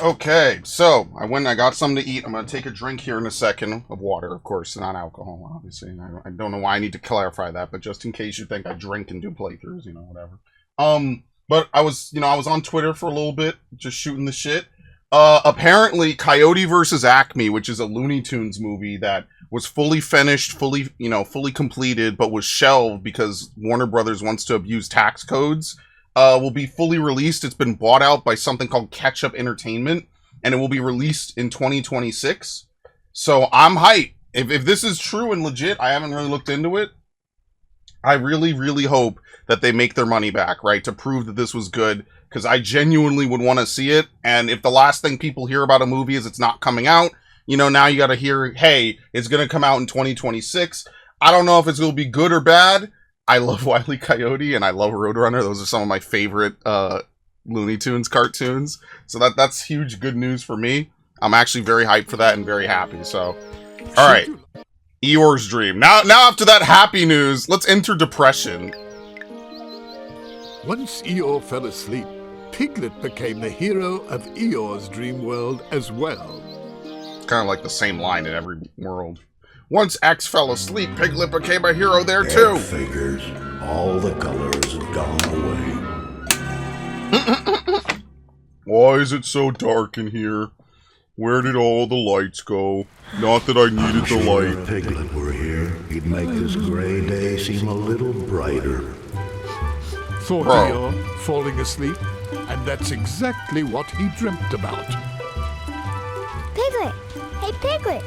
Okay, so I went and I got something to eat. I'm going to take a drink here in a second of water, of course, not alcohol, obviously. And I don't know why I need to clarify that, but just in case you think I drink and do playthroughs, whatever. But I was on Twitter for a little bit, just shooting the shit. Apparently, Coyote versus Acme, which is a Looney Tunes movie that was fully finished, fully completed, but was shelved because Warner Brothers wants to abuse tax codes. Will be fully released. It's been bought out by something called Catch Up Entertainment, and it will be released in 2026. So I'm hyped. If this is true and legit, I haven't really looked into it. I really, really hope that they make their money back, right? To prove that this was good, because I genuinely would want to see it. And if the last thing people hear about a movie is it's not coming out, now you got to hear, hey, it's going to come out in 2026. I don't know if it's going to be good or bad. I love Wile E. Coyote and I love Roadrunner. Those are some of my favorite Looney Tunes cartoons. So that's huge good news for me. I'm actually very hyped for that and very happy. So, all right. Eeyore's dream. Now after that happy news, let's enter depression. Once Eeyore fell asleep, Piglet became the hero of Eeyore's dream world as well. It's kind of like the same line in every world. Once X fell asleep, Piglet became a hero there too. Figures, all the colors have gone away. Why is it so dark in here? Where did all the lights go? Not that I needed the light. If Piglet were here, he'd make this gray day seem a little brighter. Thought Eeyore, falling asleep, and that's exactly what he dreamt about. Piglet! Hey, Piglet!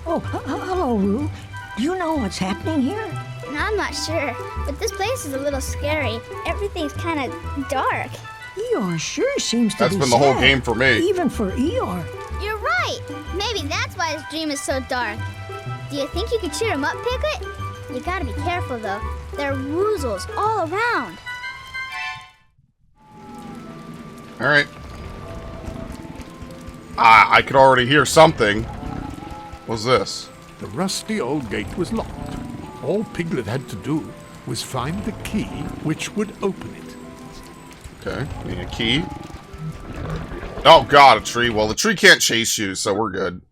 Oh, hello, Roo. Do you know what's happening here? No, I'm not sure, but this place is a little scary. Everything's kind of dark. Eeyore sure seems to That's be been the whole sad, game for me. Even for Eeyore. You're right! Maybe that's why his dream is so dark. Do you think you could cheer him up, Piglet? You gotta be careful, though. There are woozles all around. Alright. I could already hear something. What's this? The rusty old gate was locked. All Piglet had to do was find the key which would open it. Okay, need a key. Oh god, a tree. Well, the tree can't chase you, so we're good.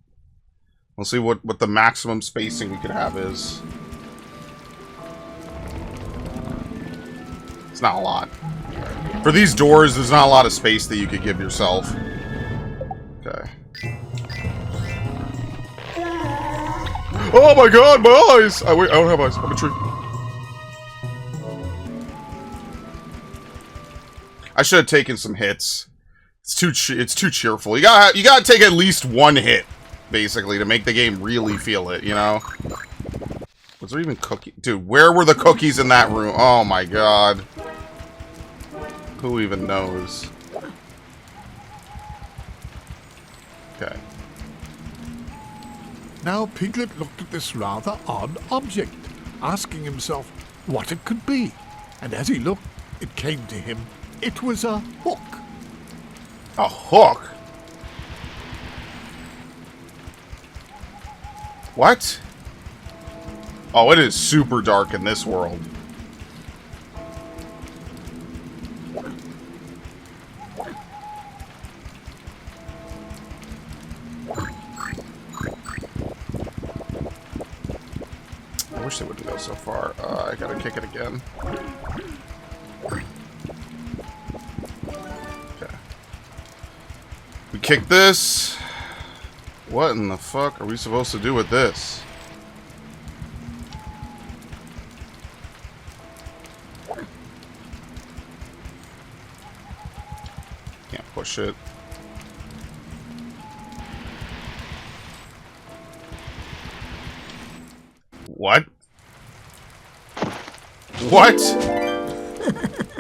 We'll see what the maximum spacing we could have is. It's not a lot. For these doors, there's not a lot of space that you could give yourself. Okay. Oh my god, my eyes! Wait, I don't have eyes. I'm a tree. I should have taken some hits. It's too cheerful. You gotta take at least one hit, basically, to make the game really feel it. Was there even cookies? Dude, where were the cookies in that room? Oh my god. Who even knows? Okay. Now Piglet looked at this rather odd object, asking himself what it could be. And as he looked, it came to him. It was a hook. A hook? What? Oh, it is super dark in this world. I wish they wouldn't go so far. I gotta kick it again. Okay. We kick this. What in the fuck are we supposed to do with this? Can't push it. What? What?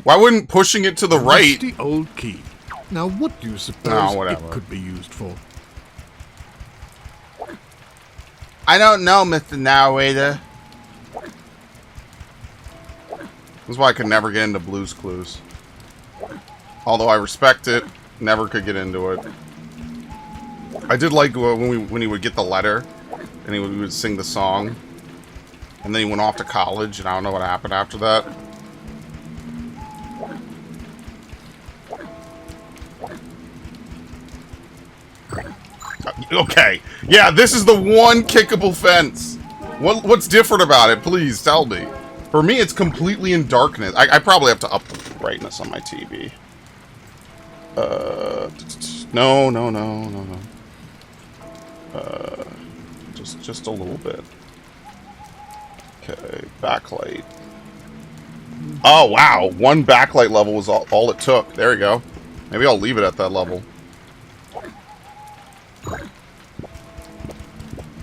Why wouldn't pushing it to the right? Rusty old key. Now what do you suppose whatever. it could be used for? I don't know, Mr. Narrator. This is why I could never get into Blue's Clues. Although I respect it, never could get into it. I did like when he would get the letter, and we would sing the song. And then he went off to college, and I don't know what happened after that. Okay. Yeah, this is the one kickable fence. What's different about it? Please tell me. For me, it's completely in darkness. I probably have to up the brightness on my TV. No. Just a little bit. Okay, backlight. Oh, wow. One backlight level was all it took. There you go. Maybe I'll leave it at that level.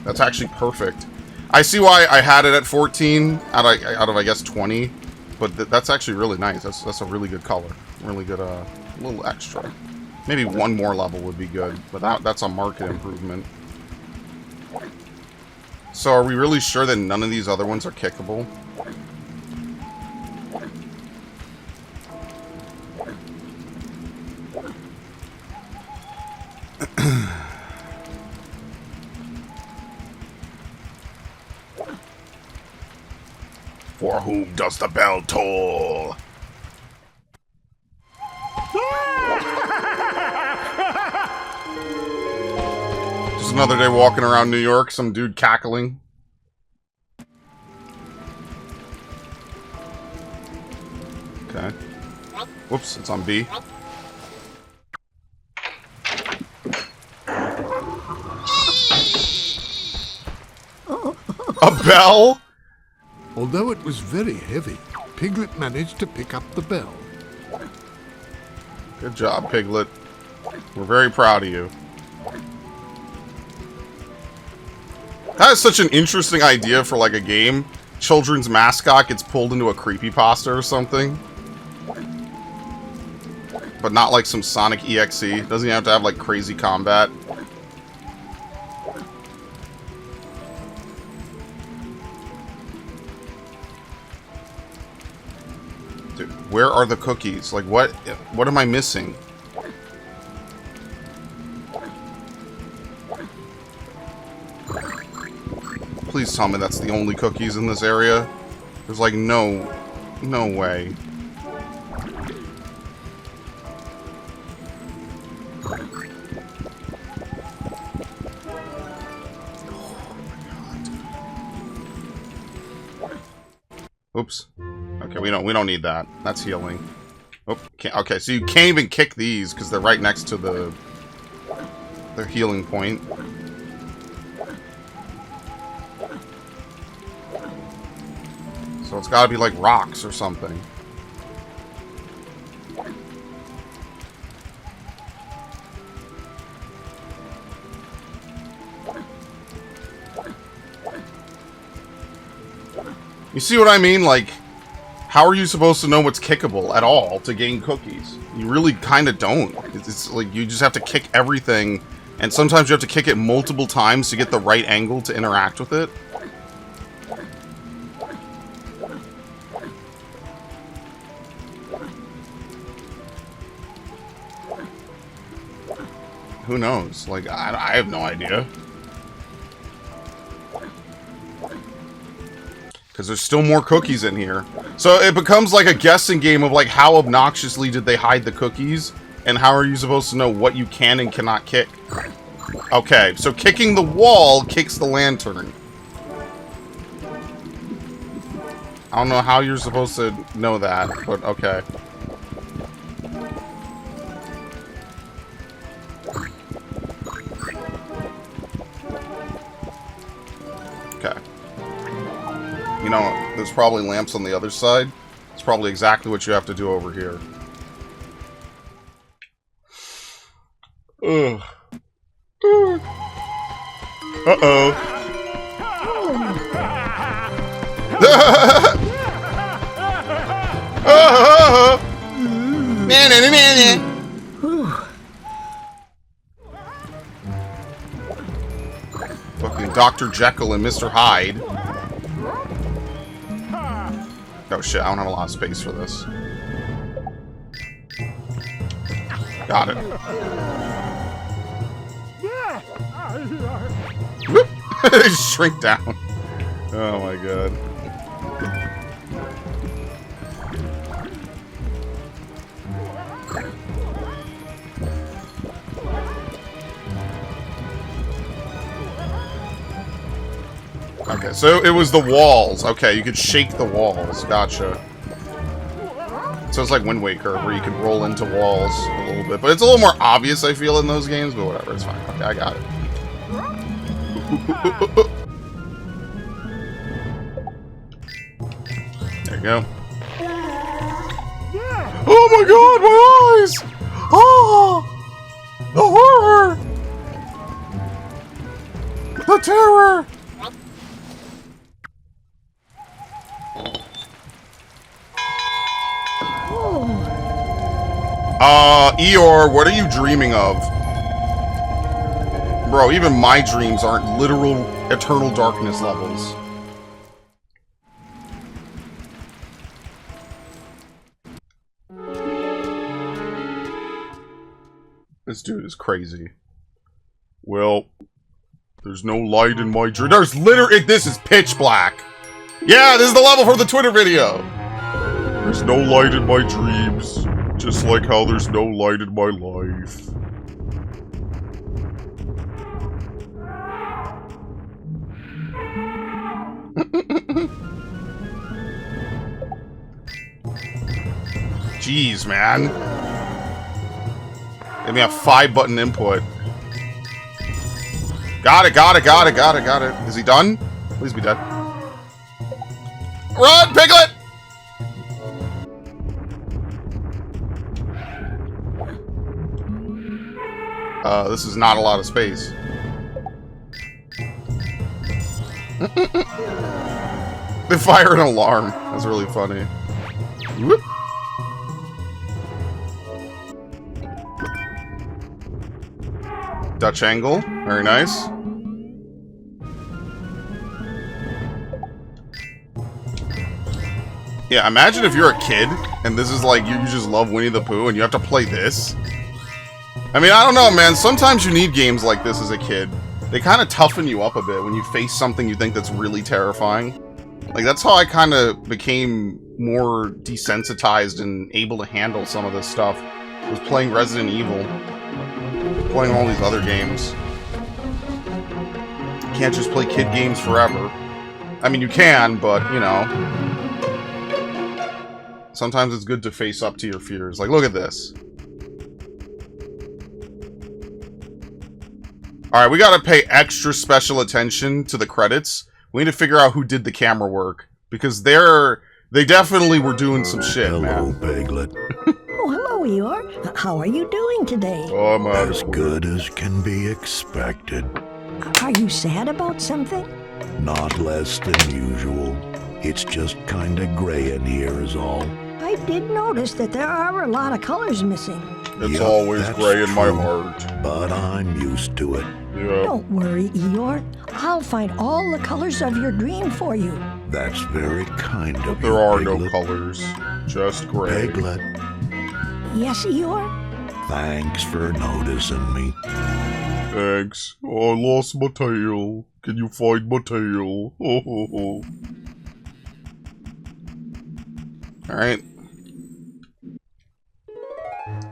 That's actually perfect. I see why I had it at 14 out of I guess 20, but that's actually really nice. That's a really good color. Really good, little extra. Maybe one more level would be good, but that's a market improvement. So are we really sure that none of these other ones are kickable? For whom does the bell toll? Just another day walking around New York, some dude cackling. Okay. Whoops, it's on B. A bell? Although it was very heavy, Piglet managed to pick up the bell. Good job, Piglet. We're very proud of you. That is such an interesting idea for, like, a game. Children's mascot gets pulled into a creepypasta or something. But not like some Sonic EXE. Doesn't he have to have, like, crazy combat? Dude, where are the cookies? Like, what am I missing? Please tell me that's the only cookies in this area. There's like no way. Oops. Okay, we don't need that. That's healing. Oh, okay, so you can't even kick these because they're right next to their healing point. So it's gotta be like rocks or something. You see what I mean? Like, how are you supposed to know what's kickable at all to gain cookies? You really kind of don't. It's like you just have to kick everything, and sometimes you have to kick it multiple times to get the right angle to interact with it. Who knows? Like, I have no idea. Because there's still more cookies in here. So it becomes like a guessing game of like how obnoxiously did they hide the cookies? And how are you supposed to know what you can and cannot kick? Okay, so kicking the wall kicks the lantern. I don't know how you're supposed to know that, but okay. Okay. You know, there's probably lamps on the other side. It's probably exactly what you have to do over here. Ugh. Uh-oh. Fucking Dr. Jekyll and Mr. Hyde. Oh shit, I don't have a lot of space for this. Got it. Whoop! Shrink down. Oh my god. Okay, so it was the walls. Okay, you could shake the walls. Gotcha. So it's like Wind Waker, where you can roll into walls a little bit. But it's a little more obvious, I feel, in those games, but whatever, it's fine. Okay, I got it. There you go. Oh my god, my eyes! Oh! The horror! The terror! Eeyore, what are you dreaming of? Bro, even my dreams aren't literal eternal darkness levels. This dude is crazy. Well, there's no light in my dream. There's literally, this is pitch black. Yeah, this is the level for the Twitter video. There's no light in my dreams. Just like how there's no light in my life. Jeez, man. Give me a 5-button input. Got it, got it, got it, got it, got it. Is he done? Please be dead. Run, Piglet! This is not a lot of space. They fire an alarm. That's really funny. Whoop. Dutch angle. Very nice. Yeah, imagine if you're a kid and this is like you just love Winnie the Pooh and you have to play this. I mean, I don't know, man. Sometimes you need games like this as a kid. They kind of toughen you up a bit when you face something you think that's really terrifying. Like, that's how I kind of became more desensitized and able to handle some of this stuff. Was playing Resident Evil. Playing all these other games. You can't just play kid games forever. I mean, you can, but, you know. Sometimes it's good to face up to your fears. Like, look at this. Alright, we gotta pay extra special attention to the credits. We need to figure out who did the camera work. Because they definitely were doing some shit, Hello, man. Piglet. Oh, hello, Eeyore. How are you doing today? Oh, I'm out As of good as can be expected. Are you sad about something? Not less than usual. It's just kinda gray in here is all. I did notice that there are a lot of colors missing. It's Yep, always that's gray in my true. heart. But I'm used to it. Yeah. Don't worry, Eeyore. I'll find all the colors of your dream for you. That's very kind of you, There are no Piglet. colors. Just gray. Piglet, Yes, Eeyore? thanks for noticing me. Thanks. Oh, I lost my tail. Can you find my tail? Oh, oh, oh. Alright.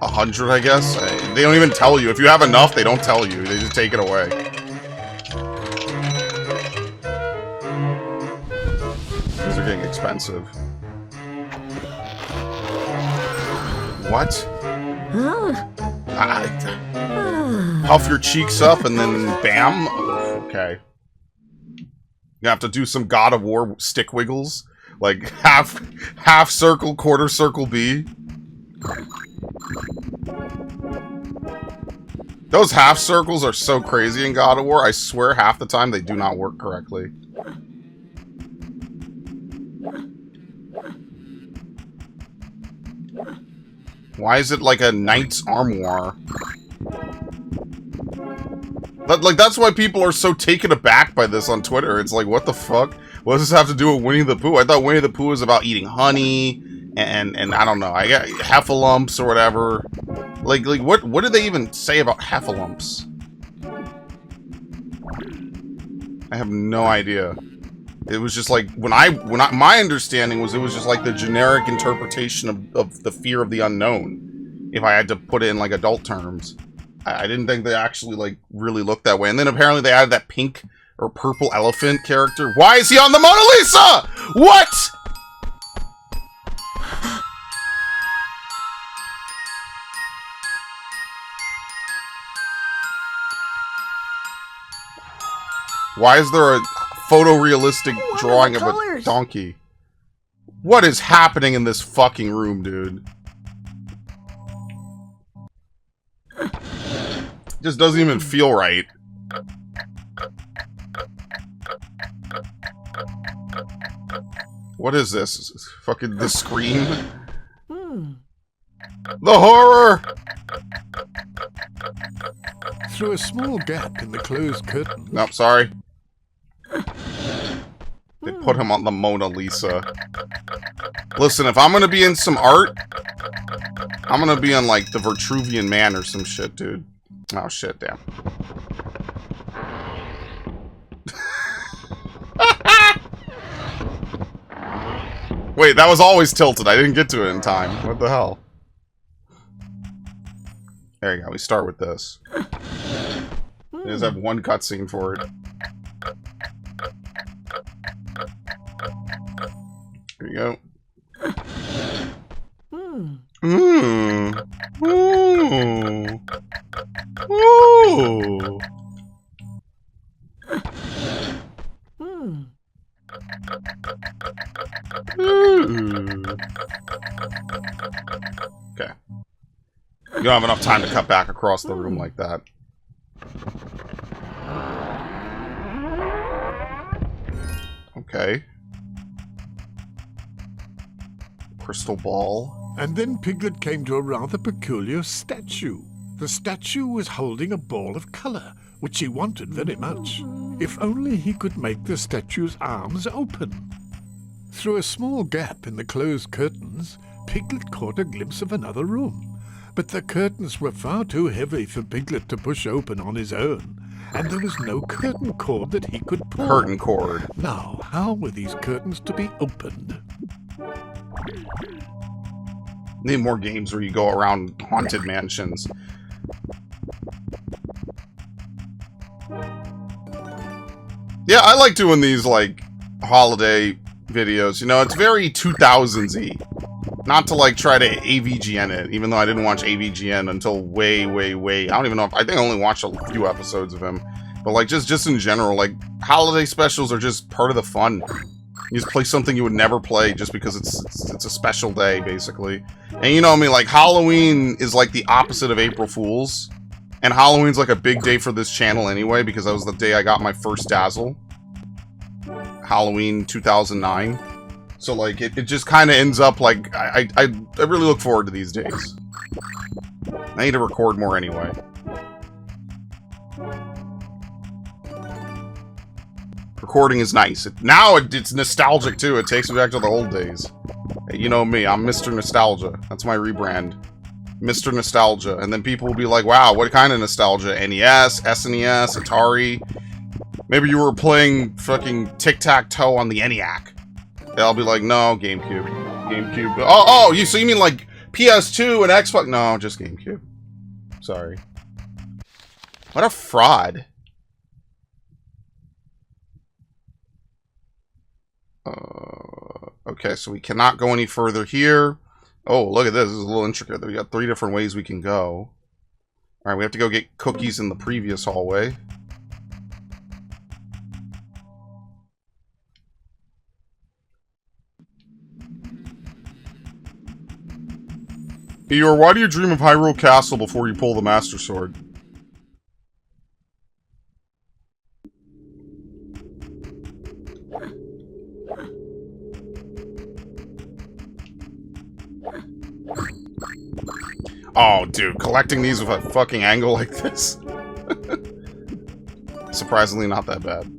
100, I guess? They don't even tell you. If you have enough, they don't tell you. They just take it away. These are getting expensive. What? Huh? Puff your cheeks up and then bam? Okay. You have to do some God of War stick wiggles. Like half circle, quarter circle B. Those half circles are so crazy in God of War. I swear half the time they do not work correctly. Why is it like a knight's armoire? Like, that's why people are so taken aback by this on Twitter. It's like, what the fuck? What does this have to do with Winnie the Pooh? I thought Winnie the Pooh was about eating honey and I don't know. I got heffalumps or whatever. Like what did they even say about heffalumps? I have no idea. It was just like my understanding was it was just like the generic interpretation of the fear of the unknown. If I had to put it in like adult terms, I didn't think they actually like really looked that way. And then apparently they added that pink or purple elephant character. Why is he on the Mona Lisa? What? Why is there a photorealistic drawing of a donkey? What is happening in this fucking room, dude? Just doesn't even feel right. What is this? Fucking the Scream? The horror! Through a small gap in the closed curtain. Nope, sorry. They put him on the Mona Lisa. Listen, if I'm gonna be in some art, I'm gonna be on, like, the Vitruvian Man or some shit, dude. Oh, shit, damn. Wait, that was always tilted. I didn't get to it in time. What the hell? There you go. We start with this. They just have one cutscene for it. There you go. Ooh. Ooh. Ooh. Okay. You don't have enough time to cut back across the room like that. Okay. Crystal ball. And then Piglet came to a rather peculiar statue. The statue was holding a ball of colour, which he wanted very much. If only he could make the statue's arms open. Through a small gap in the closed curtains, Piglet caught a glimpse of another room. But the curtains were far too heavy for Piglet to push open on his own, and there was no curtain cord that he could pull. Curtain cord. Now, how were these curtains to be opened? Need more games where you go around haunted mansions. Yeah, I like doing these, like, holiday videos. You know, it's very 2000s-y. Not to, like, try to AVGN it, even though I didn't watch AVGN until way, way, way... I don't even know if... I think I only watched a few episodes of him. But, like, just in general, like, holiday specials are just part of the fun. You just play something you would never play just because it's a special day, basically. And you know me, like, Halloween is, like, the opposite of April Fool's. And Halloween's, like, a big day for this channel anyway, because that was the day I got my first Dazzle. Halloween 2009. So, like, it just kind of ends up, like, I really look forward to these days. I need to record more anyway. Recording is nice. Now it's nostalgic, too. It takes me back to the old days. Hey, you know me, I'm Mr. Nostalgia. That's my rebrand. Mr. Nostalgia. And then people will be like, wow, what kind of nostalgia? NES, SNES, Atari. Maybe you were playing fucking tic-tac-toe on the ENIAC. I'll be like, no, GameCube. GameCube. Oh, so you mean like PS2 and Xbox? No, just GameCube. Sorry. What a fraud. Okay, so we cannot go any further here. Oh, look at this. This is a little intricate. We got 3 different ways we can go. Alright, we have to go get cookies in the previous hallway. Eeyore, why do you dream of Hyrule Castle before you pull the Master Sword? Oh, dude, collecting these with a fucking angle like this. Surprisingly not that bad.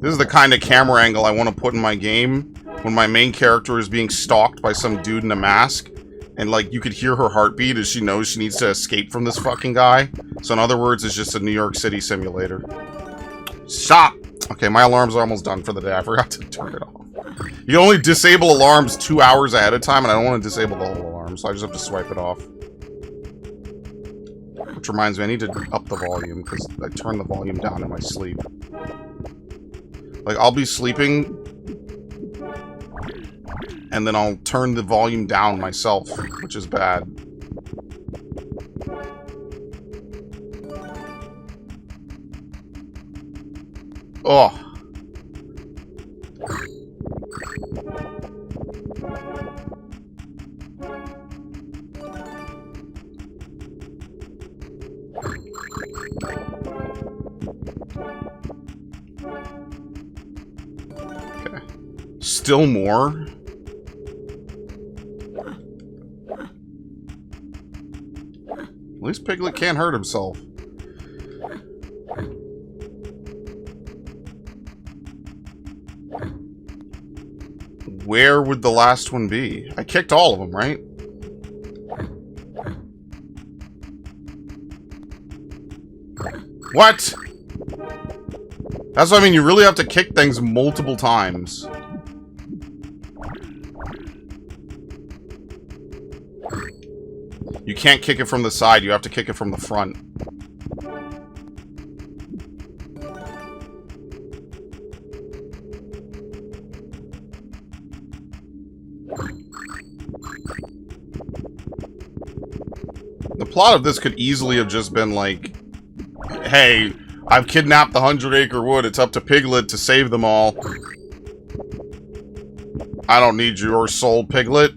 This is the kind of camera angle I want to put in my game when my main character is being stalked by some dude in a mask. And, like, you could hear her heartbeat as she knows she needs to escape from this fucking guy. So, in other words, it's just a New York City simulator. Stop! Okay, my alarms are almost done for the day. I forgot to turn it off. You can only disable alarms 2 hours ahead of time, and I don't want to disable the whole alarm, so I just have to swipe it off. Which reminds me, I need to up the volume, because I turn the volume down in my sleep. Like, I'll be sleeping, and then I'll turn the volume down myself, which is bad. Oh. Okay. Still more? At least Piglet can't hurt himself. Where would the last one be? I kicked all of them, right? What? That's what I mean, you really have to kick things multiple times. You can't kick it from the side, you have to kick it from the front. The plot of this could easily have just been like, hey, I've kidnapped the 100-acre wood, it's up to Piglet to save them all. I don't need your soul, Piglet.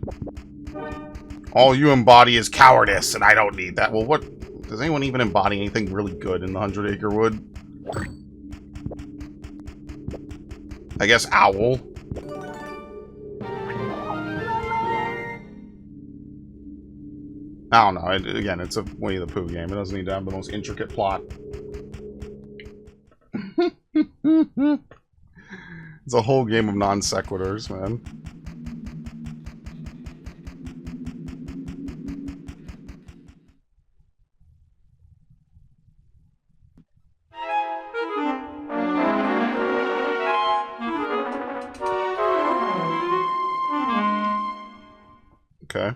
All you embody is cowardice, and I don't need that. Well, what? Does anyone even embody anything really good in the 100-acre wood? I guess Owl. I don't know. Again, it's a Winnie the Pooh game. It doesn't need to have the most intricate plot. It's a whole game of non sequiturs, man. Okay.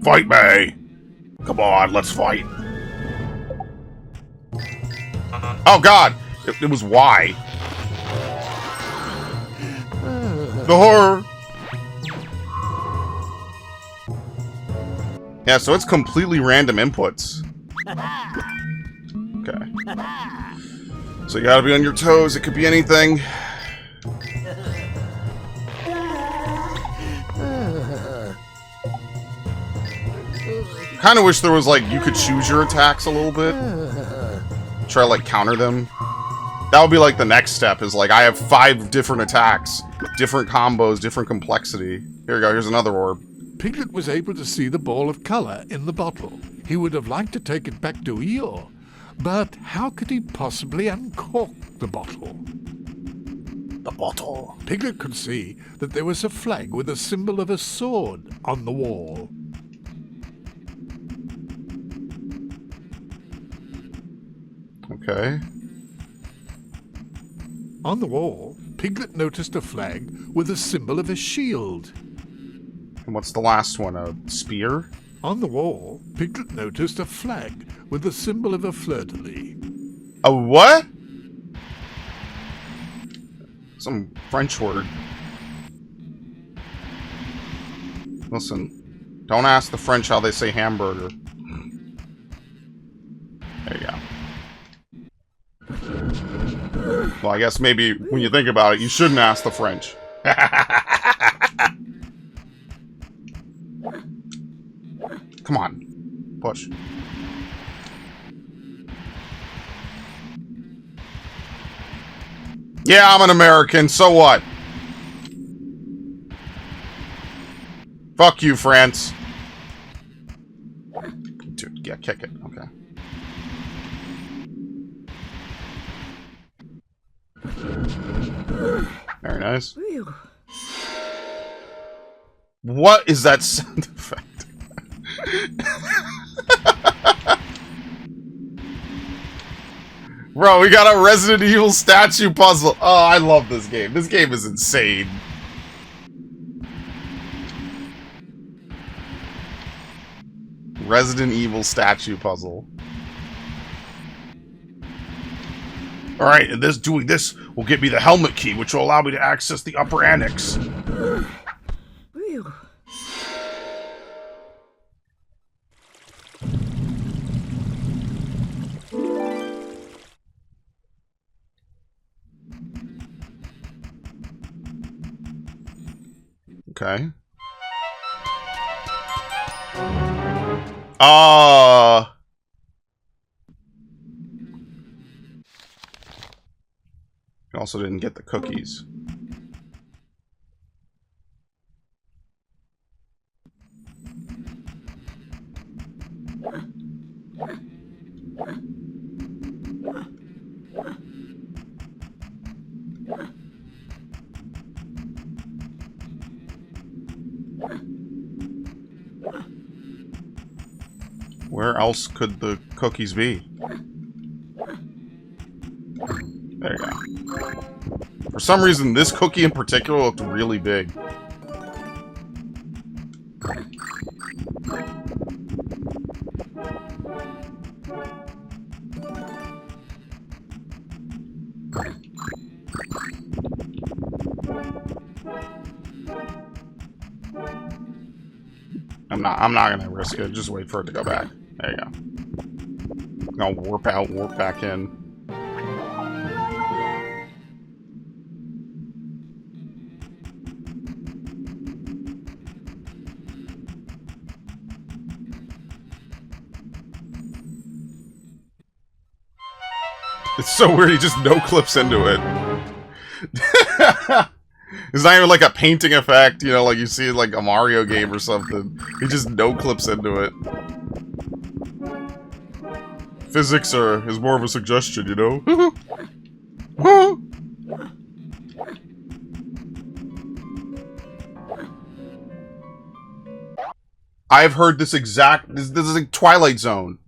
Fight me! Come on, let's fight. Oh god! It was Y. The horror! Yeah, so it's completely random inputs. Okay. So you gotta be on your toes, it could be anything. Kinda wish there was, like, you could choose your attacks a little bit. Try to, like, counter them. That would be, like, the next step, is, like, I have 5 different attacks. Different combos, different complexity. Here we go, here's another orb. Piglet was able to see the ball of color in the bottle. He would have liked to take it back to Eeyore, but how could he possibly uncork the bottle? The bottle. Piglet could see that there was a flag with a symbol of a sword on the wall. Okay. On the wall, Piglet noticed a flag with a symbol of a shield. And what's the last one? A spear? On the wall, Piglet noticed a flag with the symbol of a fleur-de-lis. A what? Some French word. Listen, don't ask the French how they say hamburger. There you go. Well, I guess maybe when you think about it, you shouldn't ask the French. Come on. Push. Yeah, I'm an American, so what? Fuck you, France. Dude, yeah, kick it. Okay. Very nice. What is that sound effect? Bro, we got a Resident Evil statue puzzle. Oh, I love this game. This game is insane. Resident Evil statue puzzle. Alright, and doing this will get me the helmet key, which will allow me to access the upper annex. Okay. You also didn't get the cookies. Where else could the cookies be? There you go. For some reason, this cookie in particular looked really big. I'm not gonna risk it. Just wait for it to go back. There you go. I'll warp out, warp back in. It's so weird, he just no-clips into it. It's not even like a painting effect, you know, like you see in like a Mario game or something. He just no-clips into it. Physics is more of a suggestion, you know? I've heard this exact... This is like Twilight Zone.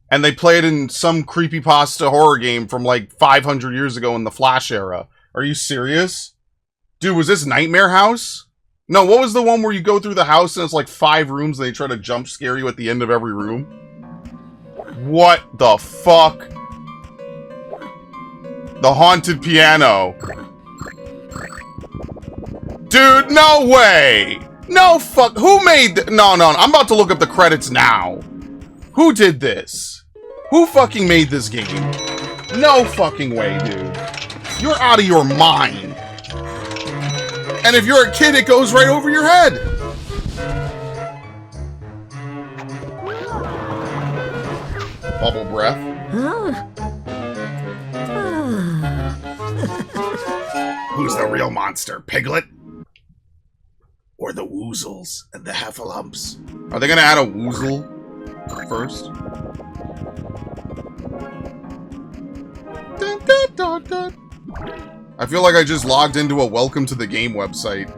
And they play it in some creepypasta horror game from like 500 years ago in the Flash era. Are you serious? Dude, was this Nightmare House? No, what was the one where you go through the house and it's like 5 rooms and they try to jump scare you at the end of every room? What the fuck? The haunted piano. Dude, no way! No fuck. Who made No, I'm about to look up the credits now. Who did this? Who fucking made this game? No fucking way, dude. You're out of your mind. And if you're a kid, it goes right over your head. Bubble breath. Who's the real monster? Piglet? Or the woozles and the heffalumps? Are they gonna add a woozle first? Dun, dun, dun, dun. I feel like I just logged into a welcome to the game website.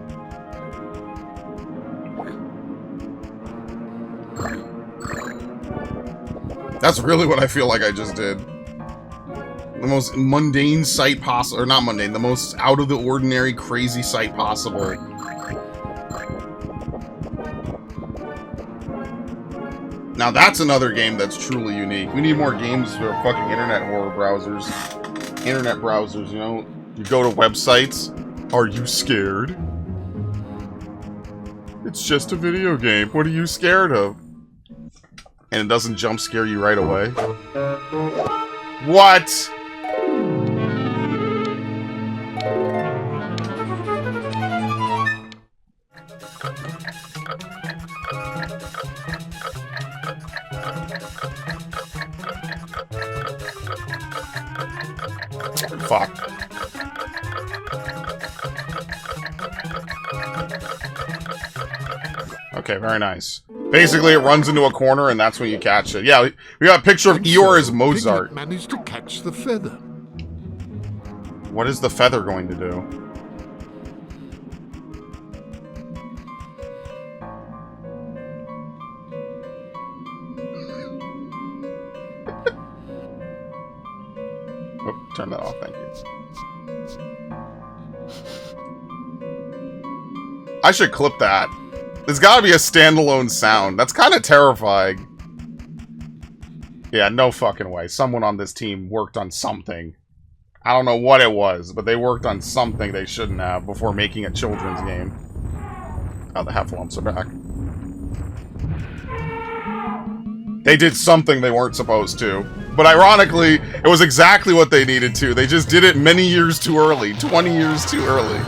That's really what I feel like I just did. The most mundane site possible, or not mundane, the most out of the ordinary crazy site possible. Now that's another game that's truly unique. We need more games for fucking internet horror browsers. Internet browsers, you know? You go to websites. Are you scared? It's just a video game. What are you scared of? And it doesn't jump scare you right away. What? Fuck. Okay, very nice. Basically, it runs into a corner, and that's when you catch it. Yeah, we got a picture of Eeyore as Mozart. Piglet managed to catch the feather. What is the feather going to do? Oh, turn that off, thank you. I should clip that. There's gotta be a standalone sound. That's kind of terrifying. Yeah, no fucking way. Someone on this team worked on something. I don't know what it was, but they worked on something they shouldn't have before making a children's game. Oh, the Heffalumps are back. They did something they weren't supposed to. But ironically, it was exactly what they needed to. They just did it many years too early. 20 years too early.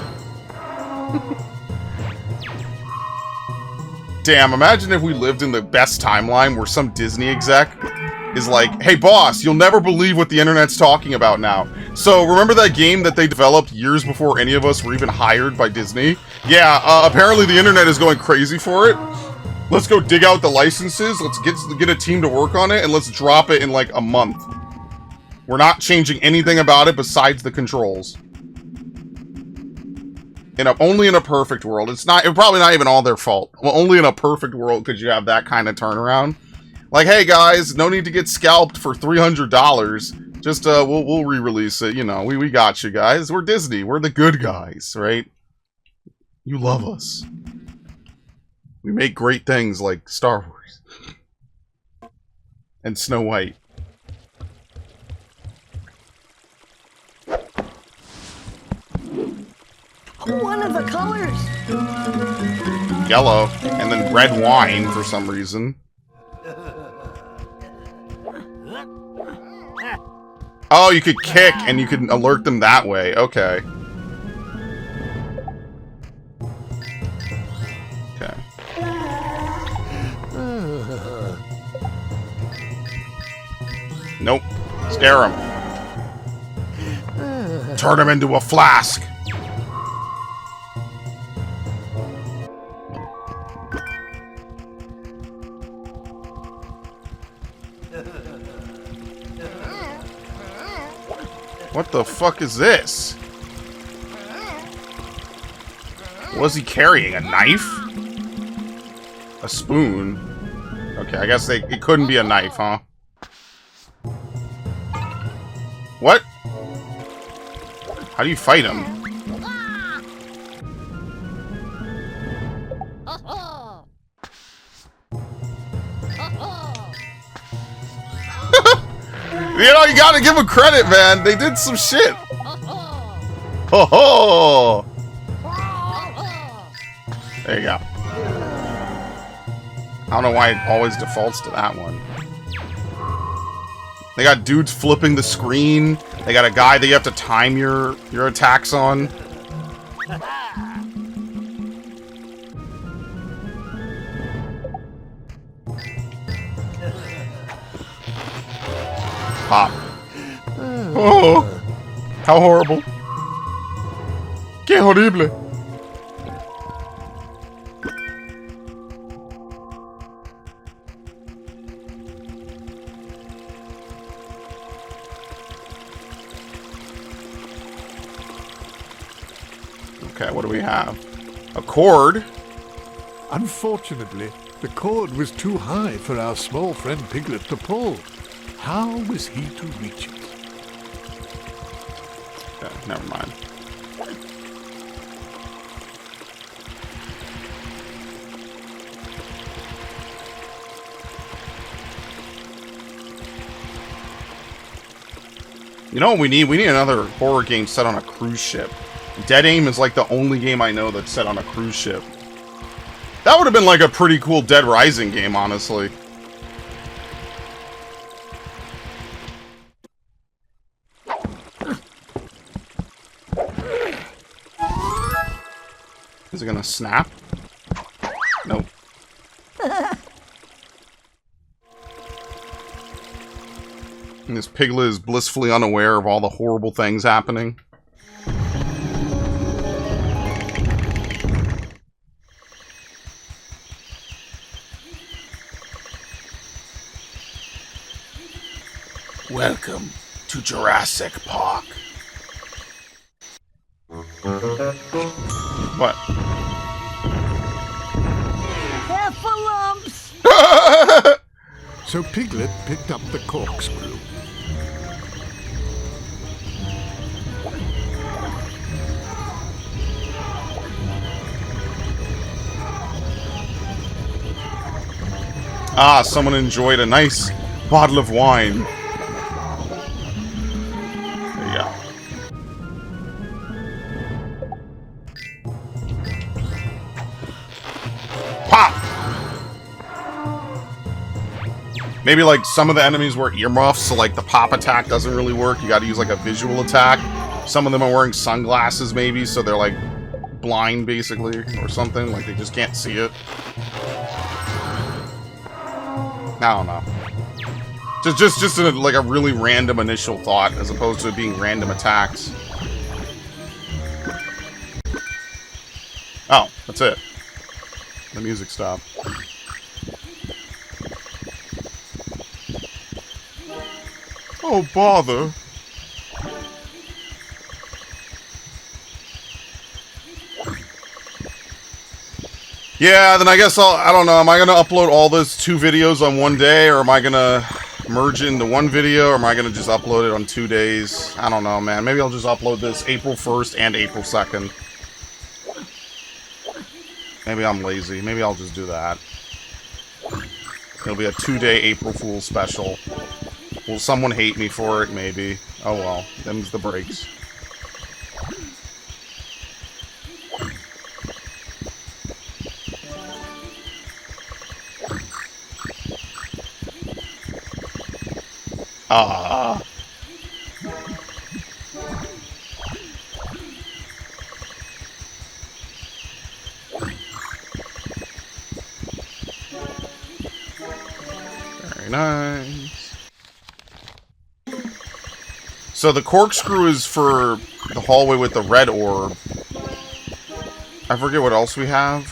Damn, imagine if we lived in the best timeline where some Disney exec is like, hey boss, you'll never believe what the internet's talking about now. So, remember that game that they developed years before any of us were even hired by Disney? Yeah, apparently the internet is going crazy for it. Let's go dig out the licenses, let's get a team to work on it, and let's drop it in like a month. We're not changing anything about it besides the controls. Only in a perfect world. It's probably not even all their fault. Well, only in a perfect world could you have that kind of turnaround. Like, hey guys, no need to get scalped for $300. Just we'll re-release it. You know, we got you guys. We're Disney. We're the good guys, right? You love us. We make great things like Star Wars and Snow White. One of the colors. Yellow, and then red wine for some reason. Oh, you could kick and you could alert them that way. Okay. Okay. Nope. Scare him. Turn him into a flask. What the fuck is this? Was he carrying a knife? A spoon? Okay, I guess it couldn't be a knife, huh? What? How do you fight him? You know, you gotta give them credit, man. They did some shit. Ho ho! There you go. I don't know why it always defaults to that one. They got dudes flipping the screen. They got a guy that you have to time your attacks on. Pop. Oh, how horrible. Qué horrible. Okay, what do we have? A cord. Unfortunately, the cord was too high for our small friend Piglet to pull. How was he to reach it? Okay, never mind. You know what we need? We need another horror game set on a cruise ship. Dead Aim is like the only game I know that's set on a cruise ship. That would have been like a pretty cool Dead Rising game, honestly. Is it gonna snap? Nope. And this Piglet is blissfully unaware of all the horrible things happening. Welcome to Jurassic Park. What? Heffalumps! So Piglet picked up the corkscrew. Ah, someone enjoyed a nice bottle of wine. There you go. Pop! Maybe like some of the enemies wear earmuffs, so like the pop attack doesn't really work. You gotta use like a visual attack. Some of them are wearing sunglasses maybe, so they're like blind basically, or something. Like they just can't see it. I don't know. Just like a really random initial thought, as opposed to it being random attacks. Oh, that's it. The music stopped. Oh, bother. Yeah, then I guess I don't know, am I gonna upload all those 2 videos on one day, or am I gonna merge into one video, or am I gonna just upload it on 2 days? I don't know, man. Maybe I'll just upload this April 1st and April 2nd. Maybe I'm lazy. Maybe I'll just do that. It'll be a 2-day April Fool's special. Will someone hate me for it? Maybe. Oh well. Them's the breaks. Ah. Very nice. So the corkscrew is for the hallway with the red orb. I forget what else we have.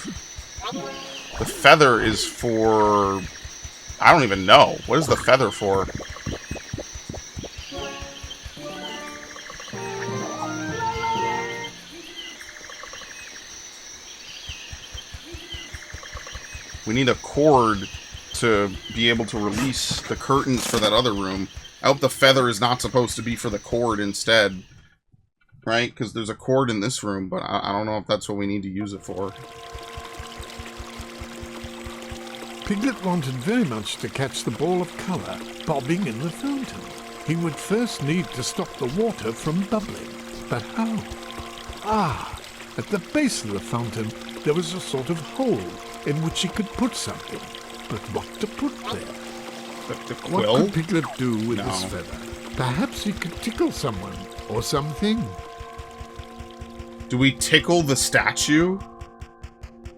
The feather is for... I don't even know. What is the feather for? We need a cord to be able to release the curtains for that other room. I hope the feather is not supposed to be for the cord instead. Right? Because there's a cord in this room, but I don't know if that's what we need to use it for. Piglet wanted very much to catch the ball of colour bobbing in the fountain. He would first need to stop the water from bubbling. But how? Ah, at the base of the fountain there was a sort of hole in which he could put something. But what to put there? The quill? What could Piglet do with No. this feather? Perhaps he could tickle someone or something. Do we tickle the statue?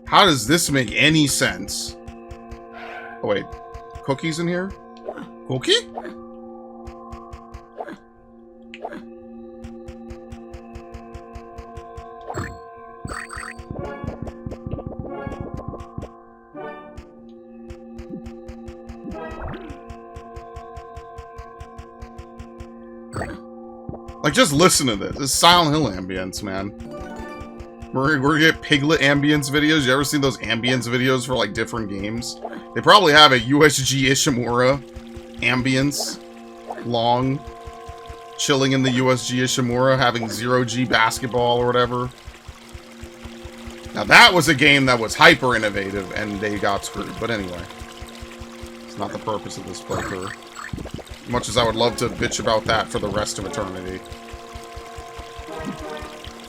How does this make any sense? Oh wait, Cookie's in here? Cookie? Like, just listen to this. This is Silent Hill ambience, man. We're gonna get Piglet ambience videos. You ever seen those ambience videos for, like, different games? They probably have a USG Ishimura ambience. Long. Chilling in the USG Ishimura, having 0G basketball or whatever. Now, that was a game that was hyper innovative, and they got screwed. But anyway. It's not the purpose of this playthrough. Much as I would love to bitch about that for the rest of eternity.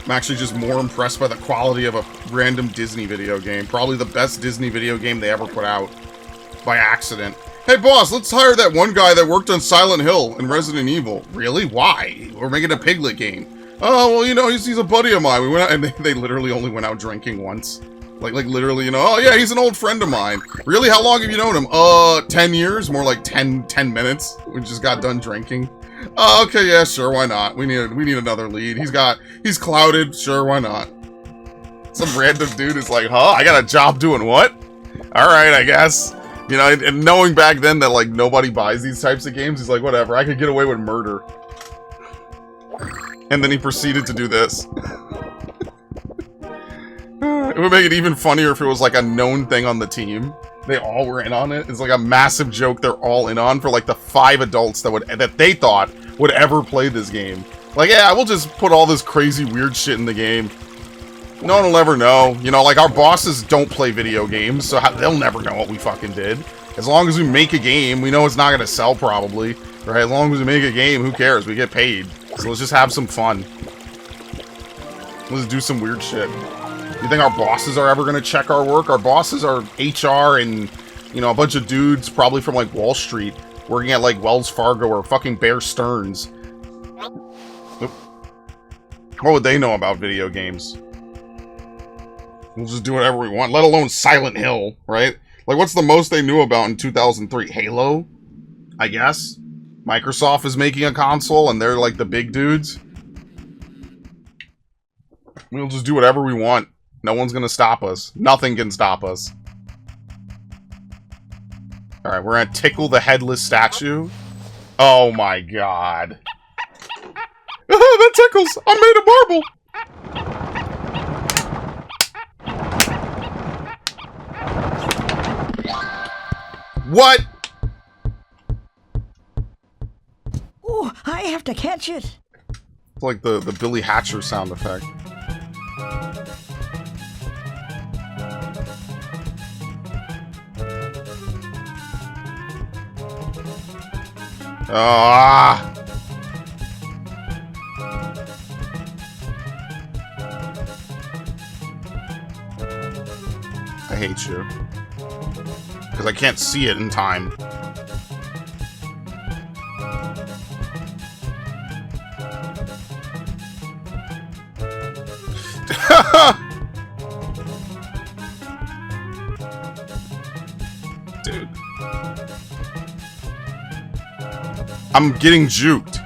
I'm actually just more impressed by the quality of a random Disney video game. Probably the best Disney video game they ever put out. By accident. Hey boss, let's hire that one guy that worked on Silent Hill and Resident Evil. Really? Why? We're making a Piglet game. Oh, well, you know, he's a buddy of mine. We went out, and they literally only went out drinking once. Like literally, you know, oh yeah, he's an old friend of mine. Really? How long have you known him? 10 years? More like 10 minutes. We just got done drinking. Oh, okay, yeah, sure, why not? We need another lead. He's clouded, sure, why not? Some random dude is like, huh? I got a job doing what? Alright, I guess. You know, and knowing back then that, like, nobody buys these types of games, he's like, whatever, I could get away with murder. And then he proceeded to do this. It would make it even funnier if it was like a known thing on the team. They all were in on it. It's like a massive joke they're all in on for like the 5 adults that they thought would ever play this game. Like, yeah, we'll just put all this crazy weird shit in the game. No one will ever know. You know, like our bosses don't play video games, so they'll never know what we fucking did. As long as we make a game, we know it's not gonna sell probably, right? As long as we make a game, who cares? We get paid. So let's just have some fun. Let's do some weird shit. You think our bosses are ever gonna check our work? Our bosses are HR and, you know, a bunch of dudes probably from like Wall Street working at like Wells Fargo or fucking Bear Stearns. Oop. What would they know about video games? We'll just do whatever we want, let alone Silent Hill, right? Like, what's the most they knew about in 2003? Halo? I guess? Microsoft is making a console, and they're, like, the big dudes. We'll just do whatever we want. No one's gonna stop us. Nothing can stop us. Alright, we're gonna tickle the headless statue. Oh my god. That tickles! I'm made of marble! What? Oh, I have to catch it. It's like the Billy Hatcher sound effect. Ah! I hate you. Because I can't see it in time. Dude. I'm getting juked.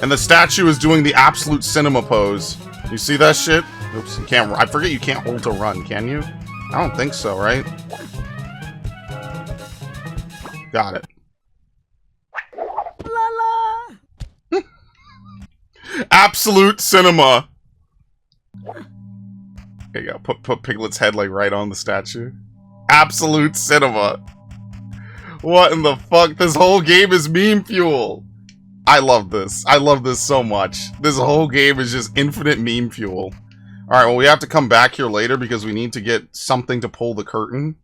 And the statue is doing the absolute cinema pose. You see that shit? Oops, you can't. I forget you can't hold to run, can you? I don't think so, right? Got it. La la. Absolute cinema. There you go. Put Piglet's head like right on the statue. Absolute cinema. What in the fuck? This whole game is meme fuel. I love this. I love this so much. This whole game is just infinite meme fuel. Alright, well, we have to come back here later because we need to get something to pull the curtain.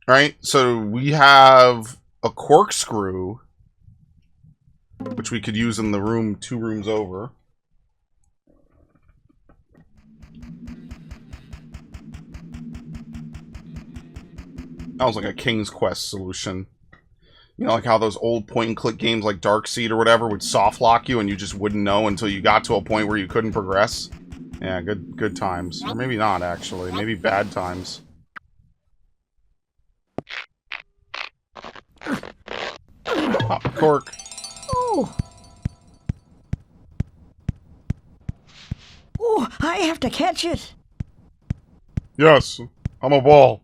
Alright, so we have a corkscrew, which we could use in the room 2 rooms over. That was like a King's Quest solution. You know, like how those old point-and-click games like Darkseid or whatever would soft-lock you and you just wouldn't know until you got to a point where you couldn't progress? Yeah, good times. Or maybe not, actually. Maybe bad times. Pop the cork. Oh. Oh, I have to catch it. Yes, I'm a ball.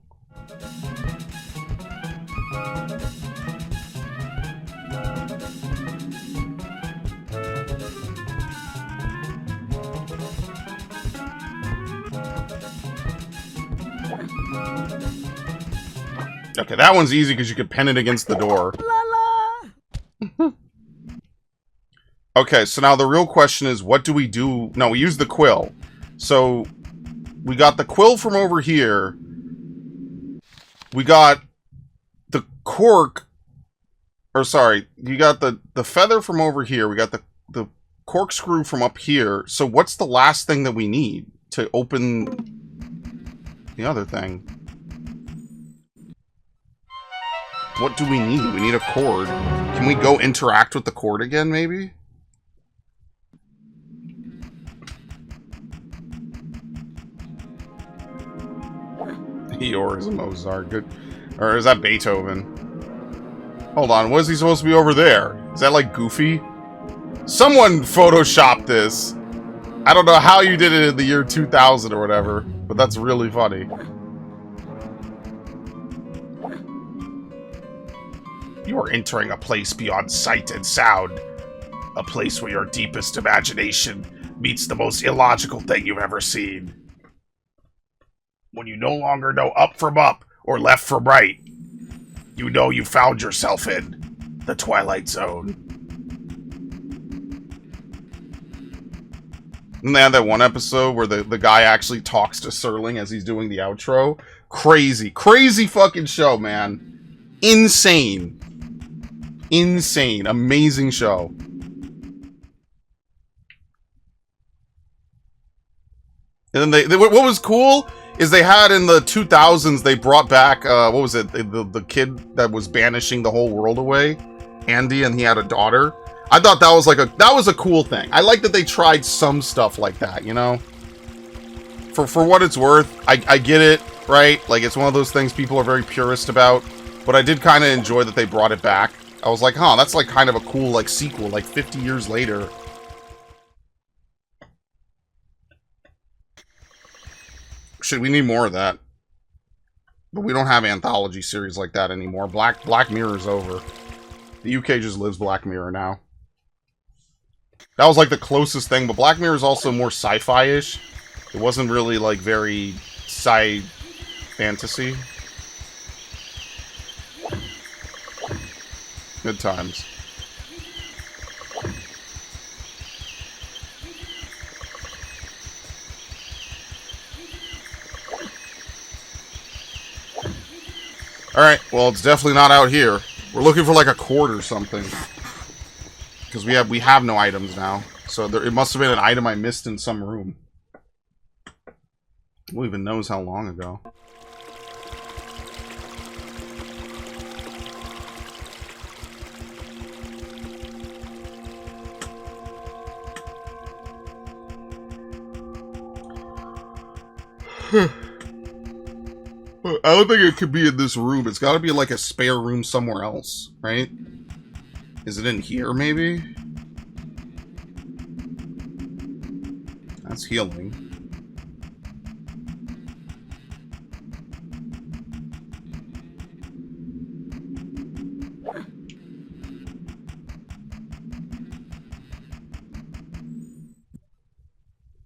Okay, that one's easy because you could pin it against the door. La la. Okay, so now the real question is, what do we do? No, we use the quill. So, we got the quill from over here. We got the cork. Or, sorry, you got the feather from over here. We got the corkscrew from up here. So, what's the last thing that we need to open the other thing? What do we need? We need a cord. Can we go interact with the cord again, maybe? Eeyore is a Mozart. Good. Or is that Beethoven? Hold on, what is he supposed to be over there? Is that like Goofy? Someone photoshopped this. I don't know how you did it in the year 2000 or whatever, but that's really funny. You are entering a place beyond sight and sound. A place where your deepest imagination meets the most illogical thing you've ever seen. When you no longer know up from up or left from right, you know you found yourself in the Twilight Zone. And they had that one episode where the guy actually talks to Serling as he's doing the outro. Crazy. Crazy fucking show, man. Insane. Insane. Amazing show. And then what was cool is they had in the 2000s, they brought back, what was it? The kid that was banishing the whole world away. Andy, and he had a daughter. I thought that was that was a cool thing. I like that they tried some stuff like that, you know? For what it's worth, I get it, right? Like, it's one of those things people are very purist about, but I did kind of enjoy that they brought it back. I was like, huh, that's like kind of a cool, like, sequel, like 50 years later. Shit, we need more of that. But we don't have anthology series like that anymore. Black Mirror's over. The UK just lives Black Mirror now. That was like the closest thing, but Black Mirror is also more sci-fi-ish. It wasn't really like very fantasy. Good times. Alright, well, it's definitely not out here. We're looking for like a cord or something. Because we have no items now. So it must have been an item I missed in some room. Who even knows how long ago? I don't think it could be in this room. It's got to be like a spare room somewhere else, right? Is it in here, maybe? That's healing.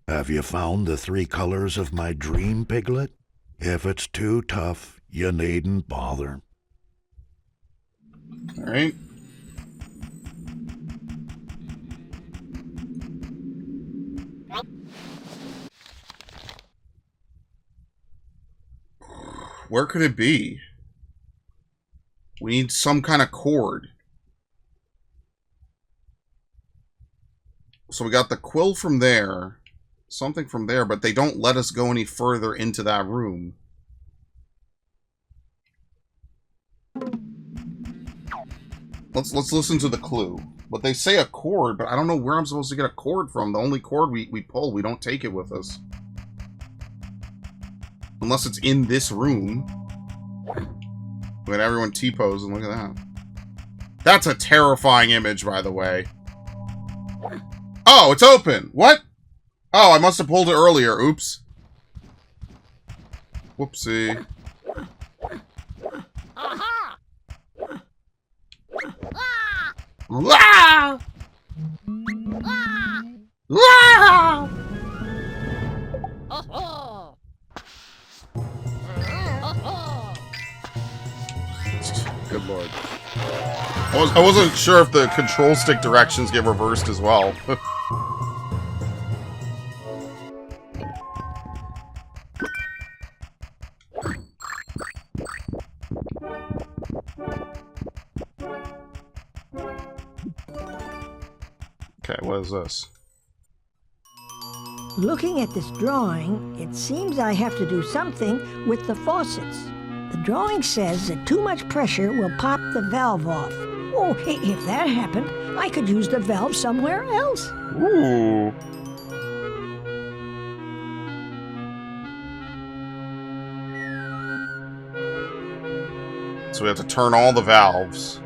Have you found the 3 colors of my dream, Piglet? If it's too tough, you needn't bother. Alright. Where could it be? We need some kind of cord. So we got the quill from there. Something from there, but they don't let us go any further into that room. Let's listen to the clue. But they say a cord, but I don't know where I'm supposed to get a cord from. The only cord we pull, we don't take it with us. Unless it's in this room. Look at everyone T-pose and look at that. That's a terrifying image, by the way. Oh, it's open! What? Oh, I must have pulled it earlier. Oops. Whoopsie. Aha! Ah! Ah! Oh-ho! Good lord. I wasn't sure if the control stick directions get reversed as well. Okay, what is this? Looking at this drawing, it seems I have to do something with the faucets. The drawing says that too much pressure will pop the valve off. Oh, if that happened, I could use the valve somewhere else. Ooh. So we have to turn all the valves.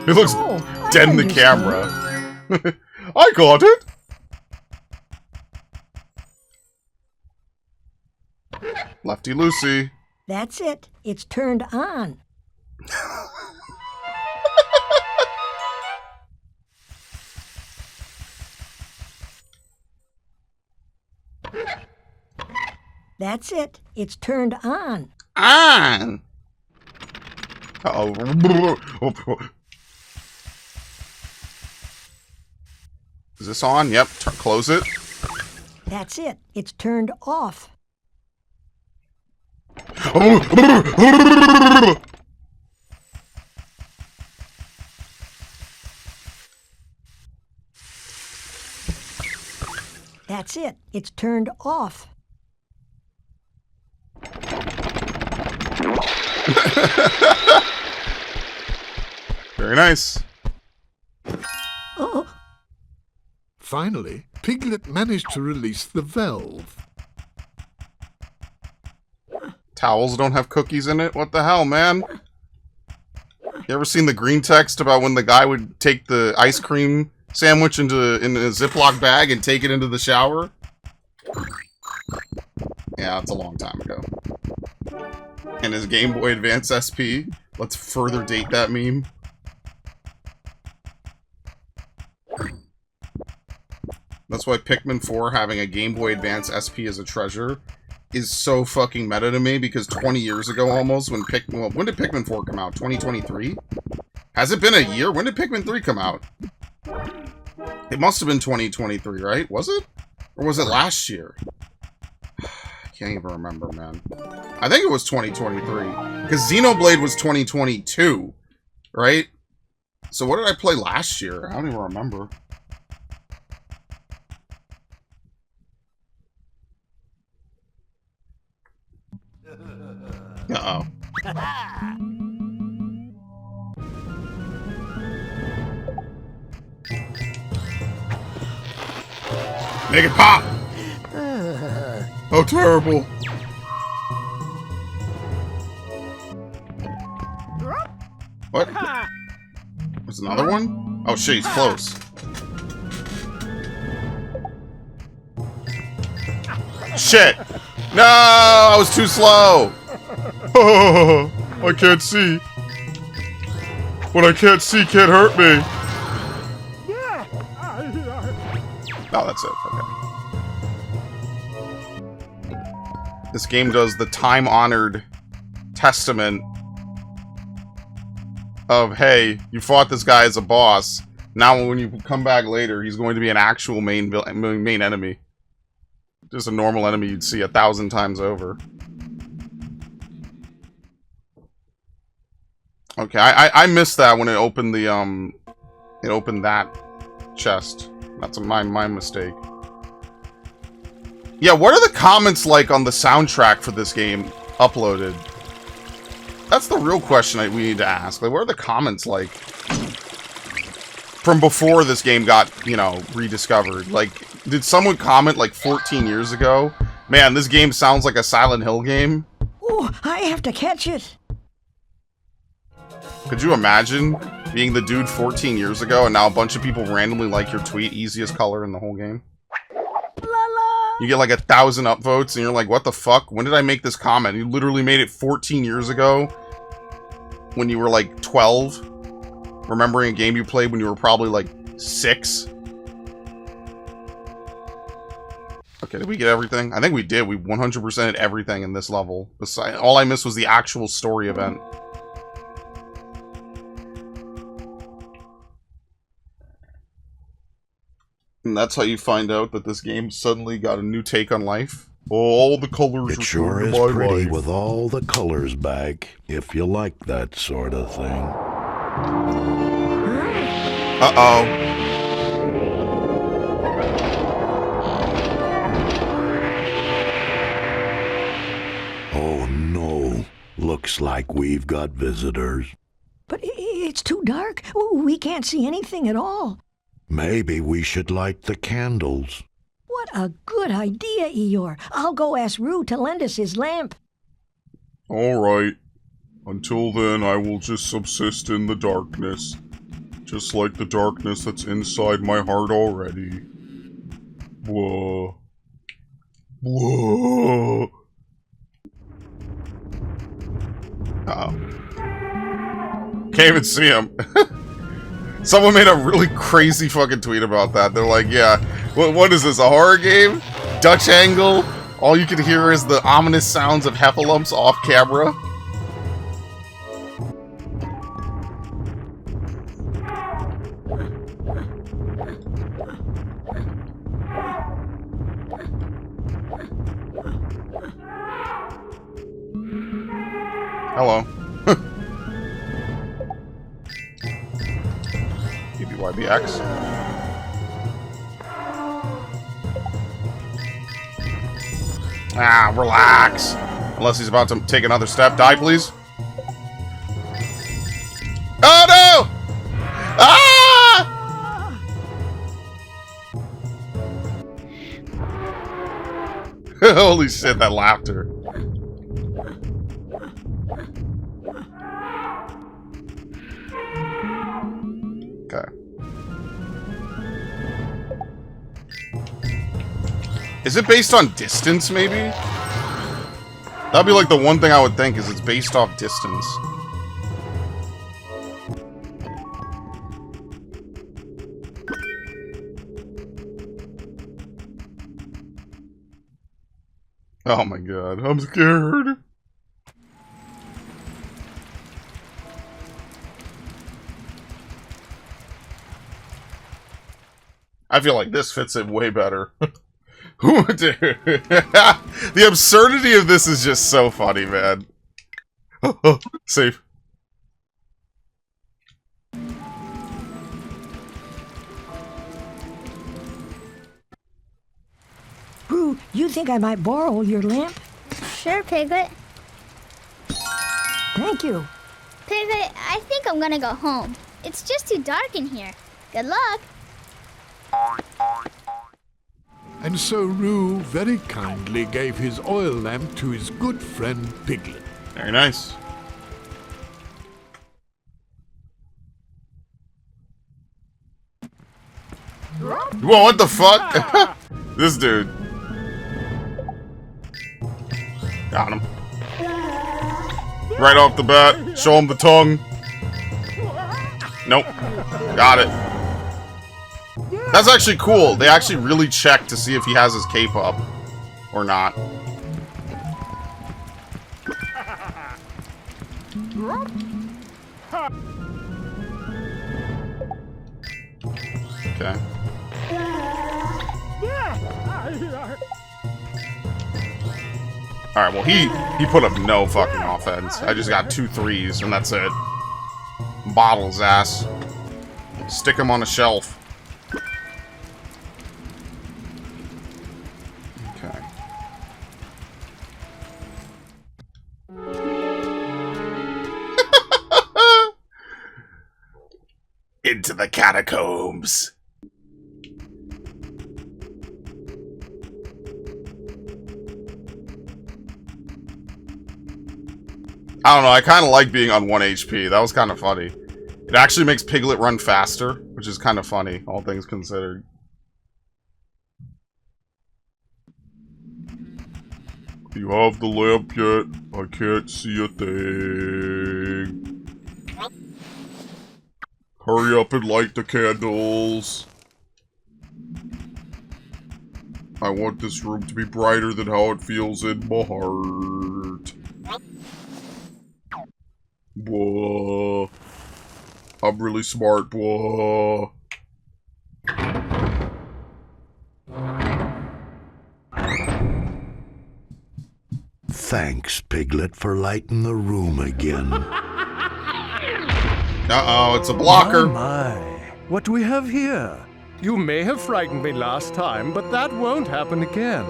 It looks dead in the camera. I got it! Lefty loosey. That's it. It's turned on. That's it. It's turned on. On! Uh-oh. Is this on? Yep. Close it. That's it. It's turned off. That's it. It's turned off. Very nice. Oh, Finally, Piglet managed to release the valve. Towels don't have cookies in it? What the hell, man? You ever seen the green text about when the guy would take the ice cream sandwich in a Ziploc bag and take it into the shower? Yeah, it's a long time ago. And his Game Boy Advance SP. Let's further date that meme. That's why Pikmin 4 having a Game Boy Advance SP as a treasure is so fucking meta to me, because 20 years ago almost, when when did Pikmin 4 come out? 2023? Has it been a year? When did Pikmin 3 come out? It must have been 2023, right? Was it? Or was it last year? I can't even remember, man. I think it was 2023. Because Xenoblade was 2022, right? So what did I play last year? I don't even remember. Uh-oh. Make it pop! Oh, terrible. What? There's another one? Oh shit, he's close. Shit! No! I was too slow! I can't see. What I can't see can't hurt me. Oh, that's it. Okay. This game does the time-honored testament of, hey, you fought this guy as a boss. Now when you come back later, he's going to be an actual main enemy. Just a normal enemy you'd see 1,000 times over. Okay, I missed that when it opened the it opened that chest. That's my mistake. Yeah, what are the comments like on the soundtrack for this game uploaded? That's the real question we need to ask. Like, what are the comments like from before this game got, you know, rediscovered? Like, did someone comment like 14 years ago? Man, this game sounds like a Silent Hill game. oh, I have to catch it. Could you imagine being the dude 14 years ago and now a bunch of people randomly like your tweet, easiest color in the whole game? La la. You get like 1,000 upvotes and you're like, what the fuck? When did I make this comment? You literally made it 14 years ago when you were like 12, remembering a game you played when you were probably like 6. Okay, did we get everything? I think we did. We 100%ed everything in this level. Besides, all I missed was the actual story event. And that's how you find out that this game suddenly got a new take on life. All the colors. It sure is pretty with all the colors back, if you like that sort of thing. Uh-oh. Oh no, looks like we've got visitors. But it's too dark. We can't see anything at all. Maybe we should light the candles. What a good idea, Eeyore. I'll go ask Roo to lend us his lamp. Alright. Until then, I will just subsist in the darkness. Just like the darkness that's inside my heart already. Whoa. Whoa. Uh-oh. Can't even see him. Someone made a really crazy fucking tweet about that. They're like, yeah, what is this, a horror game? Dutch angle? All you can hear is the ominous sounds of heffalumps off camera? Hello. BBYBX. Ah, relax. Unless he's about to take another step. Die, please. Oh, no! Ah! Holy shit, that laughter. Okay. Is it based on distance, maybe? That'd be like the one thing I would think, is it's based off distance. Oh my god, I'm scared. I feel like this fits it way better. Dude. The absurdity of this is just so funny, man. Safe. Pooh, you think I might borrow your lamp? Sure, Piglet. Thank you. Piglet, I think I'm gonna go home. It's just too dark in here. Good luck. And so Roo very kindly gave his oil lamp to his good friend Piglet. Very nice. Whoa, what the fuck? This dude. Got him. Right off the bat, show him the tongue. Nope. Got it. That's actually cool. They actually really check to see if he has his cape up or not. Okay. Alright, well he put up no fucking offense. I just got 2 threes and that's it. Bottle his ass. Stick him on a shelf. Okay. Into the catacombs. I don't know, I kind of like being on 1 HP. That was kind of funny. It actually makes Piglet run faster, which is kind of funny, all things considered. Do you have the lamp yet? I can't see a thing. Hurry up and light the candles. I want this room to be brighter than how it feels in my heart. Whoa. I'm really smart, whoa. Thanks, Piglet, for lighting the room again. Uh-oh, it's a blocker. My. What do we have here? You may have frightened me last time, but that won't happen again.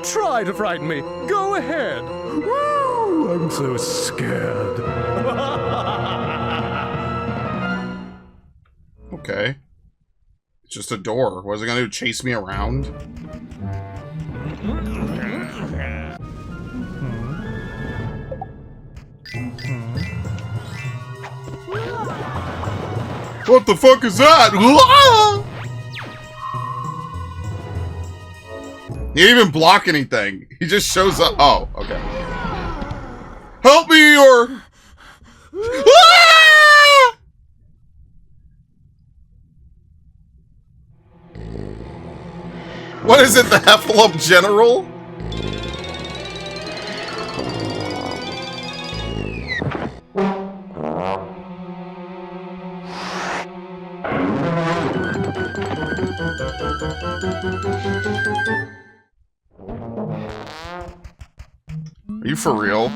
Try to frighten me. Go ahead. Woo! I'm so scared. Okay. It's just a door. What is it gonna do? Chase me around? What the fuck is that? He didn't even block anything. He just shows up. Oh, okay. Help me or... What is it, the Heffalump General? Are you for real?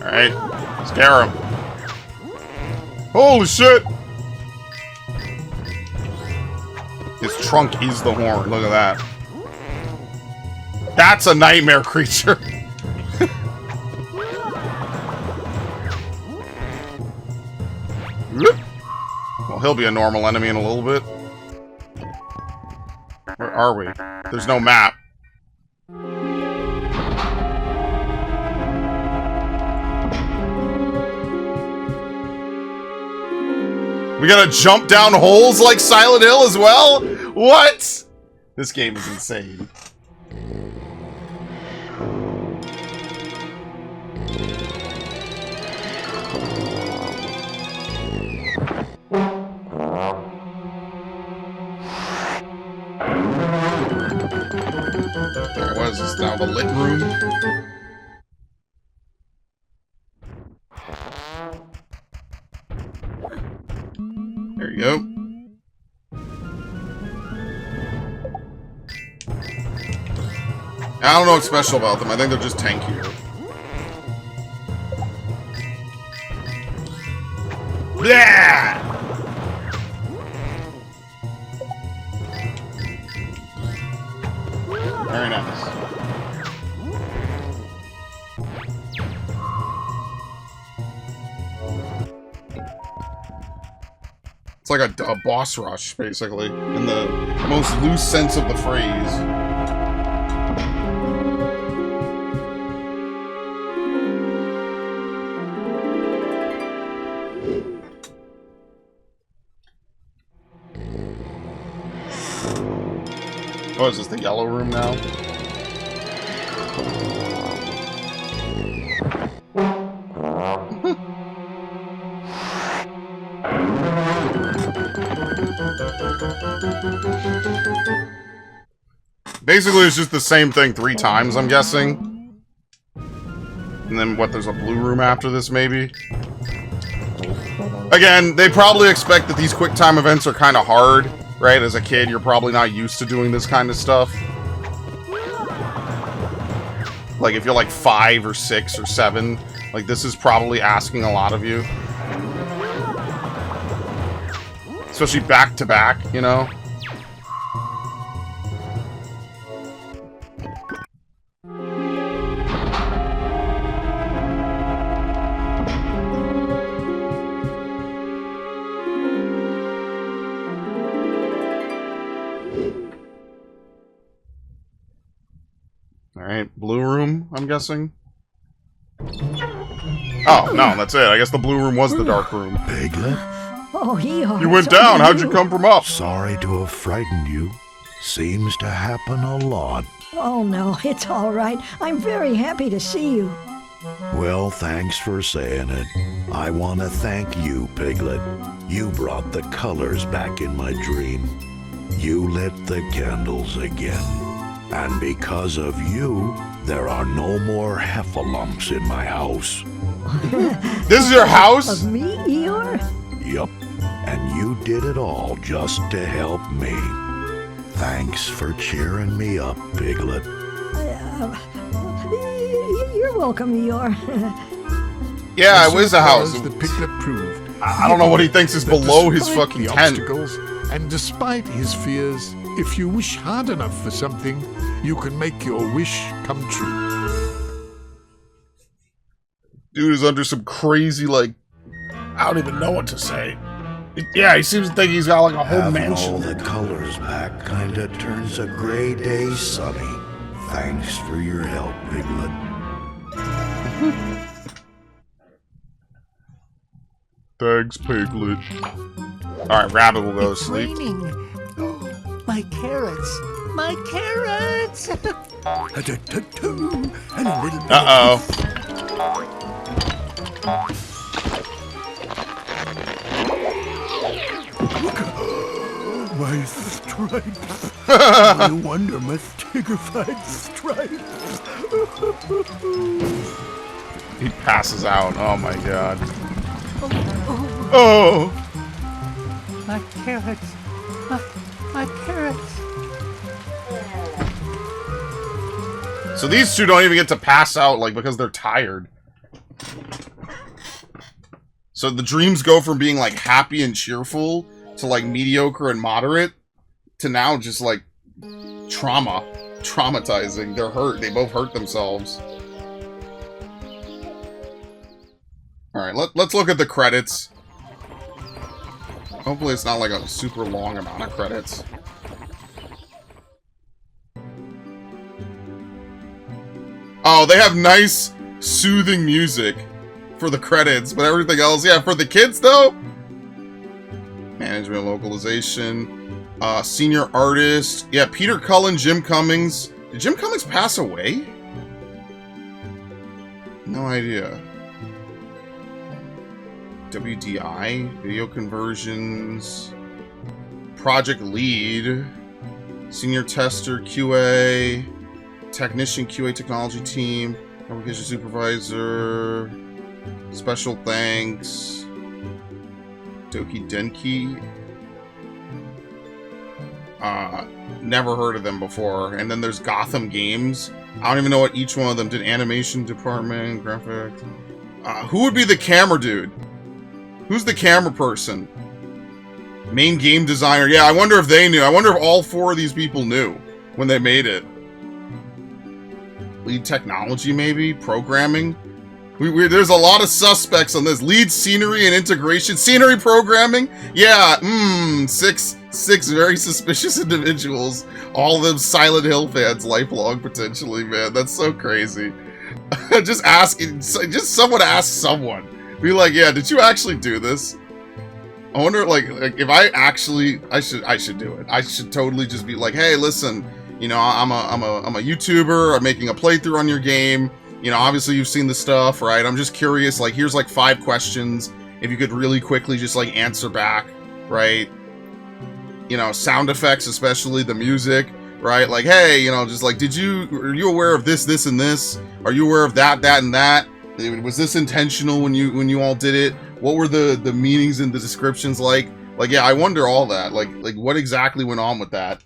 Alright. Scare him. Holy shit! His trunk is the horn. Look at that. That's a nightmare creature. Well, he'll be a normal enemy in a little bit. Where are we? There's no map. We gotta jump down holes like Silent Hill as well? What? This game is insane. There, what is this now? The lit room? There you go. I don't know what's special about them. I think they're just tankier. Yeah! Very nice. It's like a boss rush, basically, in the most loose sense of the phrase. Oh, is this the yellow room now? Basically, it's just the same thing 3 times, I'm guessing. And then, what, there's a blue room after this, maybe? Again, they probably expect that these quick time events are kind of hard, right? As a kid, you're probably not used to doing this kind of stuff. Like, if you're like 5 or 6 or 7, like, this is probably asking a lot of you. Especially back to back, you know? Alright, blue room, I'm guessing? Oh, no, that's it. I guess the blue room was the dark room. Piglet, Oh, Eeyore. You went so down. did How'd you come from up? sorry to have frightened you. Seems to happen a lot. Oh, no, it's all right. I'm very happy to see you. Well, thanks for saying it. I want to thank you, Piglet. You brought the colors back in my dream. You lit the candles again. And because of you, there are no more heffalumps in my house. This is your house? Of me, Eeyore? Yup. And you did it all just to help me. Thanks for cheering me up, Piglet. You're welcome, Eeyore. Yeah, it was a house. The Piglet proved. I don't know what he thinks is that below his despite fucking the tent. obstacles, and despite his fears, if you wish hard enough for something, you can make your wish come true. Dude is under some crazy, like, I don't even know what to say. Yeah, he seems to think he's got like a whole Having mansion. all the colors back kinda turns a gray day sunny. Thanks for your help, Piglet. Thanks, Piglet. Alright, Rabbit will go to sleep. My carrots! My carrots! And a little Uh-oh. my stripes. No wonder my tigrified stripes. He passes out. Oh my god. Oh! My carrots! My carrots! So these two don't even get to pass out, like, because they're tired. So the dreams go from being like happy and cheerful to like mediocre and moderate to now just like traumatizing. They're hurt. They both hurt themselves. Alright, let's look at the credits. Hopefully it's not like a super long amount of credits. Oh, they have nice, soothing music for the credits, but everything else, yeah, for the kids though? Management, localization, senior artist. Yeah, Peter Cullen, Jim Cummings. Did Jim Cummings pass away? No idea. WDI, video conversions, project lead, senior tester, QA, technician, QA technology team, application supervisor, special thanks, Doki Denki. Never heard of them before. And then there's Gotham Games. I don't even know what each one of them did. Animation department, graphics. Who would be the camera dude? Who's the camera person? Main game designer. Yeah, I wonder if they knew. I wonder if all four of these people knew when they made it. Lead technology, maybe? Programming? There's a lot of suspects on this. Lead scenery and integration. Scenery programming? Yeah, six very suspicious individuals. All of them Silent Hill fans, lifelong potentially, man. That's so crazy. Just someone ask someone. Be like, yeah, did you actually do this? I wonder, like if I should do it. I should totally just be like, hey, listen, you know, I'm a YouTuber. I'm making a playthrough on your game. You know, obviously you've seen the stuff, right? I'm just curious. Like, here's like 5 questions. If you could really quickly just like answer back, right? You know, sound effects, especially the music, right? Like, hey, you know, just like, are you aware of this, this, and this? Are you aware of that, that, and that? Was this intentional when you all did it? What were the meanings and the descriptions like? Like, yeah, I wonder all that. Like what exactly went on with that?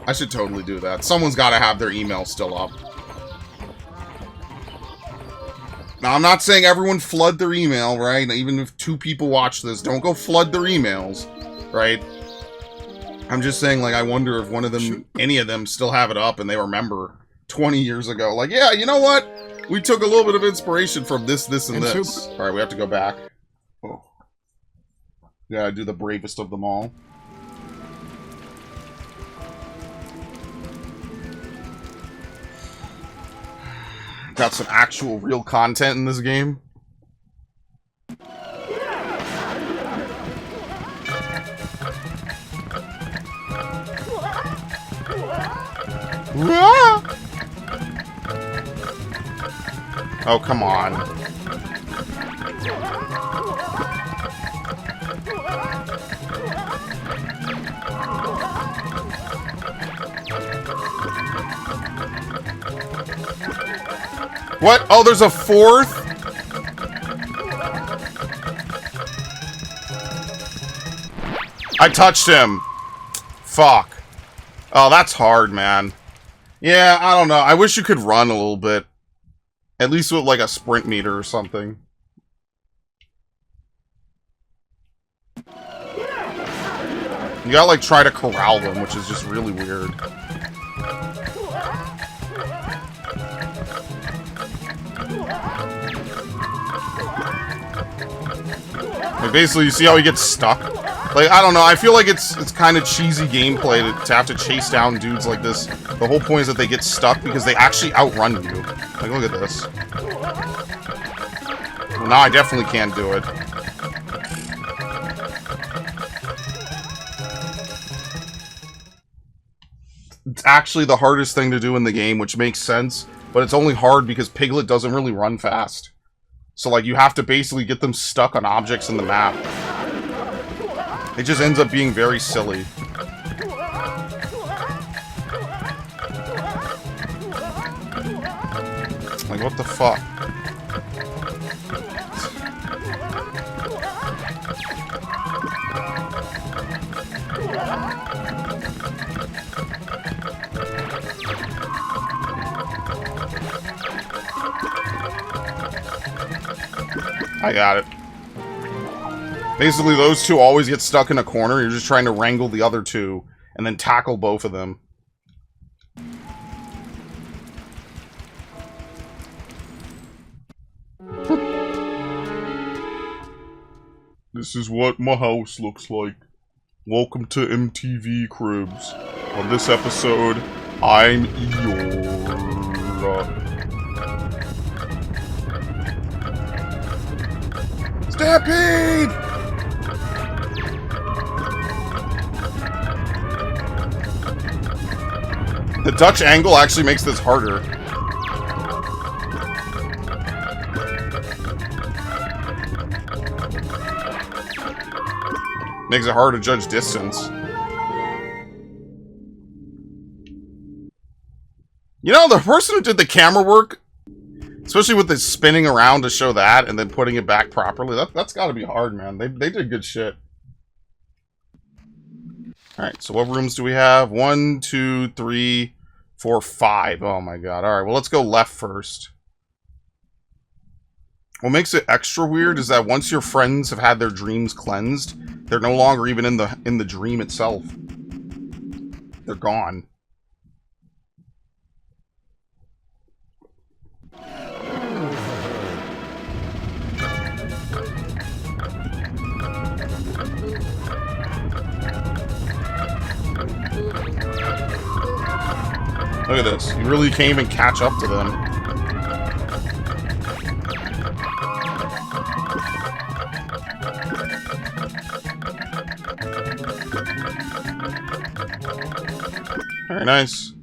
I should totally do that. Someone's got to have their email still up. Now, I'm not saying everyone flood their email, right? Even if 2 people watch this, don't go flood their emails, right? I'm just saying, like, I wonder if one of them, any of them, still have it up and they remember 20 years ago. Like, yeah, you know what? We took a little bit of inspiration from this, this, and this. All right, we have to go back. Oh. Yeah, do the bravest of them all. Got some actual real content in this game. Oh, come on. What? Oh, there's a 4th? I touched him. Fuck. Oh, that's hard, man. Yeah, I don't know. I wish you could run a little bit. At least with, like, a sprint meter or something. You gotta, like, try to corral them, which is just really weird. Like, basically, you see how he gets stuck? Like, I don't know, I feel like it's kind of cheesy gameplay to have to chase down dudes like this. The whole point is that they get stuck because they actually outrun you. Like, look at this. Well, now I definitely can't do it. It's actually the hardest thing to do in the game, which makes sense. But it's only hard because Piglet doesn't really run fast. So, like, you have to basically get them stuck on objects in the map. It just ends up being very silly. Like, what the fuck? I got it. Basically, those two always get stuck in a corner. You're just trying to wrangle the other two and then tackle both of them. This is what my house looks like. Welcome to MTV Cribs. On this episode, I'm Eeyore. Stampede! The Dutch angle actually makes this harder. Makes it hard to judge distance. You know, the person who did the camera work, especially with the spinning around to show that and then putting it back properly, that's got to be hard, man. They did good shit. Alright, so what rooms do we have? 1, 2, 3, 4, 5. Oh my god. Alright, well, let's go left first. What makes it extra weird is that once your friends have had their dreams cleansed, they're no longer even in the dream itself. They're gone. Look at this. You really can't even catch up to them. Very nice.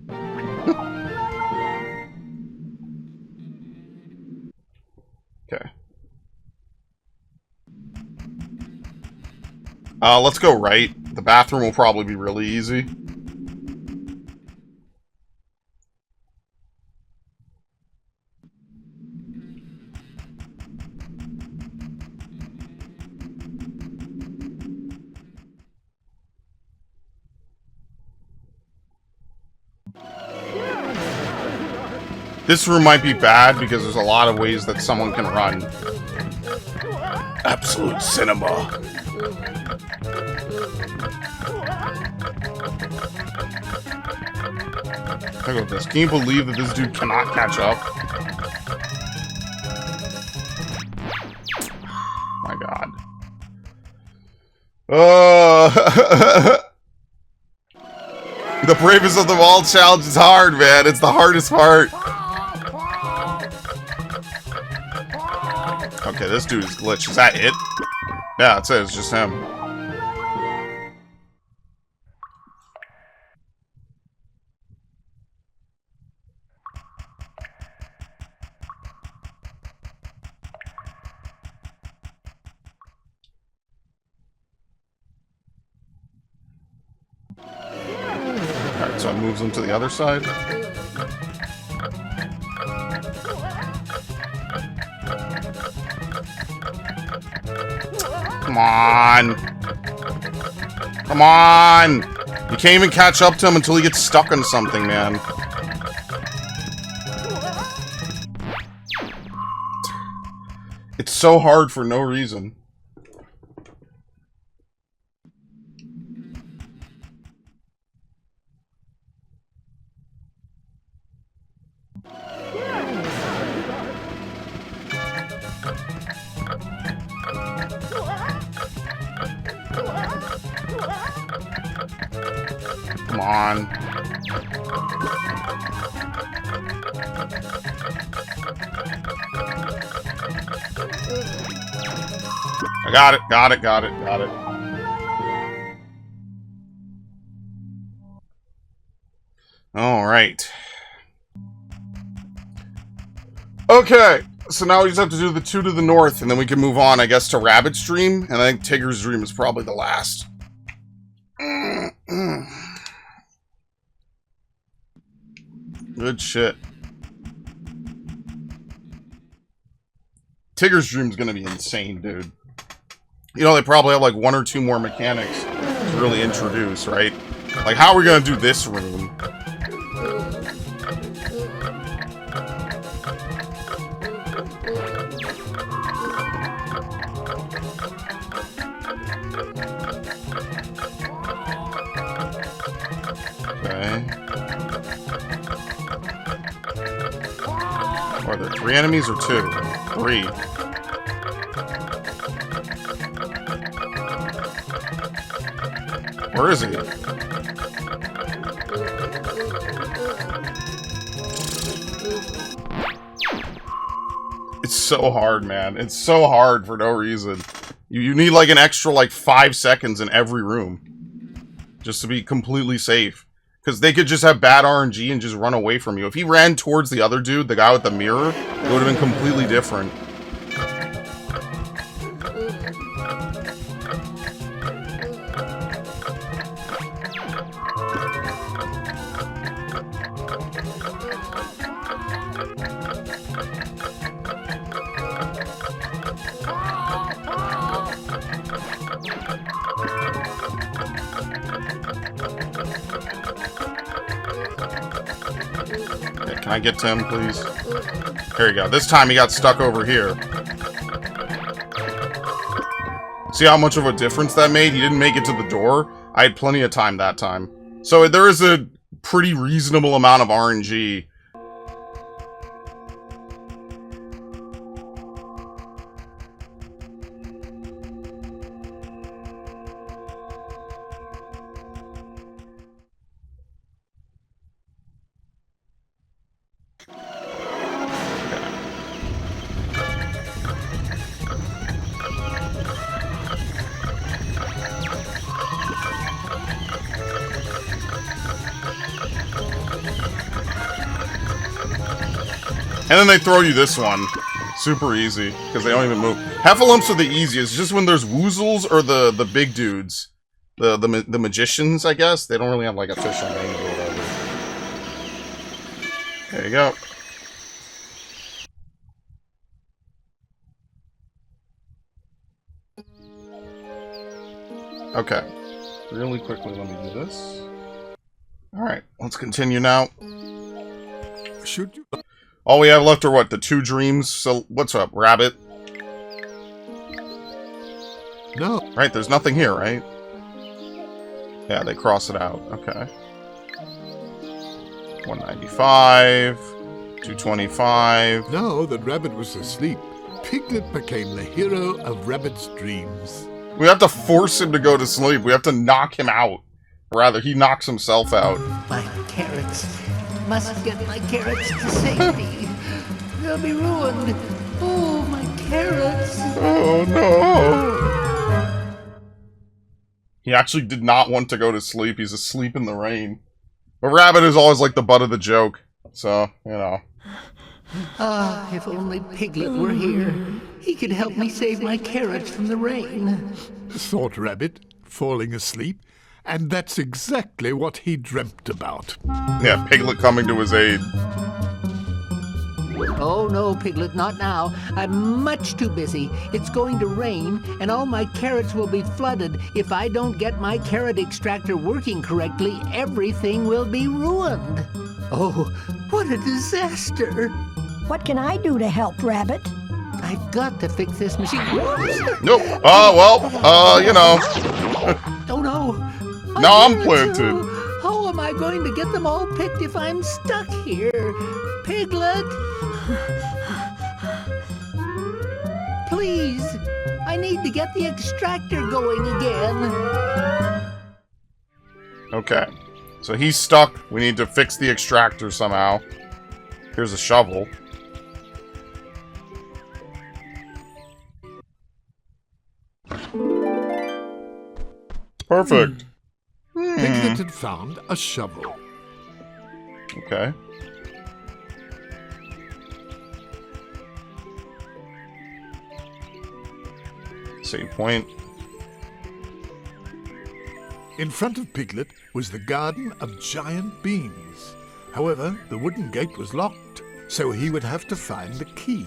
Okay. Let's go right. The bathroom will probably be really easy. This room might be bad because there's a lot of ways that someone can run. Absolute cinema. Look at this. Can you believe that this dude cannot catch up? My god. The bravest of them all challenge is hard, man. It's the hardest part. Okay, this dude is glitched. Is that it? Yeah, it says just him. Alright, so it moves him to the other side. Come on. Come on. You can't even catch up to him until he gets stuck on something, man. It's so hard for no reason. Come on. I got it, got it, got it, got it. All right. Okay, so now we just have to do the 2 to the north, and then we can move on, I guess, to Rabbit's Dream, and I think Tigger's Dream is probably the last. Good shit. Tigger's Dream is gonna be insane, dude. You know, they probably have like 1 or 2 more mechanics to really introduce, right? Like, how are we gonna do this room? Okay. Are there 3 enemies or 2? 3. Where is he? It's so hard, man. It's so hard for no reason. You need like an extra like 5 seconds in every room. Just to be completely safe. Because they could just have bad RNG and just run away from you. If he ran towards the other dude, the guy with the mirror, it would have been completely different. Can I get to him, please? Here you go. This time he got stuck over here. See how much of a difference that made? He didn't make it to the door. I had plenty of time that time. So there is a pretty reasonable amount of RNG. And then they throw you this one. Super easy, because they don't even move. Heffalumps are the easiest, just when there's woozles or the big dudes. The magicians, I guess. They don't really have, like, official names or whatever. There you go. Okay. Really quickly, let me do this. Alright, let's continue now. Should you? All we have left are what, the 2 dreams? So, what's up, Rabbit? No. Right, there's nothing here, right? Yeah, they cross it out. Okay. 195, 225. Now that Rabbit was asleep, Piglet became the hero of Rabbit's dreams. We have to force him to go to sleep. We have to knock him out. Or rather, he knocks himself out. My carrots. Must get my carrots to safety. They'll be ruined. Oh, my carrots. Oh, no. He actually did not want to go to sleep. He's asleep in the rain. But Rabbit is always like the butt of the joke. So, you know. Ah, if only Piglet were here. He could help me save my carrots from the rain. Thought Rabbit, falling asleep. And that's exactly what he dreamt about. Yeah, Piglet coming to his aid. Oh, no, Piglet, not now. I'm much too busy. It's going to rain, and all my carrots will be flooded. If I don't get my carrot extractor working correctly, everything will be ruined. Oh, what a disaster. What can I do to help, Rabbit? I've got to fix this machine. Nope. You know. Oh, no. Now I'm planted. How am I going to get them all picked if I'm stuck here? Piglet! Please! I need to get the extractor going again. Okay. So he's stuck. We need to fix the extractor somehow. Here's a shovel. Perfect. Piglet had found a shovel. Okay. Save point. In front of Piglet was the garden of giant beans. However, the wooden gate was locked, so he would have to find the key.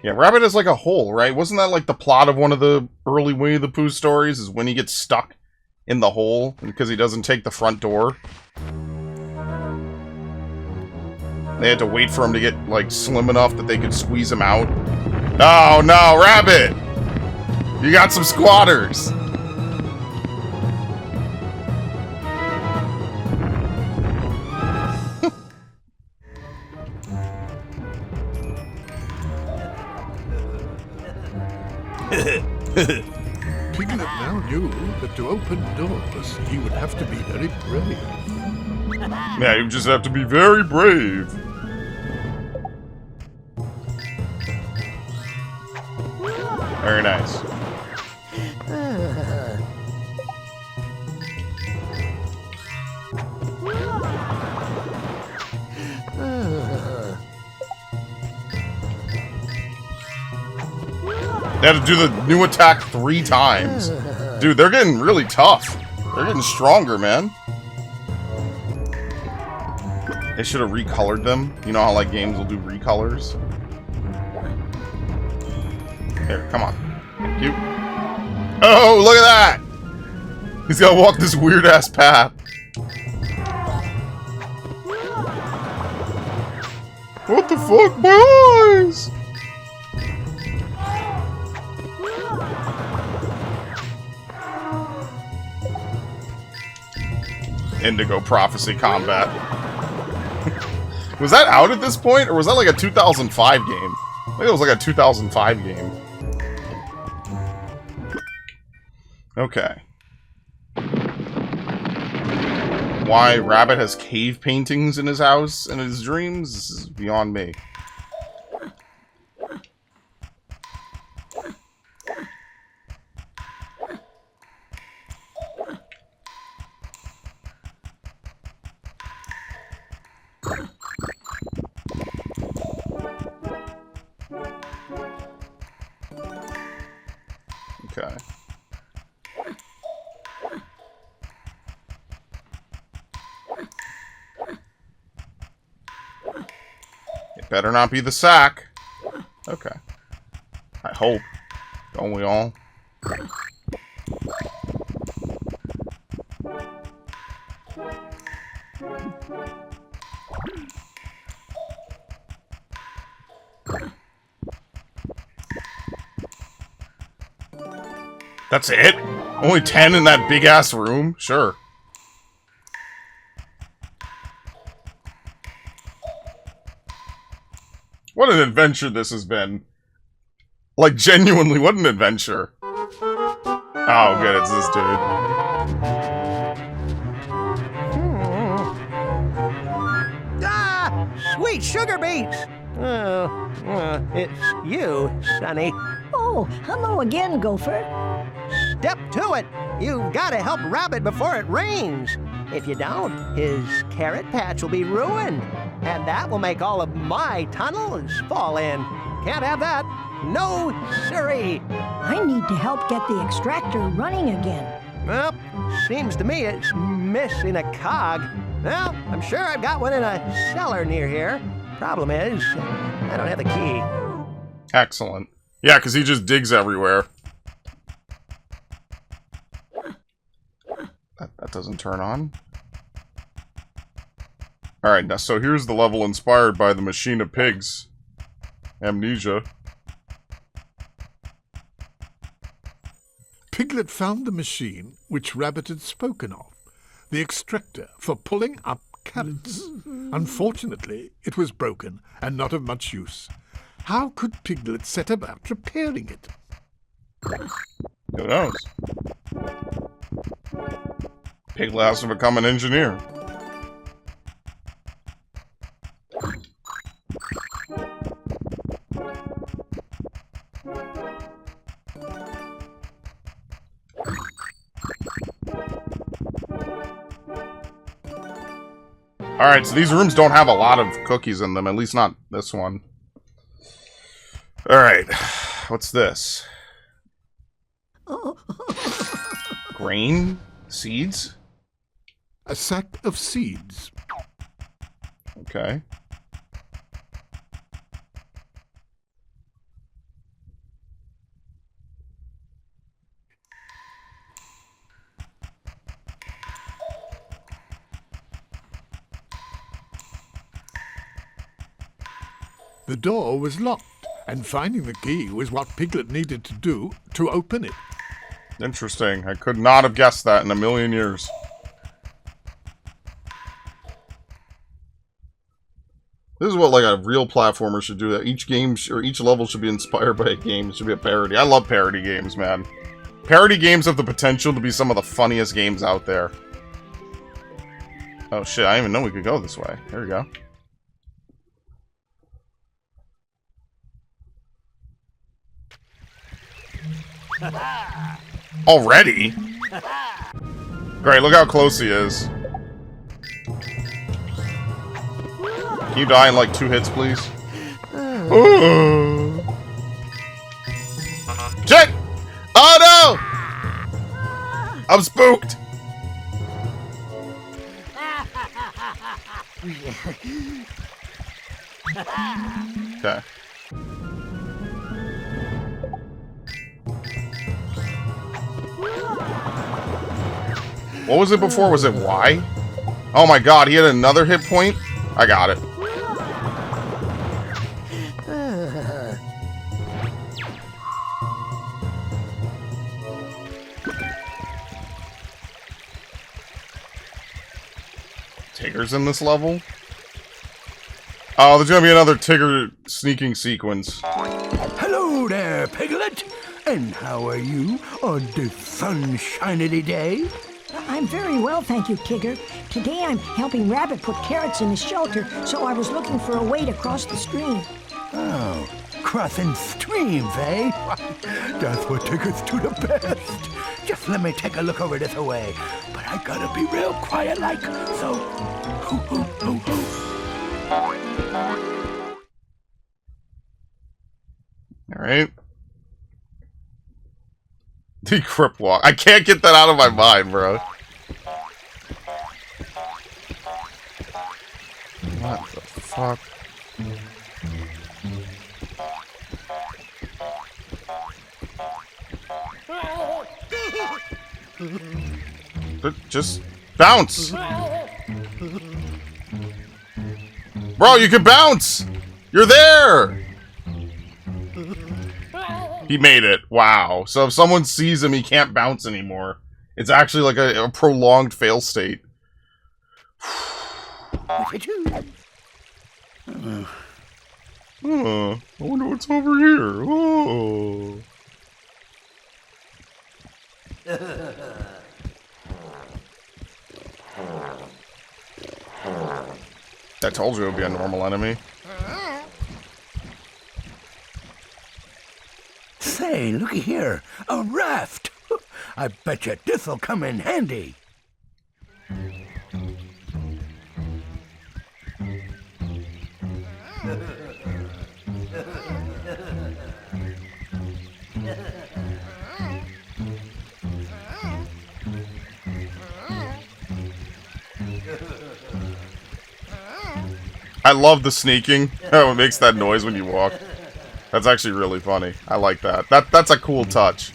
Yeah, Rabbit is like a hole, right? Wasn't that like the plot of one of the early Winnie the Pooh stories? Is when he gets stuck in the hole because he doesn't take the front door? They had to wait for him to get, like, slim enough that they could squeeze him out. Oh, no, Rabbit! You got some squatters! Piglet now knew that to open doors, he would have to be very brave. Yeah, you just have to be very brave. Very nice. They had to do the new attack 3 times. Dude, they're getting really tough. They're getting stronger, man. They should have recolored them. You know how, like, games will do recolors? Here, come on. Thank you. Oh, look at that! He's gotta walk this weird-ass path. What the fuck, my eyes? Indigo Prophecy Combat. Was that out at this point, or was that like a 2005 game? I think it was like a 2005 game. Okay. Why Rabbit has cave paintings in his house and in his dreams? This is beyond me. Okay. It better not be the sack. Okay. I hope. Don't we all? That's it? Only 10 in that big-ass room? Sure. What an adventure this has been. Like, genuinely, what an adventure. Oh, good, it's this dude. Ah! Sweet sugar beets! It's you, Sonny. Oh, hello again, Gopher. Step to it! You've got to help Rabbit before it rains. If you don't, his carrot patch will be ruined. And that will make all of my tunnels fall in. Can't have that. No siree. I need to help get the extractor running again. Well, seems to me it's missing a cog. Well, I'm sure I've got one in a cellar near here. Problem is, I don't have the key. Excellent. Yeah, because he just digs everywhere. That doesn't turn on. Alright, now so here's the level inspired by the Machine of Pigs. Amnesia. Piglet found the machine which Rabbit had spoken of, the extractor for pulling up carrots. Unfortunately, it was broken and not of much use. How could Piglet set about repairing it? Who knows? Piglet has to become an engineer. Alright, so these rooms don't have a lot of cookies in them, at least not this one. Alright, what's this? Grain? Seeds? A sack of seeds. Okay. The door was locked, and finding the key was what Piglet needed to do to open it. Interesting. I could not have guessed that in a million years. This is what like a real platformer should do. That each game or each level should be inspired by a game. It should be a parody. I love parody games, man. Parody games have the potential to be some of the funniest games out there. Oh shit! I didn't even know we could go this way. There we go. Already? Great, look how close he is. Can you die in like 2 hits, please? Shit! Oh no! I'm spooked! Okay. What was it before? Was it Y? Oh my god, he had another hit point? I got it. Tigger's in this level? Oh, there's gonna be another Tigger sneaking sequence. Hello there, Piglet. And how are you on this sunshiny day? I'm very well, thank you, Tigger. Today I'm helping Rabbit put carrots in his shelter, so I was looking for a way to cross the stream. Oh, crossing streams, eh? That's what Tiggers do the best. Just let me take a look over this way. But I gotta be real quiet like, so... Hoo, hoo, hoo, hoo. Alright. The Crip Walk. I can't get that out of my mind, bro. What the fuck? Just bounce! Bro, you can bounce! You're there! He made it. Wow. So if someone sees him, he can't bounce anymore. It's actually like a prolonged fail state. I wonder what's over here. Oh. I told you it would be a normal enemy. Say, looky here, a raft. I bet you this'll come in handy. I love the sneaking. Oh, it makes that noise when you walk. That's actually really funny. I like that. That's a cool touch.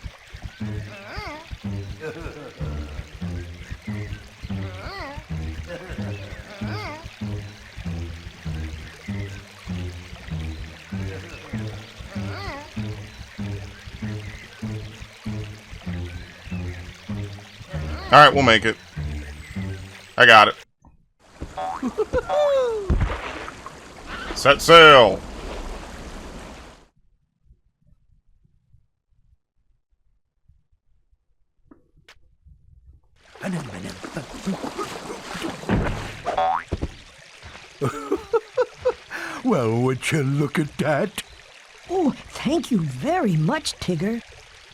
Alright, we'll make it. I got it. Set sail! Well, would you look at that? Oh, thank you very much, Tigger.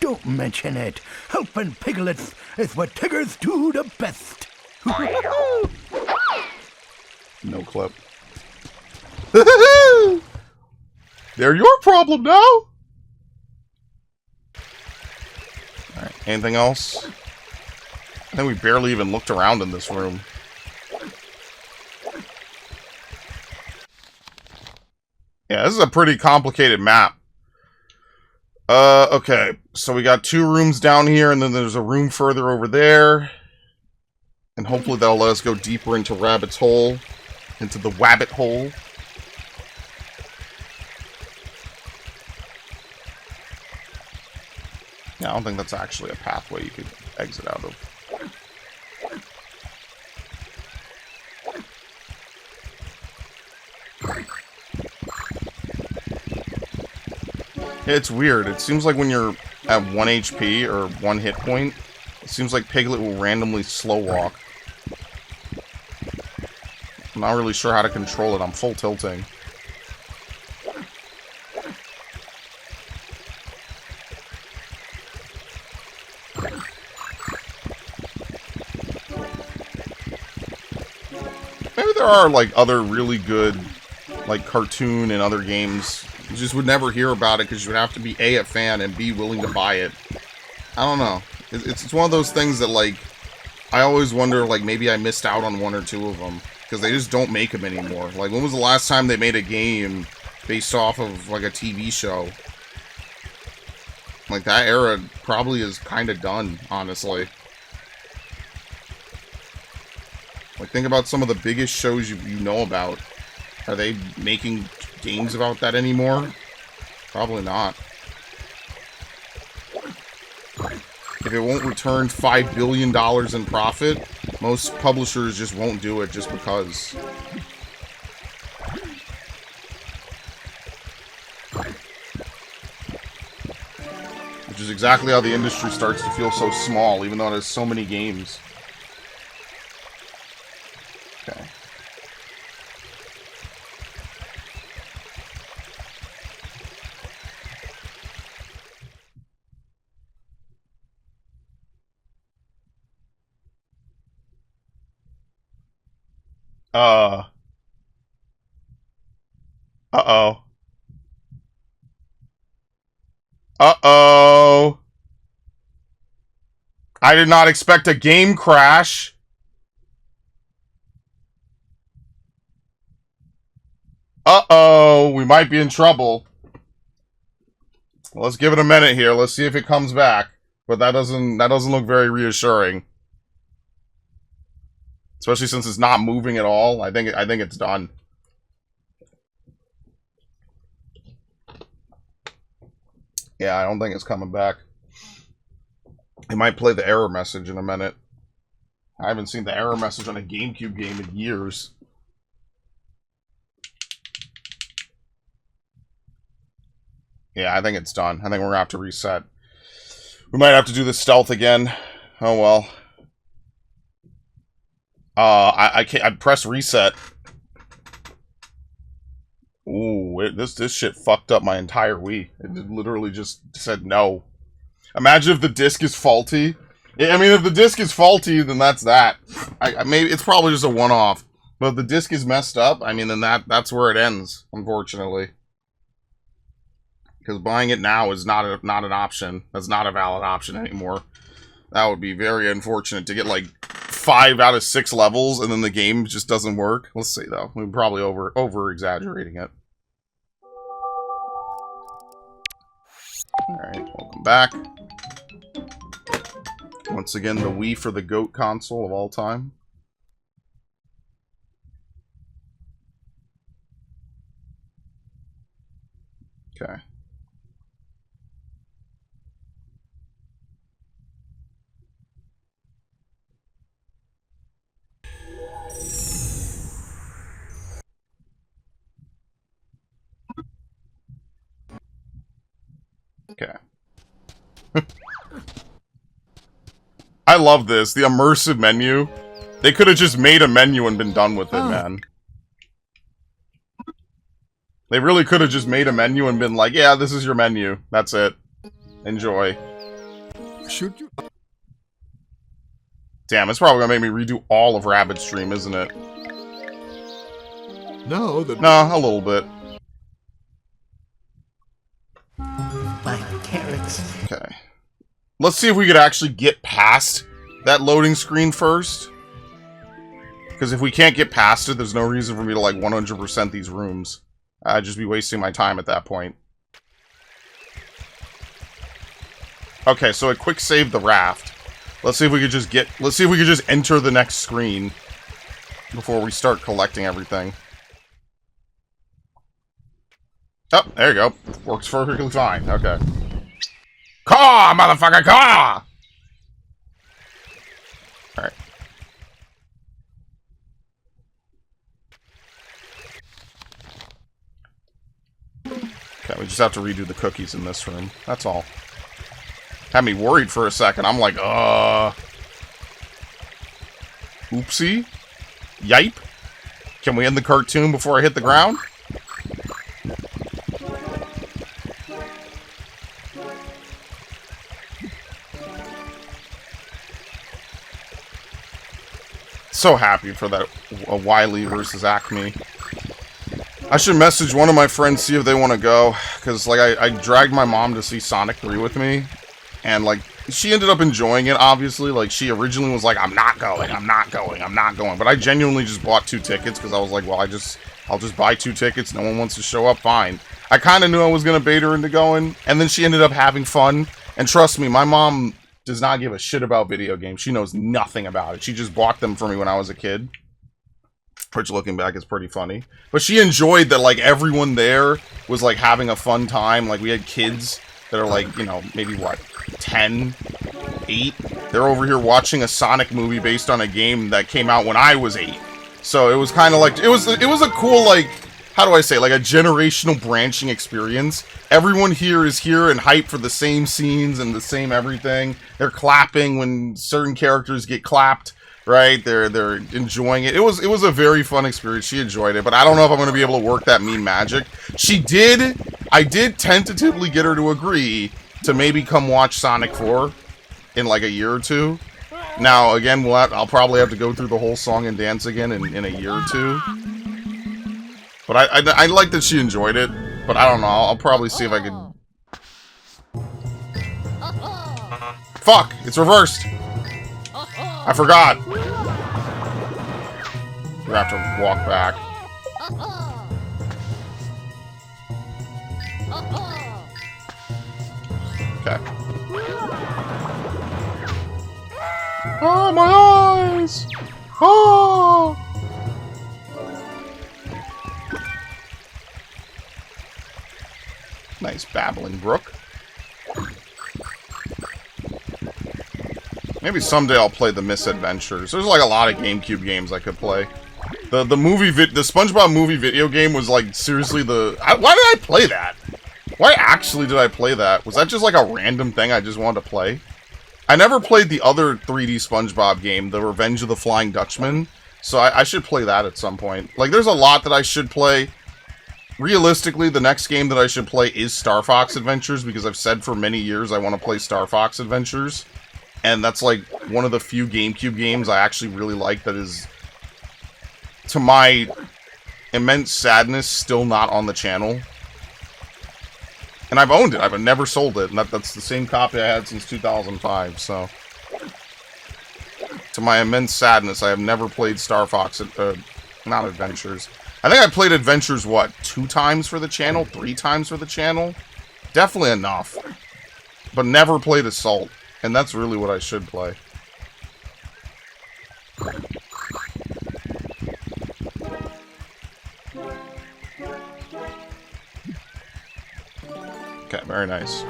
Don't mention it. Helping piglets is what Tiggers do the best. No clip. They're your problem now! Alright, anything else? I think we barely even looked around in this room. Yeah, this is a pretty complicated map. Okay. So we got 2 rooms down here, and then there's a room further over there. And hopefully that'll let us go deeper into Rabbit's Hole. Into the Wabbit Hole. Yeah, I don't think that's actually a pathway you could exit out of. It's weird. It seems like when you're at 1 HP or 1 hit point, it seems like Piglet will randomly slow walk. I'm not really sure how to control it. I'm full tilting. Maybe there are, like, other really good, like, cartoon and other games. You just would never hear about it because you would have to be A, a fan, and B, willing to buy it. I don't know. It's one of those things that, like, I always wonder, like, maybe I missed out on 1 or 2 of them. Because they just don't make them anymore. Like, when was the last time they made a game based off of, like, a TV show? Like, that era probably is kind of done, honestly. Like, think about some of the biggest shows you know about. Are they making games about that anymore? Probably not. If it won't return $5 billion in profit, most publishers just won't do it just because. Which is exactly how the industry starts to feel so small, even though it has so many games. Okay. Uh-oh. Uh-oh. I did not expect a game crash. Uh-oh. We might be in trouble. Let's give it a minute here. Let's see if it comes back. But that doesn't look very reassuring. Especially since it's not moving at all. I think it's done. Yeah, I don't think it's coming back. It might play the error message in a minute. I haven't seen the error message on a GameCube game in years. Yeah, I think it's done. I think we're gonna have to reset. We might have to do the stealth again. Oh well. I can't. I pressed reset. Ooh, this shit fucked up my entire Wii. It literally just said no. Imagine if the disc is faulty. I mean, if the disc is faulty, then that's that. Maybe it's probably just a one-off. But if the disc is messed up, I mean, then that's where it ends, unfortunately. Because buying it now is not an option. That's not a valid option anymore. That would be very unfortunate to get like 5 out of 6 levels and then the game just doesn't work. Let's see though. We're probably over exaggerating it. Alright, welcome back. Once again, the Wii for the GOAT console of all time. Okay. Okay. I love this. The immersive menu. They could have just made a menu and been done with it, man. They really could have just made a menu and been like, yeah, this is your menu. That's it. Enjoy. Should you? Damn, it's probably gonna make me redo all of Rabbids Stream, isn't it? No, No, a little bit. My carrots. Okay. Let's see if we could actually get past that loading screen first. Because if we can't get past it, there's no reason for me to, like, 100% these rooms. I'd just be wasting my time at that point. Okay, so it quick saved the raft. Let's see if we could just enter the next screen before we start collecting everything. Oh, there you go. Works perfectly fine. Okay. Caw, motherfucker, caw! Alright. Okay, we just have to redo the cookies in this room. That's all. Had me worried for a second. I'm like, oopsie. Yipe. Can we end the cartoon before I hit the ground? So happy for that Wily versus Acme. I should message one of my friends, see if they want to go, because like I dragged my mom to see Sonic 3 with me, and like she ended up enjoying it. Obviously, like she originally was like, I'm not going, but I genuinely just bought 2 tickets because I was like, well, I'll just buy 2 tickets. No one wants to show up, fine. I kind of knew I was gonna bait her into going, and then she ended up having fun. And trust me, my mom does not give a shit about video games. She knows nothing about it. She just bought them for me when I was a kid. Which, looking back, is pretty funny. But she enjoyed that, like, everyone there was, like, having a fun time. Like, we had kids that are, like, you know, maybe, what, 10, 8? They're over here watching a Sonic movie based on a game that came out when I was 8. So it was kind of like, it was a cool, like, how do I say, like, a generational branching experience. Everyone here is here and hyped for the same scenes and the same everything. They're clapping when certain characters get clapped, right? They're enjoying it. It was a very fun experience. She enjoyed it, but I don't know if I'm going to be able to work that mean magic. I did tentatively get her to agree to maybe come watch Sonic 4 in like a year or 2. Now, again, I'll probably have to go through the whole song and dance again in a year or 2. But I like that she enjoyed it, but I don't know. I'll probably see if I can... Fuck! It's reversed! I forgot! We have to walk back. Okay. Oh, my eyes! Oh! Nice babbling brook. Maybe someday I'll play the Misadventures. There's like a lot of GameCube games I could play. The SpongeBob movie video game was like seriously why did I play that? Why actually did I play that? Was that just like a random thing I just wanted to play? I never played the other 3D SpongeBob game, The Revenge of the Flying Dutchman. So I should play that at some point. Like there's a lot that I should play. Realistically, the next game that I should play is Star Fox Adventures, because I've said for many years I want to play Star Fox Adventures. And that's like one of the few GameCube games I actually really like that is, to my immense sadness, still not on the channel. And I've owned it. I've never sold it. And that's the same copy I had since 2005, so... To my immense sadness, I have never played Star Fox, not Adventures. I think I played Adventures, what, 2 times for the channel? 3 times for the channel? Definitely enough. But never played Assault. And that's really what I should play. Okay, very nice.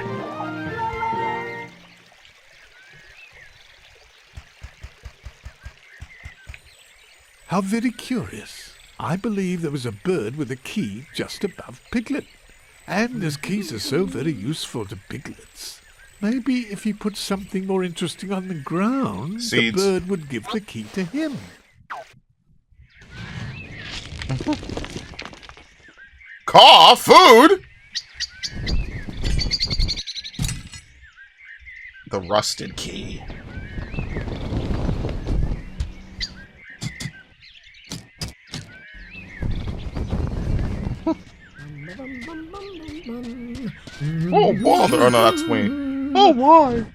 How very curious. I believe there was a bird with a key just above Piglet. And as keys are so very useful to piglets, maybe if he put something more interesting on the ground, Seeds. The bird would give the key to him. Caw, food! The rusted key. Oh, bother! Oh, no, that's me. Oh, why?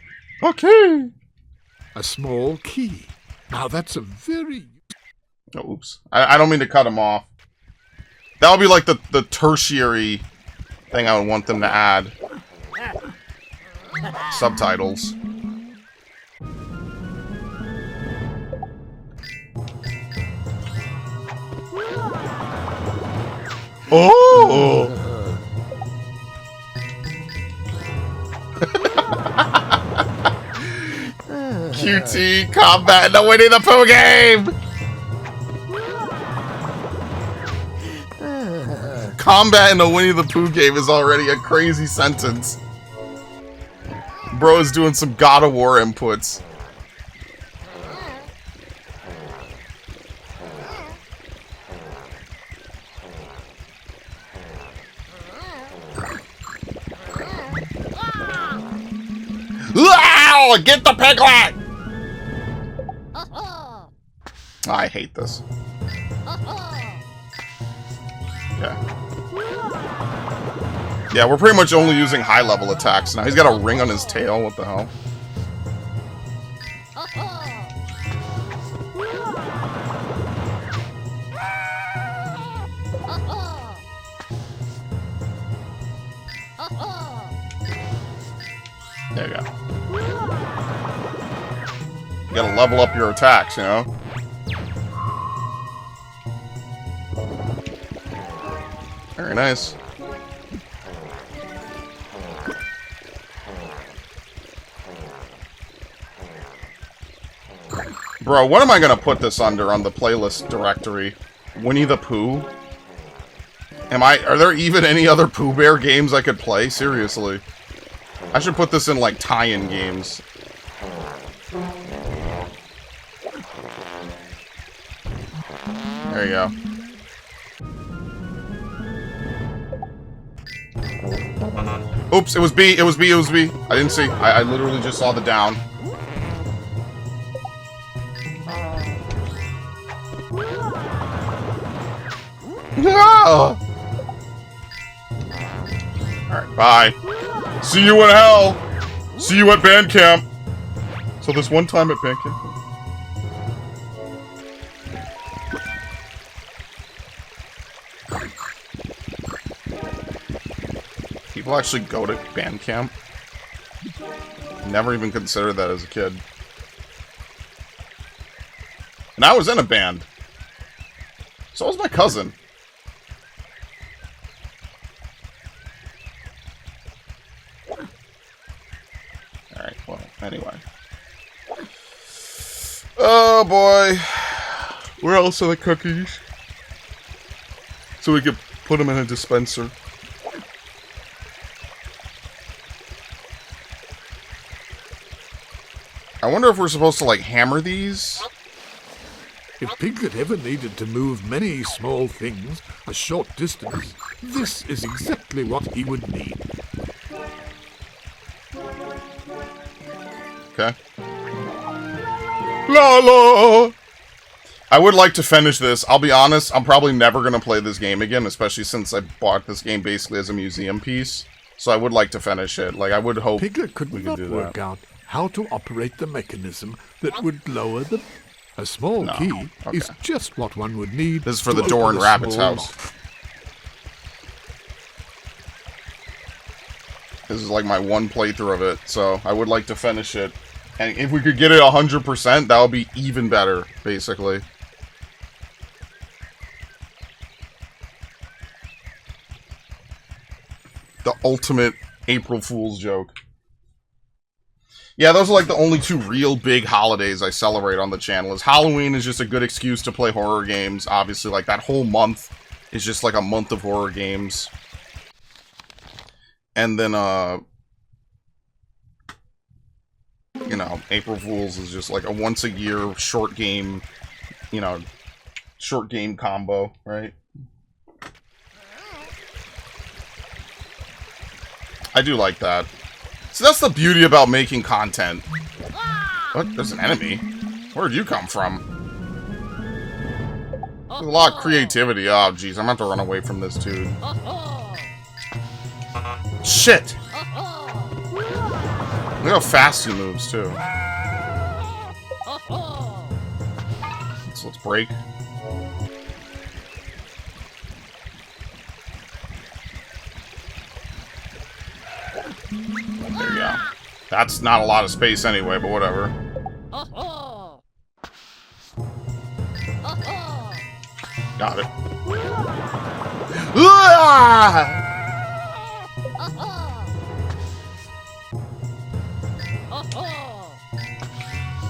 A key! A small key. Now that's a very... Oh, oops. I don't mean to cut him off. That would be like the tertiary thing I would want them to add. Subtitles. Oh! QT combat in the Winnie the Pooh game! combat in a Winnie the Pooh game is already a crazy sentence. Bro is doing some God of War inputs. Wow! Get the Piglet! I hate this. Okay. Yeah, we're pretty much only using high-level attacks now. He's got a ring on his tail. What the hell? There you go. You gotta level up your attacks, you know? Very nice. Bro, what am I gonna put this under on the playlist directory? Winnie the Pooh? Are there even any other Pooh Bear games I could play? Seriously. I should put this in, like, tie-in games. There you go. Oops, it was B, it was B, it was B. I didn't see. I literally just saw the down. No! Alright, bye. See you in hell! See you at band camp! So this one time at band camp... People actually go to band camp? Never even considered that as a kid. And I was in a band. So was my cousin. Alright, well, anyway. Oh boy. Where else are the cookies? So we could put them in a dispenser. I wonder if we're supposed to, like, hammer these? If Piglet ever needed to move many small things a short distance, this is exactly what he would need. Okay. La la! I would like to finish this. I'll be honest, I'm probably never going to play this game again, especially since I bought this game basically as a museum piece. So I would like to finish it. Like, I would hope Piglet could we not could do work that. out how to operate the mechanism that would lower the... A small key is just what one would need. This is for to the door open in a Rabbit's small house. lock. This is like my one playthrough of it, so I would like to finish it. And if we could get it 100%, that would be even better, basically. The ultimate April Fool's joke. Yeah, those are like the only two real big holidays I celebrate on the channel. Is Halloween is just a good excuse to play horror games. Obviously, like that whole month is just like a month of horror games. And then, you know, April Fool's is just like a once-a-year short game, you know, short game combo, right? I do like that. So that's the beauty about making content. What? There's an enemy? Where'd you come from? There's a lot of creativity. Oh, jeez. I'm gonna have to run away from this dude. Shit! Look how fast he moves, too. So let's break. There you go. That's not a lot of space anyway, but whatever. Got it.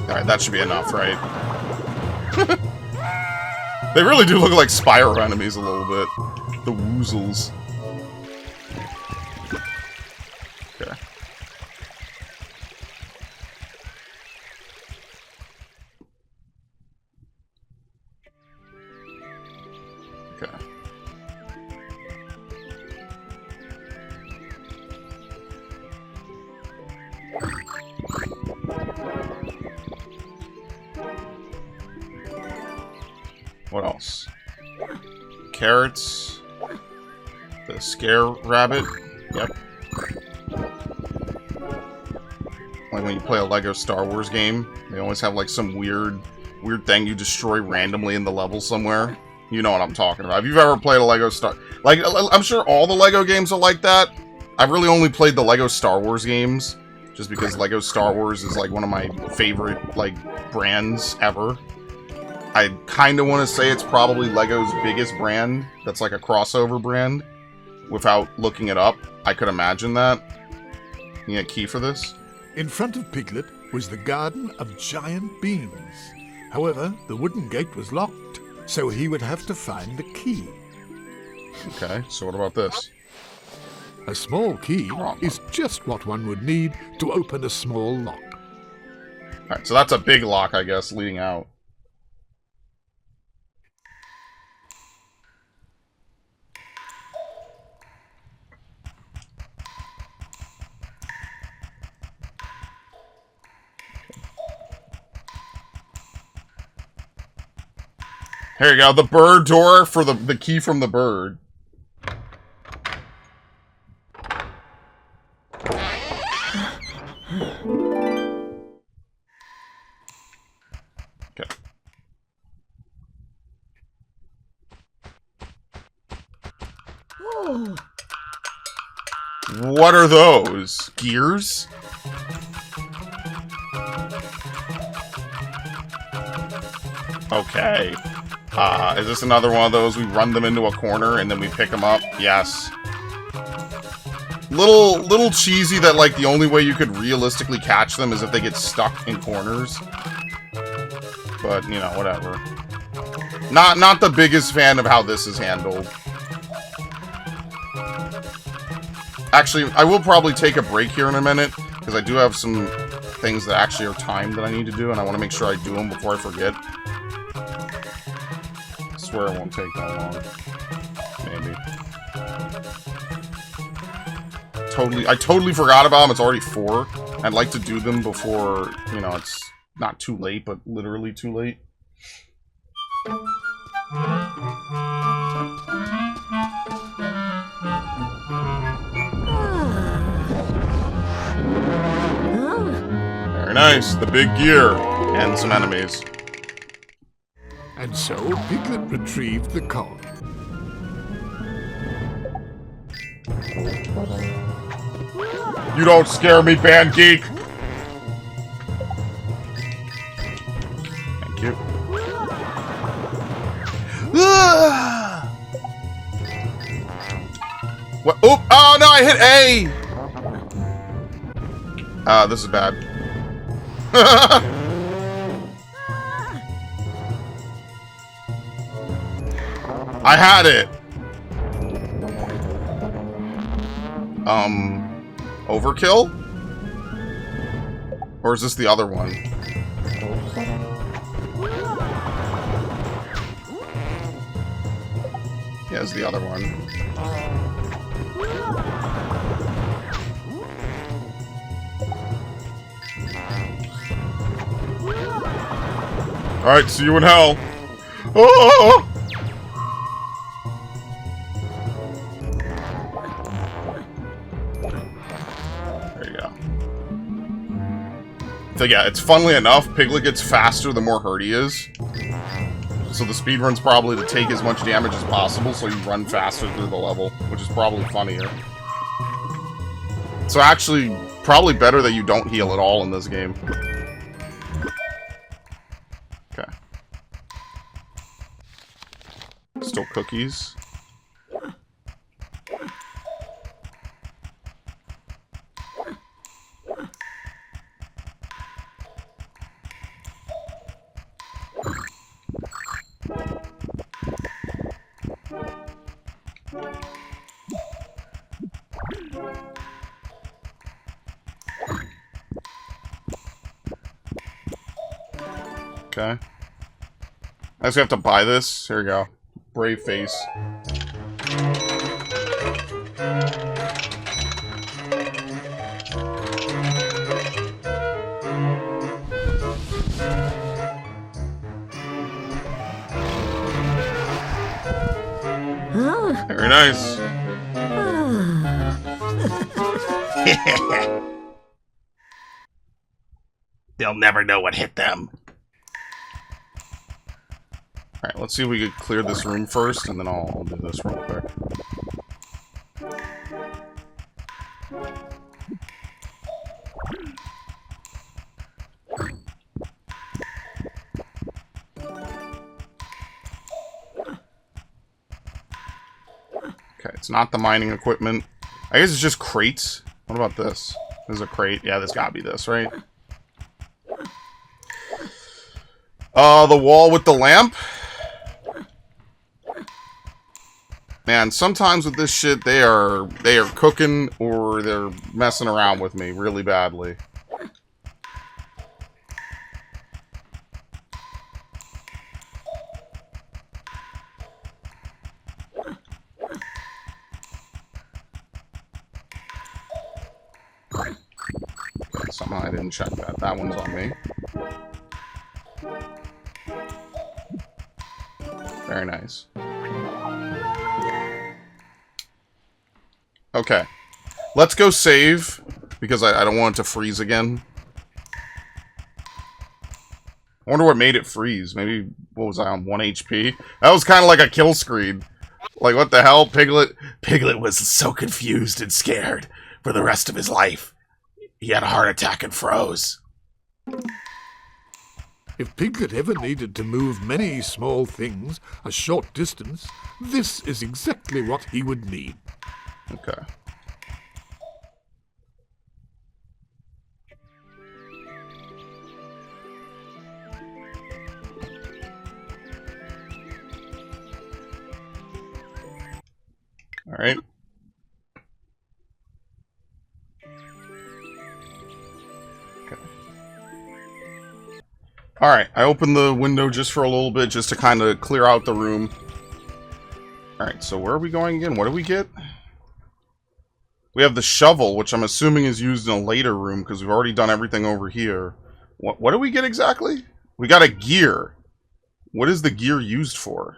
Alright, that should be enough, right? They really do look like Spyro enemies a little bit. The woozles. Okay. Okay. What else? Carrots. The scare rabbit. Yep. Like when you play a Lego Star Wars game, they always have like some weird thing you destroy randomly in the level somewhere. You know what I'm talking about. If you've ever played a Lego Star... Like, I'm sure all the Lego games are like that. I've really only played the Lego Star Wars games, just because Lego Star Wars is like one of my favorite, like, brands ever. I kind of want to say it's probably Lego's biggest brand that's like a crossover brand. Without looking it up, I could imagine that. You need a key for this? In front of Piglet was the garden of giant beans. However, the wooden gate was locked, so he would have to find the key. Okay, so what about this? A small key is just what one would need to open a small lock. Alright, so that's a big lock, I guess, leading out. Here you go, the bird door for the key from the bird. Okay. Oh, What are those? Gears? Okay. Is this another one of those we run them into a corner and then we pick them up? Yes. Little cheesy that, like, the only way you could realistically catch them is if they get stuck in corners. But, you know, whatever. Not the biggest fan of how this is handled. Actually, I will probably take a break here in a minute, because I do have some things that actually are timed that I need to do, and I want to make sure I do them before I forget. I swear it won't take that long. Maybe. I totally forgot about them. It's already 4. I'd like to do them before, you know, it's not too late, but literally too late. Very nice. The big gear and some enemies. And so Piglet retrieved the cog. You don't scare me, Band Geek! Thank you. What? Oop! Oh no, I hit A! This is bad. I had it! Overkill? Or is this the other one? Yeah, it's the other one. Alright, see you in hell. Oh! So yeah, it's funnily enough, Piglet gets faster the more hurt he is. So the speedrun's probably to take as much damage as possible, so you run faster through the level, which is probably funnier. So actually, probably better that you don't heal at all in this game. Okay. Still cookies. Okay. I just have to buy this. Here we go. Brave face. Huh? Very nice. They'll never know what hit them. Alright, let's see if we could clear this room first, and then I'll do this real quick. Okay, it's not the mining equipment. I guess it's just crates. What about this? This is a crate. Yeah, this gotta be this, right? The wall with the lamp? Man, sometimes with this shit, they are cooking or they're messing around with me really badly. Somehow I didn't check that. That one's on me. Very nice. Okay. Let's go save, because I don't want it to freeze again. I wonder what made it freeze. Maybe, what was I on, 1 HP? That was kind of like a kill screen. Like, what the hell, Piglet? Piglet was so confused and scared for the rest of his life. He had a heart attack and froze. If Piglet ever needed to move many small things a short distance, this is exactly what he would need. Okay. All right. Okay. All right, I opened the window just for a little bit, just to kind of clear out the room. All right, so where are we going again? What do we get? We have the shovel, which I'm assuming is used in a later room, because we've already done everything over here. What do we get exactly? We got a gear. What is the gear used for?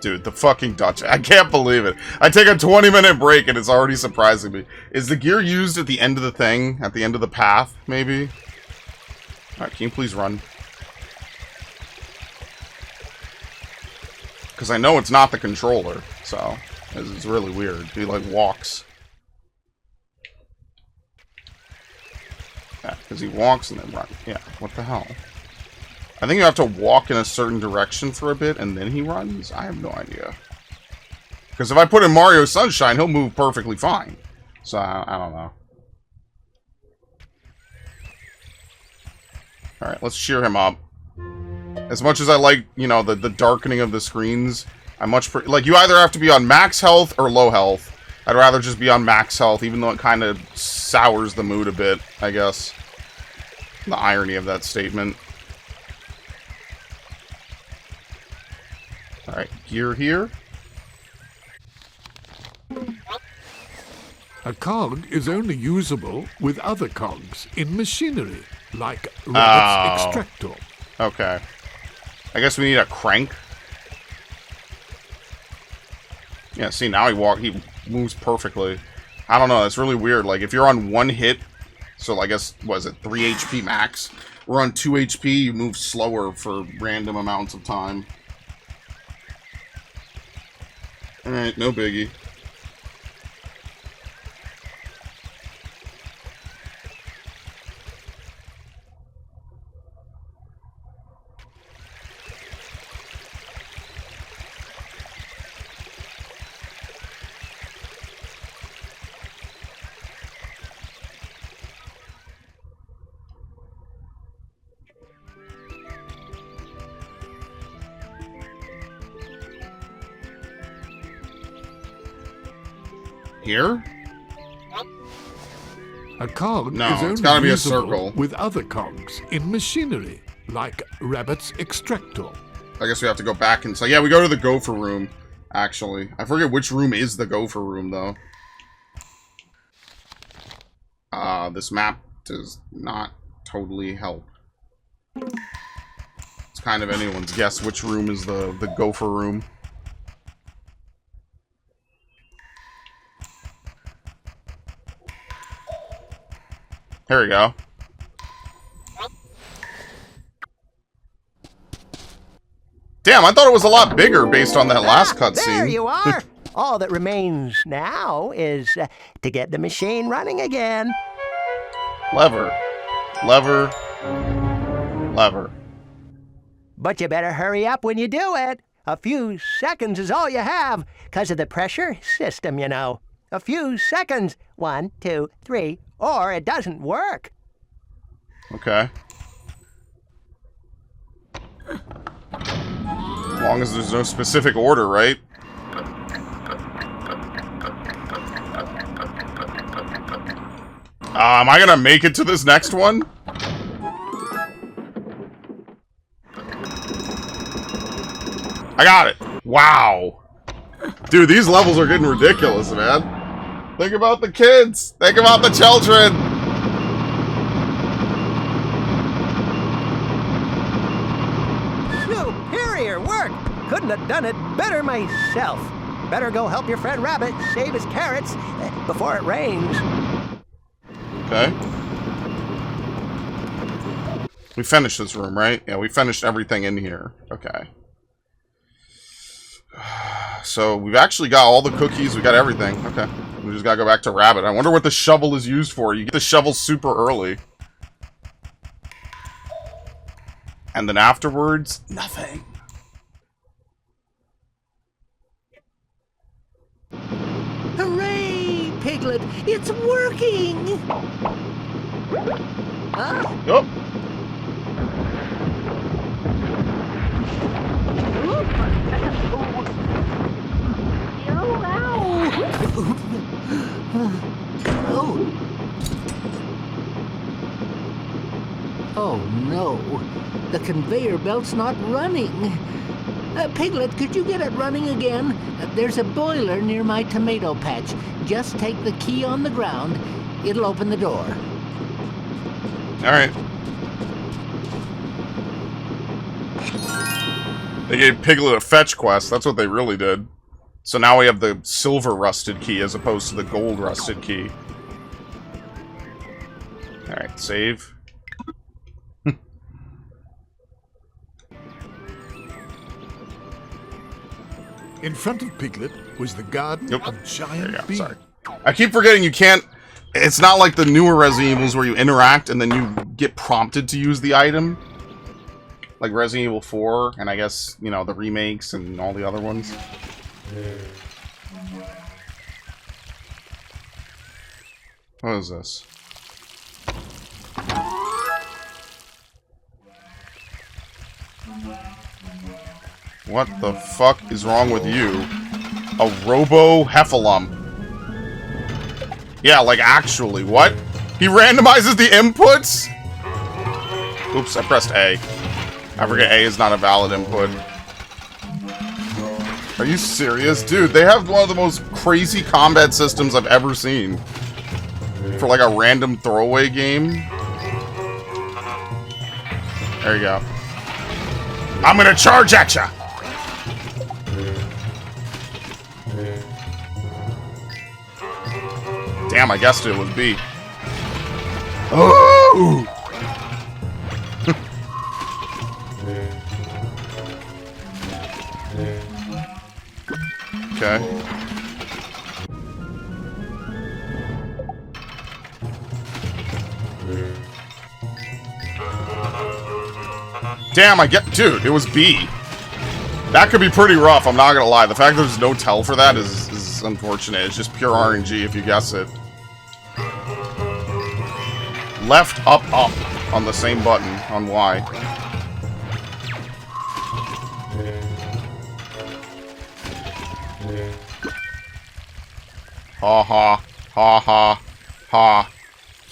Dude, the fucking Dutch. I can't believe it. I take a 20-minute break and it's already surprising me. Is the gear used at the end of the thing? At the end of the path, maybe? Alright, can you please run? Because I know it's not the controller, so it's really weird. He, like, walks. Yeah, because he walks and then runs. Yeah, what the hell? I think you have to walk in a certain direction for a bit and then he runs? I have no idea. Because if I put in Mario Sunshine, he'll move perfectly fine. So, I don't know. Alright, let's cheer him up. As much as I like, you know, the darkening of the screens, I much like, you either have to be on max health or low health. I'd rather just be on max health, even though it kind of sours the mood a bit, I guess. The irony of that statement. Alright, gear here. A cog is only usable with other cogs in machinery, like Rabbit's extractor. Okay. I guess we need a crank. Yeah, see, now he moves perfectly. I don't know, that's really weird. Like, if you're on 1 hit, so I guess, what is it, 3 HP max? We're on 2 HP, you move slower for random amounts of time. Alright, no biggie. Here? A cog No, is it's only gotta be a usable circle. with other cogs in machinery, like Rabbit's extractor. I guess we have to go back and say, yeah, we go to the gopher room, actually. I forget which room is the gopher room, though. This map does not totally help. It's kind of anyone's guess which room is the gopher room. Here we go. Damn, I thought it was a lot bigger based on that last cutscene. There you are. All that remains now is to get the machine running again. Lever. Lever. Lever. But you better hurry up when you do it. A few seconds is all you have, 'cause of the pressure system, you know. A few seconds. 1, 2, 3, or it doesn't work. Okay. As long as there's no specific order, right? Am I gonna make it to this next one? I got it. Wow. Dude, these levels are getting ridiculous, man. Think about the kids. Think about the children. Superior work. Couldn't have done it better myself. Better go help your friend Rabbit save his carrots before it rains. Okay. We finished this room, right? Yeah, we finished everything in here. Okay. So we've actually got all the cookies. We got everything. Okay. We just gotta go back to Rabbit. I wonder what the shovel is used for. You get the shovel super early. And then afterwards, nothing. Hooray, Piglet! It's working! Huh? Yup. Oh no, the conveyor belt's not running. Piglet, could you get it running again? There's a boiler near my tomato patch. Just take the key on the ground. It'll open the door. Alright. They gave Piglet a fetch quest. That's what they really did. So now we have the silver rusted key as opposed to the gold rusted key. Alright, save. In front of Piglet was the garden of giant beans. Sorry. I keep forgetting you can't... It's not like the newer Resident Evils where you interact and then you get prompted to use the item. Like Resident Evil 4, and I guess, you know, the remakes and all the other ones. What is this? What the fuck is wrong with you? A robo-heffalump. Yeah, like actually, what? He randomizes the inputs? Oops, I pressed A. I forget A is not a valid input. Are you serious? Dude, they have one of the most crazy combat systems I've ever seen. For like a random throwaway game. There you go. I'm gonna charge at ya! Damn, I guessed it would be. Oh! Okay. Damn, dude, it was B. That could be pretty rough, I'm not gonna lie. The fact that there's no tell for that is unfortunate. It's just pure RNG if you guess it. Left, up, up on the same button on Y. Ha ha, ha ha, ha.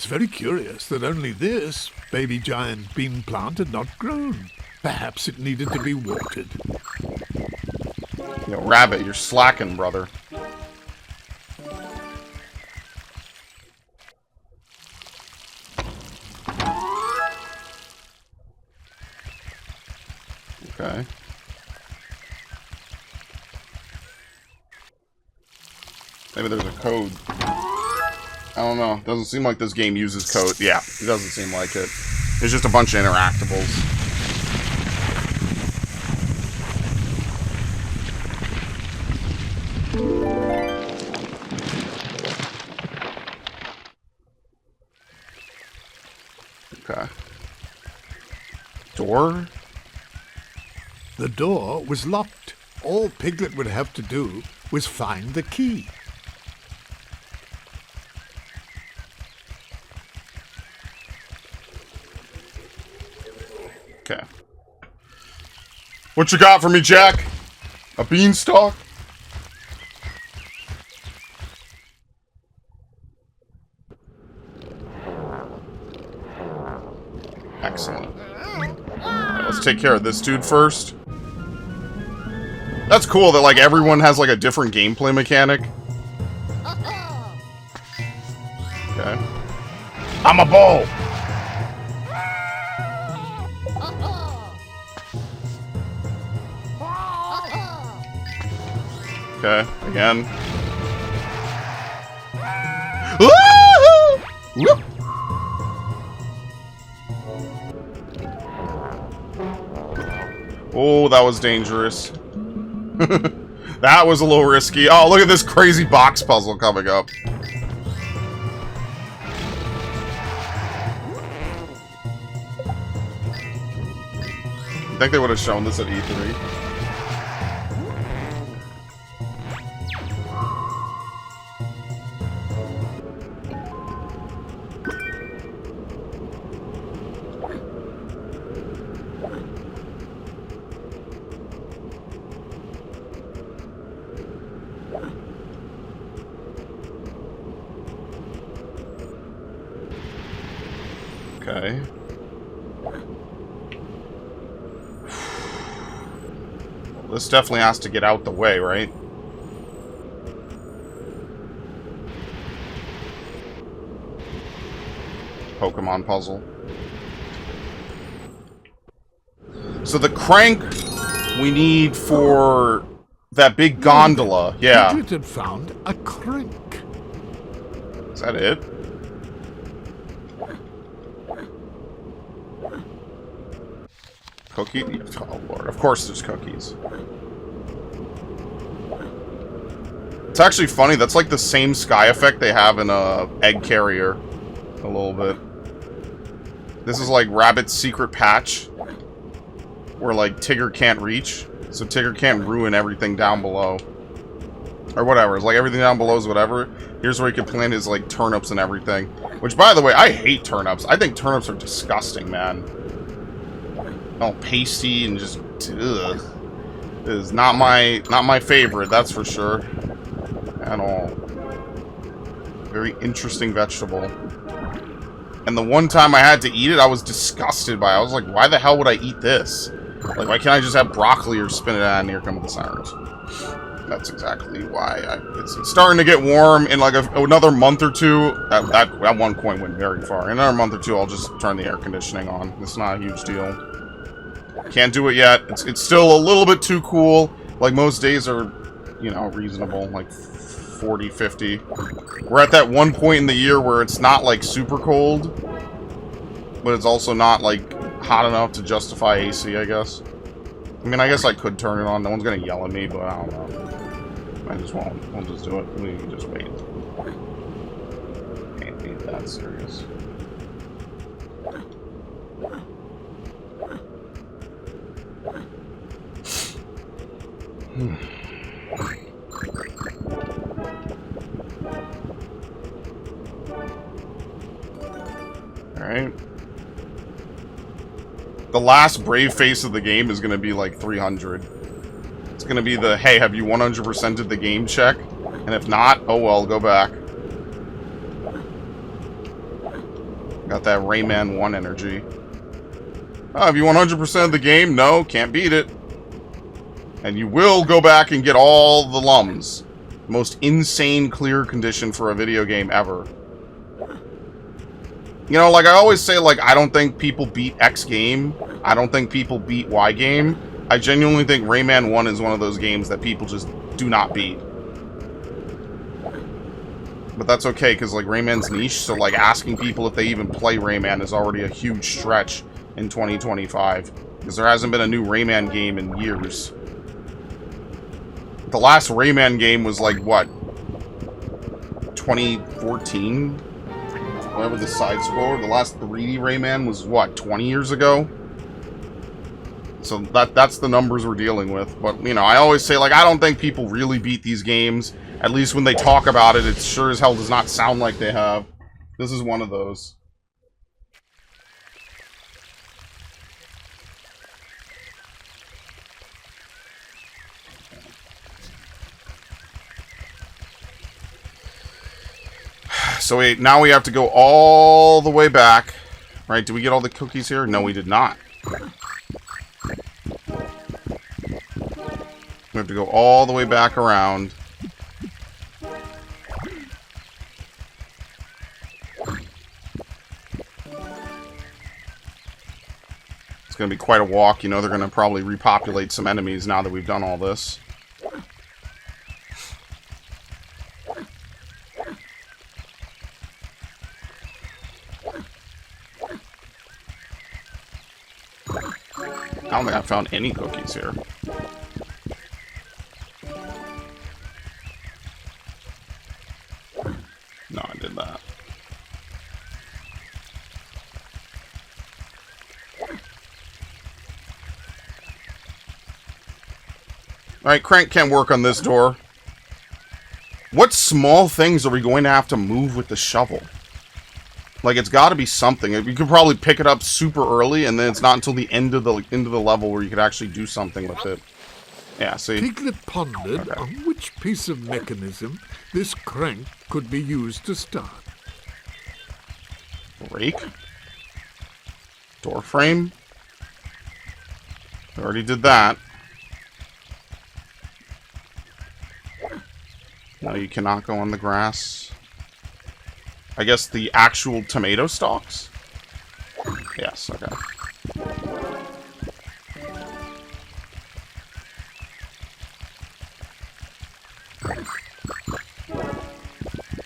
It's very curious that only this baby giant bean plant had not grown. Perhaps it needed to be watered. Yo, Rabbit, you're slacking, brother. Okay. Maybe there's a code. I don't know. Doesn't seem like this game uses code. Yeah, it doesn't seem like it. It's just a bunch of interactables. Okay. Door? The door was locked. All Piglet would have to do was find the key. Okay. What you got for me, Jack? A beanstalk? Excellent. Alright, let's take care of this dude first. That's cool that, like, everyone has, like, a different gameplay mechanic. Okay. I'm a bull! Okay, again. Whoop! Oh, that was dangerous. That was a little risky. Oh, look at this crazy box puzzle coming up. I think they would have shown this at E3. Okay. Well, this definitely has to get out the way, right? Pokemon puzzle. So the crank we need for that big gondola. Yeah. Piglet had found a crank. Is that it? Cookie? Oh lord, of course there's cookies. It's actually funny, that's like the same sky effect they have in Egg Carrier. A little bit. This is like Rabbit's secret patch. Where like Tigger can't reach. So Tigger can't ruin everything down below. Or whatever, it's like everything down below is whatever. Here's where he can plant his like turnips and everything. Which by the way, I hate turnips. I think turnips are disgusting, man. All pasty and just ugh. It is not my favorite, that's for sure. At all. Very interesting vegetable. And the one time I had to eat it, I was disgusted by it. I was like, why the hell would I eat this? Like, why can't I just have broccoli or spinach? And here come the sirens. That's exactly why. It's starting to get warm. In like another month or two, that 1 coin went very far. In another month or two, I'll just turn the air conditioning on. It's not a huge deal. Can't do it yet. It's still a little bit too cool. Like, most days are, you know, reasonable. Like, 40, 50. We're at that one point in the year where it's not, like, super cold. But it's also not, like, hot enough to justify AC, I guess. I mean, I guess I could turn it on. No one's gonna yell at me, but I don't know. I just won't. We'll just do it. We can just wait. Can't be that serious. Alright. The last brave face of the game is going to be like 300. It's going to be the, hey, have you 100%ed the game check? And if not, oh well, go back. Got that Rayman 1 energy. Oh, have you 100% of the game? No, can't beat it. And you will go back and get all the lums. Most insane clear condition for a video game ever. You know, like I always say, like, I don't think people beat X game. I don't think people beat Y game. I genuinely think Rayman 1 is one of those games that people just do not beat. But that's okay, because, like, Rayman's niche, so, like, asking people if they even play Rayman is already a huge stretch in 2025. Because there hasn't been a new Rayman game in years. The last Rayman game was, like, what? 2014? Whatever the side-scroller. The last 3D Rayman was, what, 20 years ago? So that's the numbers we're dealing with. But, you know, I always say, like, I don't think people really beat these games. At least when they talk about it, it sure as hell does not sound like they have. This is one of those. So now we have to go all the way back. Right, did we get all the cookies here? No, we did not. We have to go all the way back around. It's going to be quite a walk. You know, they're going to probably repopulate some enemies now that we've done all this. I don't think I found any cookies here. No, I did that. Alright, Crank can't work on this door. What small things are we going to have to move with the shovel? Like, it's got to be something. You could probably pick it up super early, and then it's not until the end of the level where you could actually do something with it. Yeah, see? Piglet pondered on which piece of mechanism this crank could be used to start. Rake? Door frame? I already did that. No, you cannot go on the grass. I guess the actual tomato stalks? Yes, okay.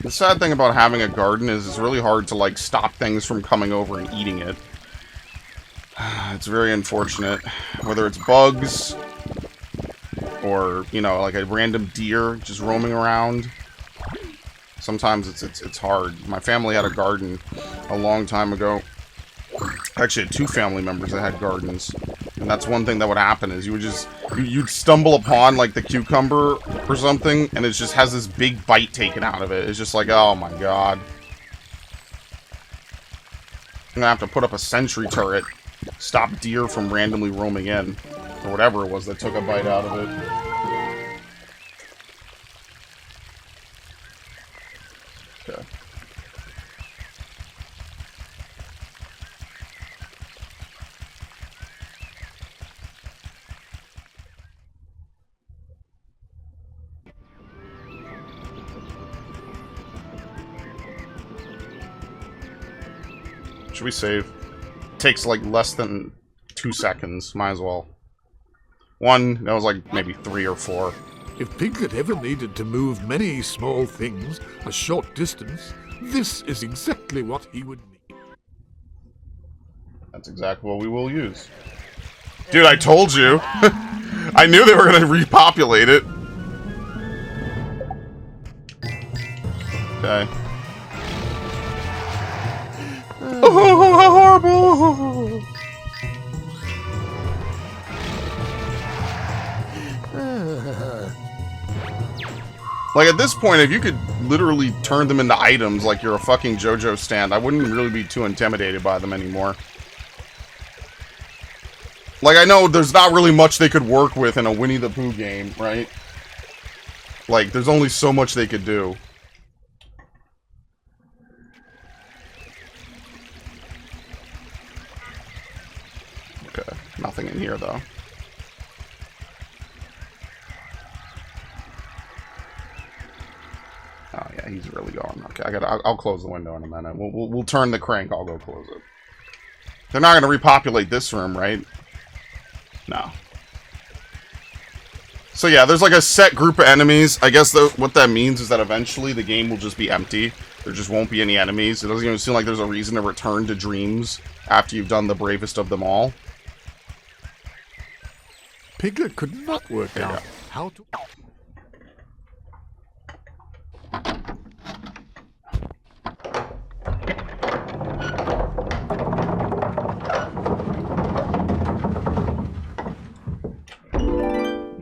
The sad thing about having a garden is it's really hard to, like, stop things from coming over and eating it. It's very unfortunate. Whether it's bugs, or, you know, like a random deer just roaming around. Sometimes it's hard. My family had a garden a long time ago. I actually had 2 family members that had gardens. And that's one thing that would happen is you'd stumble upon like the cucumber or something and it just has this big bite taken out of it. It's just like, oh my god. I'm gonna have to put up a sentry turret. Stop deer from randomly roaming in. Or whatever it was that took a bite out of it. Okay. Should we save? Takes like less than 2 seconds. Might as well. One, that was like maybe 3 or 4. If Piglet ever needed to move many small things a short distance, this is exactly what he would need. That's exactly what we will use. Dude, I told you! I knew they were going to repopulate it. Okay. Oh, how horrible! Like, at this point, if you could literally turn them into items like you're a fucking JoJo stand, I wouldn't really be too intimidated by them anymore. Like, I know there's not really much they could work with in a Winnie the Pooh game, right? Like, there's only so much they could do. Okay, nothing in here though. Oh yeah, he's really going. Okay, I'll close the window in a minute. We'll turn the crank. I'll go close it. They're not gonna repopulate this room, right? No. So yeah, there's like a set group of enemies. I guess what that means is that eventually the game will just be empty. There just won't be any enemies. It doesn't even seem like there's a reason to return to Dreams after you've done the bravest of them all. Piglet could not work out how to...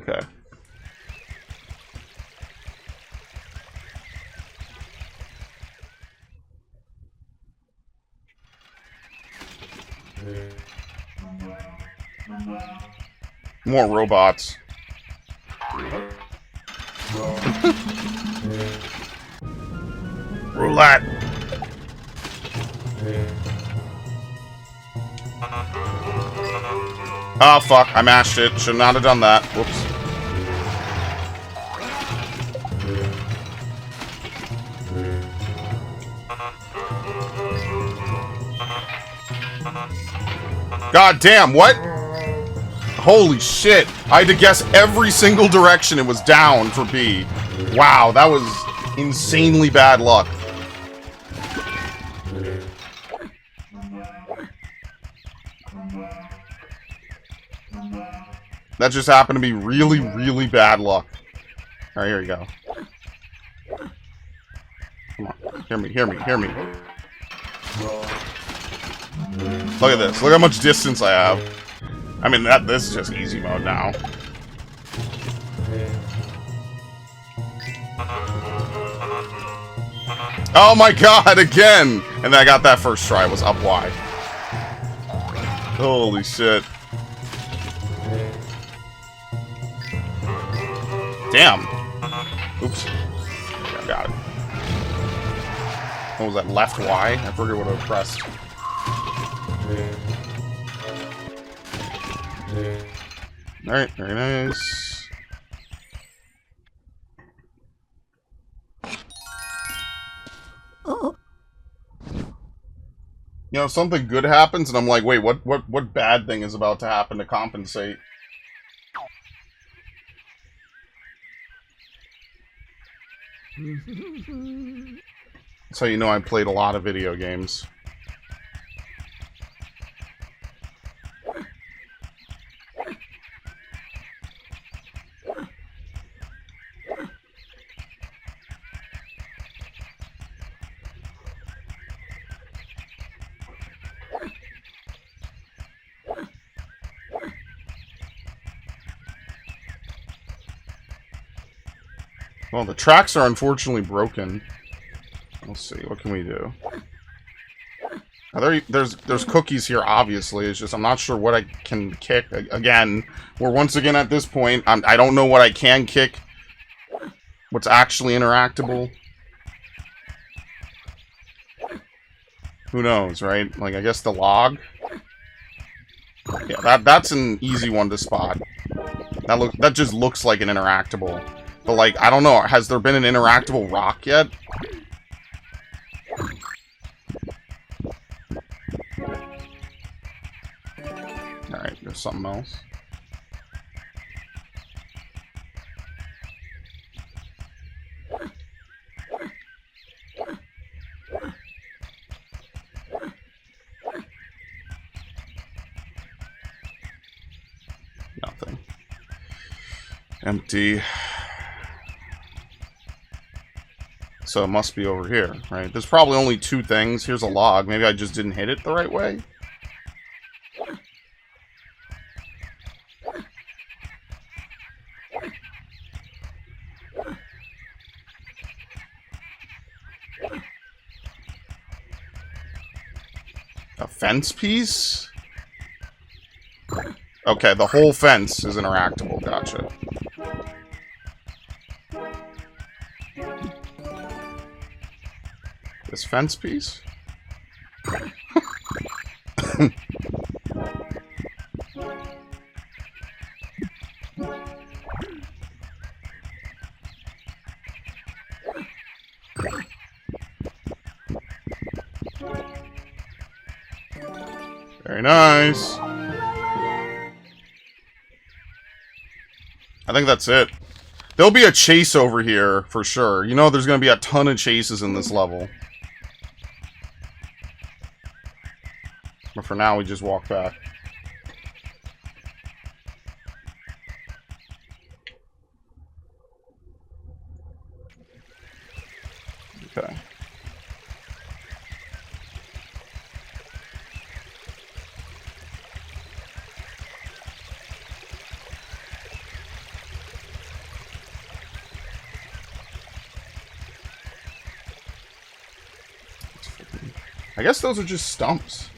Okay. More robots. Roulette. Oh fuck, I mashed it. Should not have done that. Whoops. God damn, what? Holy shit. I had to guess every single direction it was down for B. Wow, that was insanely bad luck. That just happened to be really, really bad luck. Alright, here we go. Come on. Hear me, hear me, hear me. Look at this. Look how much distance I have. I mean, this is just easy mode now. Oh my god, again! And then I got that first try. It was up wide. Holy shit. Damn. Oops. Yeah, I got it. What was that? Left Y? I forget what I pressed. Alright, very nice. Oh. You know, something good happens, and I'm like, wait, what bad thing is about to happen to compensate? That's how you know I played a lot of video games. Well, the tracks are unfortunately broken. Let's see, what can we do? There's cookies here, obviously. It's just I'm not sure what I can kick. Again, we're once again at this point. I don't know what I can kick. What's actually interactable. Who knows, right? Like, I guess the log. Yeah, that's an easy one to spot. That just looks like an interactable. But, like, I don't know. Has there been an interactable rock yet? Alright, there's something else. Nothing. Empty. So it must be over here, right? There's probably only two things. Here's a log. Maybe I just didn't hit it the right way? A fence piece? Okay, the whole fence is interactable. Gotcha. This fence piece? Very nice. I think that's it. There'll be a chase over here, for sure. You know there's going to be a ton of chases in this level. But for now, we just walk back. Okay. I guess those are just stumps.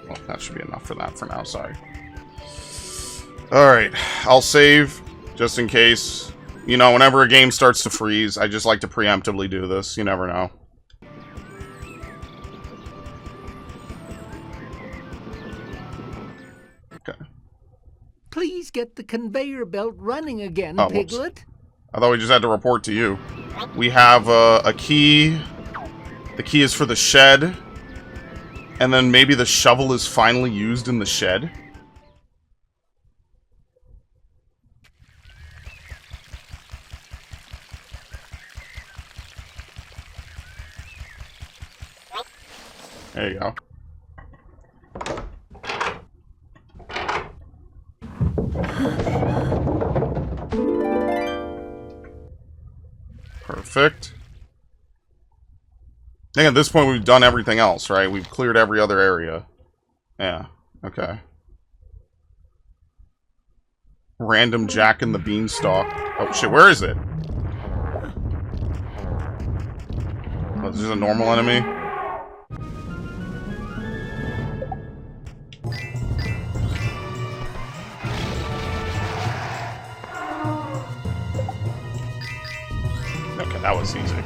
Well, that should be enough for that for now, sorry. Alright, I'll save, just in case. You know, whenever a game starts to freeze, I just like to preemptively do this. You never know. Okay. Please get the conveyor belt running again, Oh, Piglet. whoops. I thought we just had to report to you. We have a key. The key is for the shed. And then maybe the shovel is finally used in the shed. There you go. Perfect. I think at this point we've done everything else, right? We've cleared every other area. Yeah, okay. Random Jack and the Beanstalk. Oh shit, where is it? Oh, is this a normal enemy? Okay, that was easy.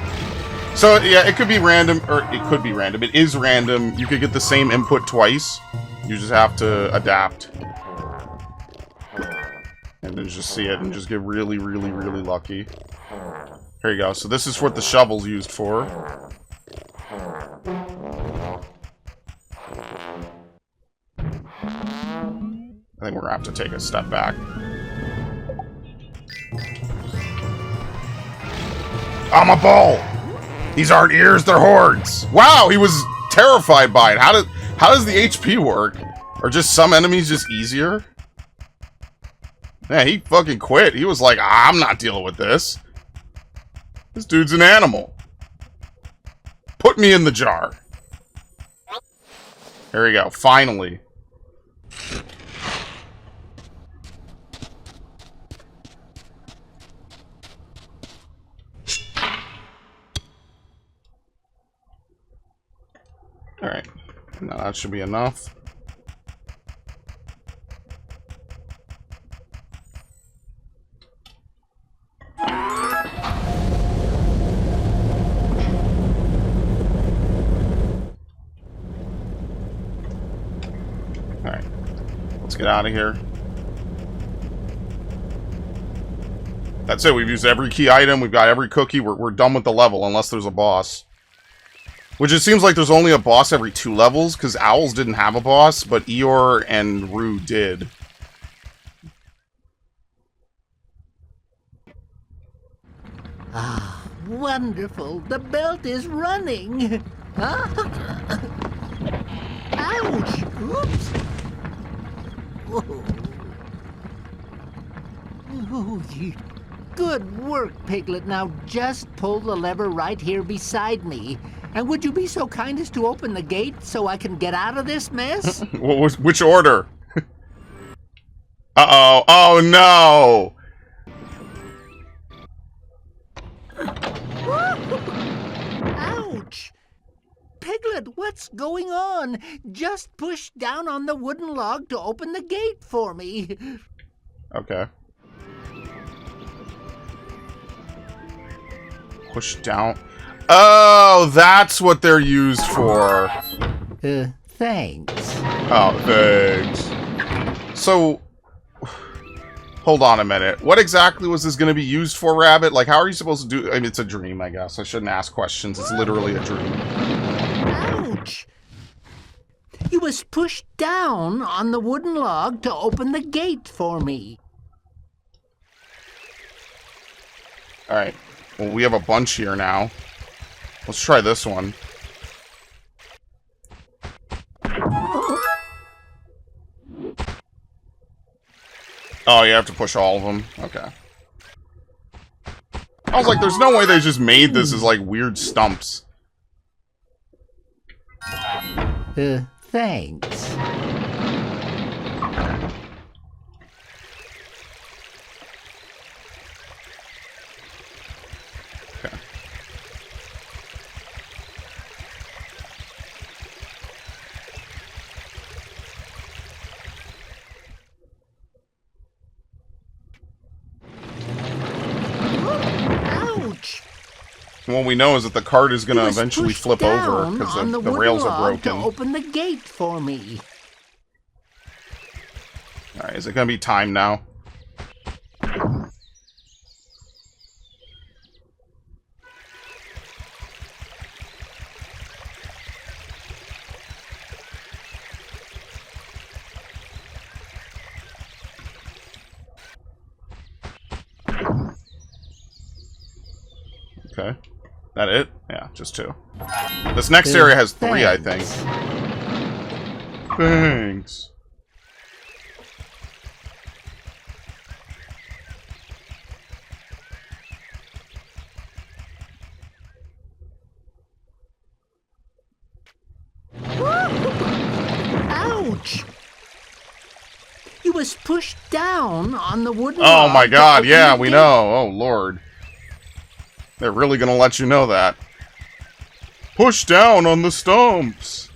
So, yeah, it could be random, or it could be random. It is random. You could get the same input twice. You just have to adapt. And then just see it and just get really, really, really lucky. Here you go. So this is what the shovel's used for. I think we're gonna have to take a step back. I'm a bull! These aren't ears, they're hordes! Wow, he was terrified by it. How does the HP work? Or just some enemies just easier? Yeah, he fucking quit. He was like, I'm not dealing with this. This dude's an animal. Put me in the jar. There we go, finally. Alright, now that should be enough. Alright, let's get out of here. That's it, we've used every key item, we've got every cookie, we're done with the level, unless there's a boss. Which it seems like there's only a boss every 2 levels, because Owls didn't have a boss, but Eeyore and Roo did. Ah, wonderful. The belt is running. Huh? Ouch! Oops! Whoa. Oh, good work, Piglet. Now just pull the lever right here beside me. And would you be so kind as to open the gate so I can get out of this mess? Which order? Uh-oh. Oh, no! Ouch! Piglet, what's going on? Just push down on the wooden log to open the gate for me. Okay. Push down. Oh, that's what they're used for. Thanks. Oh, thanks. So, hold on a minute. What exactly was this going to be used for, Rabbit? Like, how are you supposed to do... I mean, it's a dream, I guess. I shouldn't ask questions. It's literally a dream. Ouch! You was pushed down on the wooden log to open the gate for me. Alright. Well, we have a bunch here now. Let's try this one. Oh, you have to push all of them? Okay. I was like, there's no way they just made this as, like, weird stumps. Thanks. Okay. Ouch! What we know is that the cart is going to You was eventually pushed flip over down because on the wooden rails are log broken. to open the gate for me. Alright, is it going to be time now? Okay. That it? Yeah, just 2. This next area has 3, I think. Thanks. Ouch! You was pushed down on the wooden Oh log my to god, open yeah, the we gate. know. Oh lord. They're really gonna let you know that. Push down on the stumps.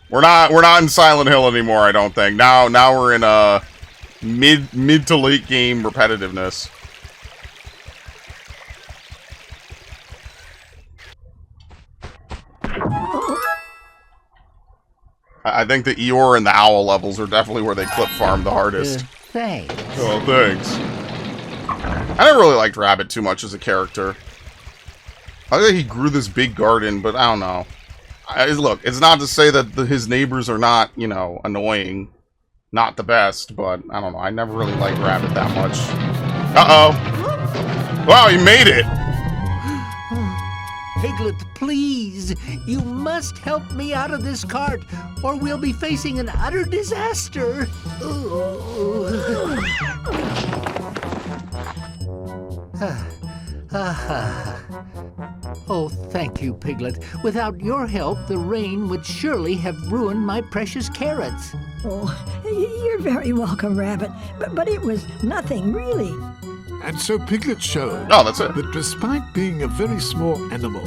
We're not in Silent Hill anymore, I don't think. Now we're in mid to late game repetitiveness. I think the Eeyore and the Owl levels are definitely where they clip farm the hardest. Thanks. Oh, thanks. I never really liked Rabbit too much as a character. I think he grew this big garden, but I don't know. Look, it's not to say that his neighbors are not, you know, annoying. Not the best, but I don't know. I never really liked Rabbit that much. Uh-oh. Wow, he made it! Piglet, please, you must help me out of this cart, or we'll be facing an utter disaster. Oh, thank you, Piglet. Without your help, the rain would surely have ruined my precious carrots. Oh, you're very welcome, Rabbit. But it was nothing, really. And so Piglet showed Oh, that's it. that despite being a very small animal,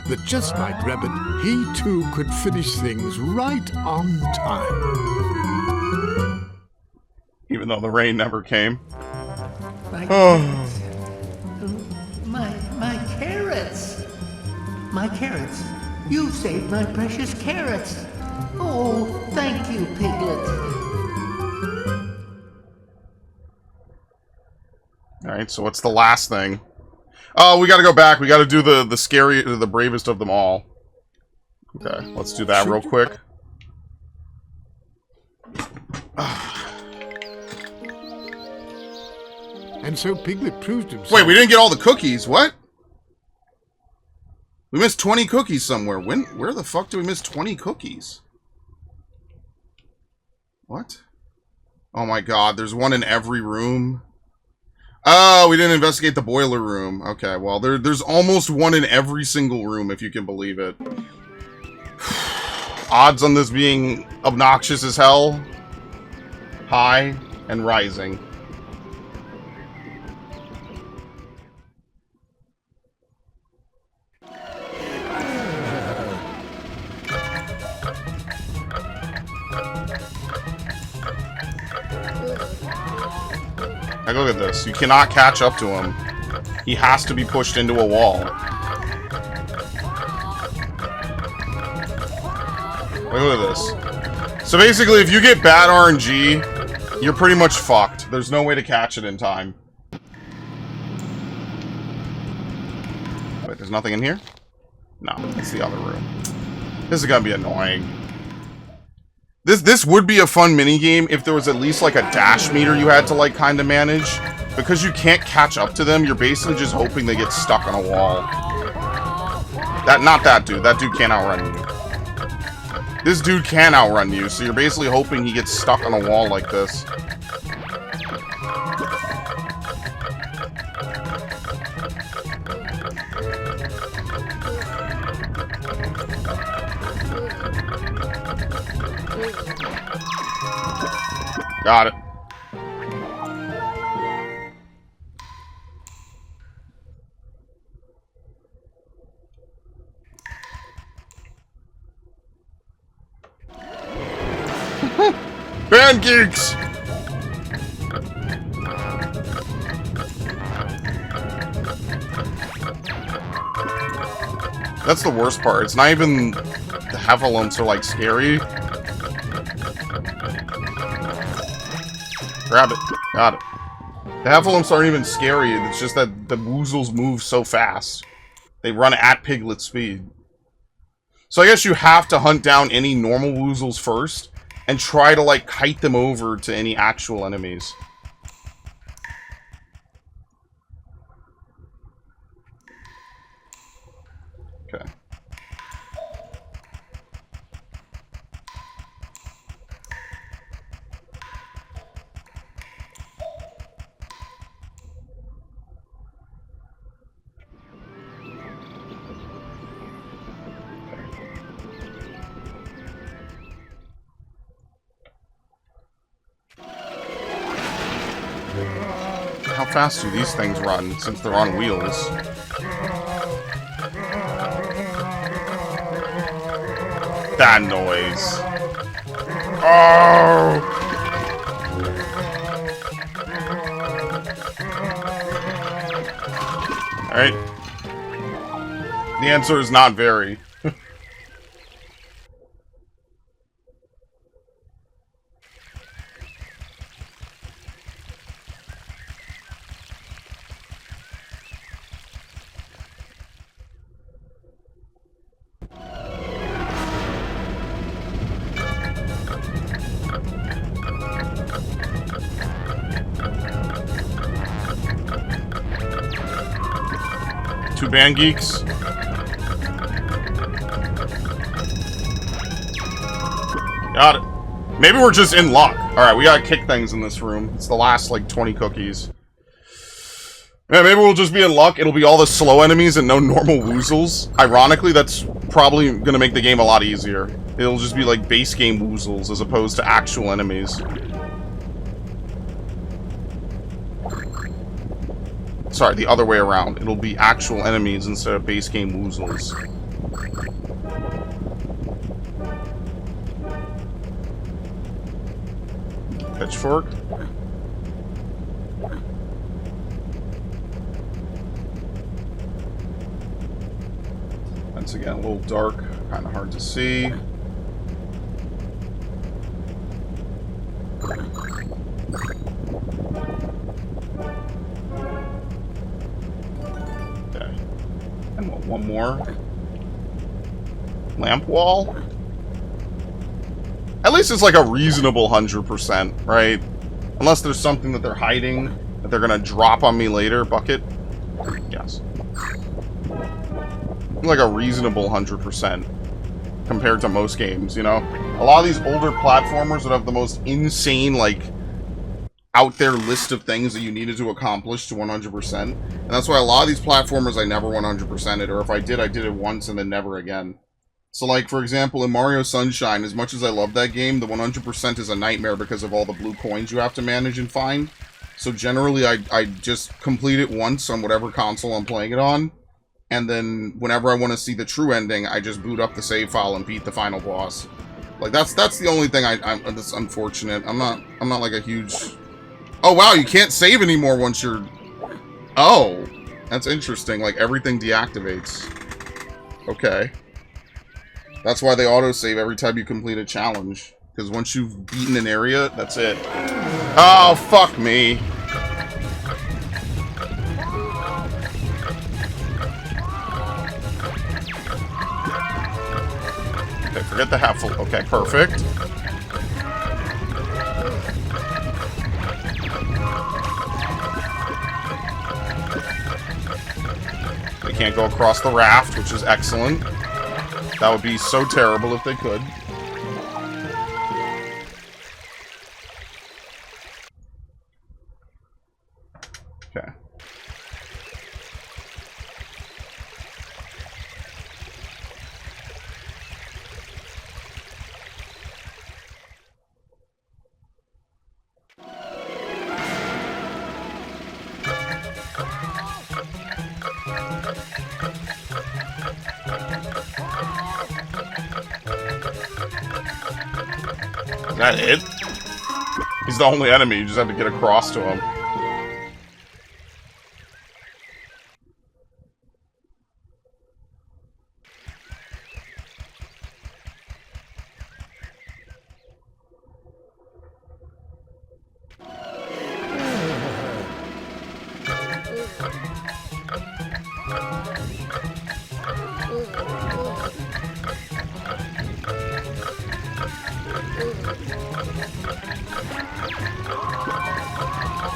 that just like Rabbit, he too could finish things right on time. Even though the rain never came. My Oh. carrots. My carrots. My carrots. You've saved my precious carrots. Oh, thank you, Piglet. Alright, so what's the last thing? Oh, we gotta go back. We gotta do the scary, the bravest of them all. Okay, let's do that real quick. And so Piglet proved himself. Wait, we didn't get all the cookies. What? We missed 20 cookies somewhere. Where the fuck do we miss 20 cookies? What? Oh my god, there's one in every room. Oh, we didn't investigate the boiler room. Okay, well, there's almost one in every single room, if you can believe it. Odds on this being obnoxious as hell. High and rising. Like, look at this. You cannot catch up to him. He has to be pushed into a wall. Like, look at this. So basically, if you get bad RNG, you're pretty much fucked. There's no way to catch it in time. Wait, there's nothing in here? No, it's the other room. This is gonna be annoying. This would be a fun minigame if there was at least like a dash meter you had to like kind of manage. Because you can't catch up to them, you're basically just hoping they get stuck on a wall. Not that dude. That dude can't outrun you. This dude can outrun you, so you're basically hoping he gets stuck on a wall like this. Got it. Band geeks! That's the worst part. It's not even the heffalumps are like scary. Grab it. Got it. The heffalumps aren't even scary. It's just that the woozles move so fast. They run at Piglet speed. So I guess you have to hunt down any normal woozles first and try to, like, kite them over to any actual enemies. Okay. How fast do these things run, since they're on wheels? That noise. Oh! Alright. The answer is not very. Two band geeks. Got it. Maybe we're just in luck. Alright, we gotta kick things in this room. It's the last, like, 20 cookies. Yeah, maybe we'll just be in luck. It'll be all the slow enemies and no normal woozles. Ironically, that's probably gonna make the game a lot easier. It'll just be, like, base game woozles as opposed to actual enemies. Sorry, the other way around. It'll be actual enemies instead of base game woozles. Pitchfork. Once again, a little dark, kind of hard to see. Okay. And one more. Lamp wall? At least it's like a reasonable 100%, right? Unless there's something that they're hiding that they're gonna drop on me later. Bucket? Yes. Like a reasonable 100% compared to most games, you know? A lot of these older platformers that have the most insane, like, out there list of things that you needed to accomplish to 100%. And that's why a lot of these platformers I never 100%ed, or if I did it once and then never again. So like, for example, in Mario Sunshine, as much as I love that game, the 100% is a nightmare because of all the blue coins you have to manage and find. So generally, I just complete it once on whatever console I'm playing it on, and then whenever I want to see the true ending, I just boot up the save file and beat the final boss. Like that's the only thing that's unfortunate. I'm not like a huge. Oh wow, you can't save anymore once you're. Oh, that's interesting. Like everything deactivates. Okay. That's why they autosave every time you complete a challenge. Because once you've beaten an area, that's it. Oh, fuck me. Okay, forget the half full. Okay, perfect. They can't go across the raft, which is excellent. That would be so terrible if they could. Okay. Is that it? He's the only enemy, you just have to get across to him.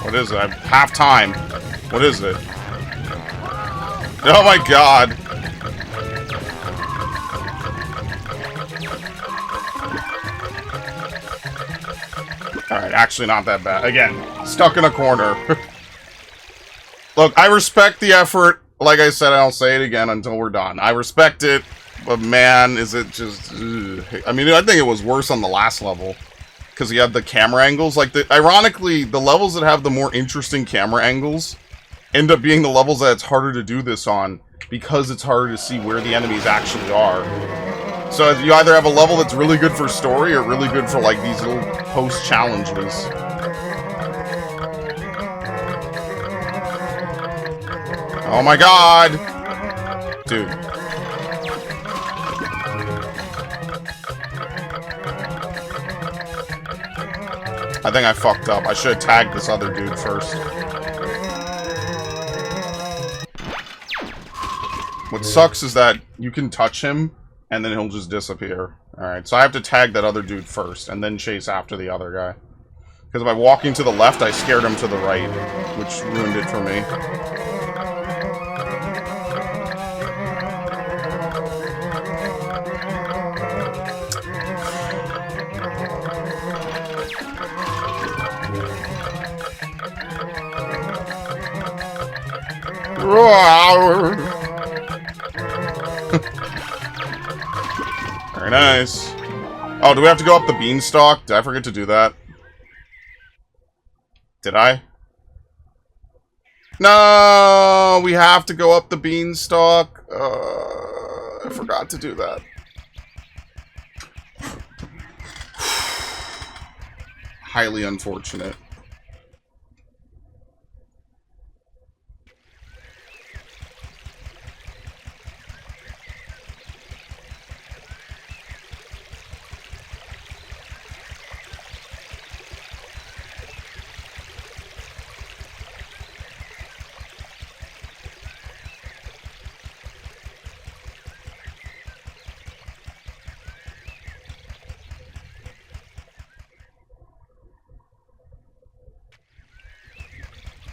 What is it? I have half time. What is it? Oh my god! Alright, actually not that bad. Again, stuck in a corner. Look, I respect the effort. Like I said, I'll say it again until we're done. I respect it, but man, is it just... Ugh. I mean, I think it was worse on the last level. Because you have the camera angles. Like, ironically, the levels that have the more interesting camera angles end up being the levels that it's harder to do this on, because it's harder to see where the enemies actually are. So you either have a level that's really good for story, or really good for, like, these little post-challenges. Oh my god! Dude. I think I fucked up. I should have tagged this other dude first. What sucks is that you can touch him, and then he'll just disappear. Alright, so I have to tag that other dude first, and then chase after the other guy. Because by walking to the left, I scared him to the right, which ruined it for me. Very nice. Oh, do we have to go up the beanstalk? Did I forget to do that? Did I? No, we have to go up the beanstalk. I forgot to do that. Highly unfortunate.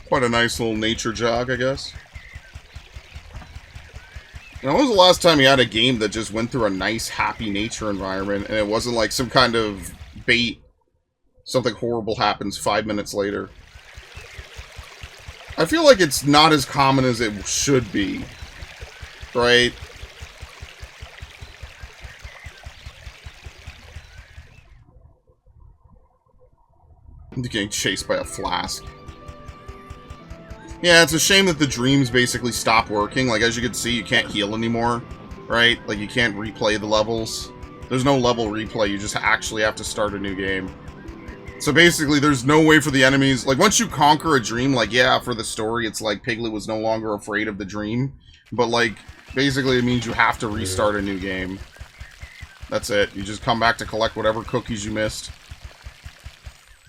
Quite a nice little nature jog, I guess. Now, when was the last time you had a game that just went through a nice, happy nature environment, and it wasn't like some kind of bait something horrible happens 5 minutes later. I feel like it's not as common as it should be, right? I'm getting chased by a flask. Yeah, it's a shame that the dreams basically stop working. Like, as you can see, you can't heal anymore, right? Like, you can't replay the levels. There's no level replay, you just actually have to start a new game. So basically, there's no way for the enemies... Like, once you conquer a dream, like, yeah, for the story, it's like Piglet was no longer afraid of the dream. But, like, basically it means you have to restart a new game. That's it. You just come back to collect whatever cookies you missed.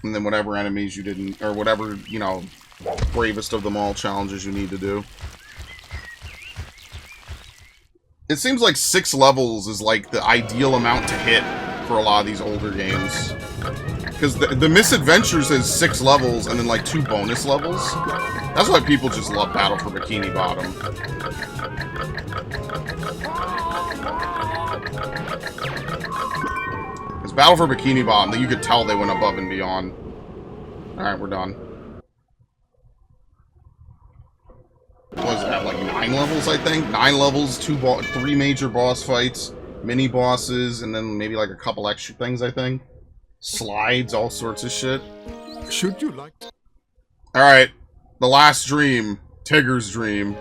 And then whatever enemies you didn't... Or whatever, you know, bravest of them all challenges you need to do. It seems like 6 levels is, like, the ideal amount to hit for a lot of these older games. Because the Misadventures has 6 levels and then, like, 2 bonus levels. That's why people just love Battle for Bikini Bottom. Because Battle for Bikini Bottom, you could tell they went above and beyond. Alright, we're done. What was that, like 9 levels, I think? 9 levels, 3 major boss fights, mini bosses, and then maybe like a couple extra things, I think. Slides, all sorts of shit. Should you like... Alright, the last dream. Tigger's dream.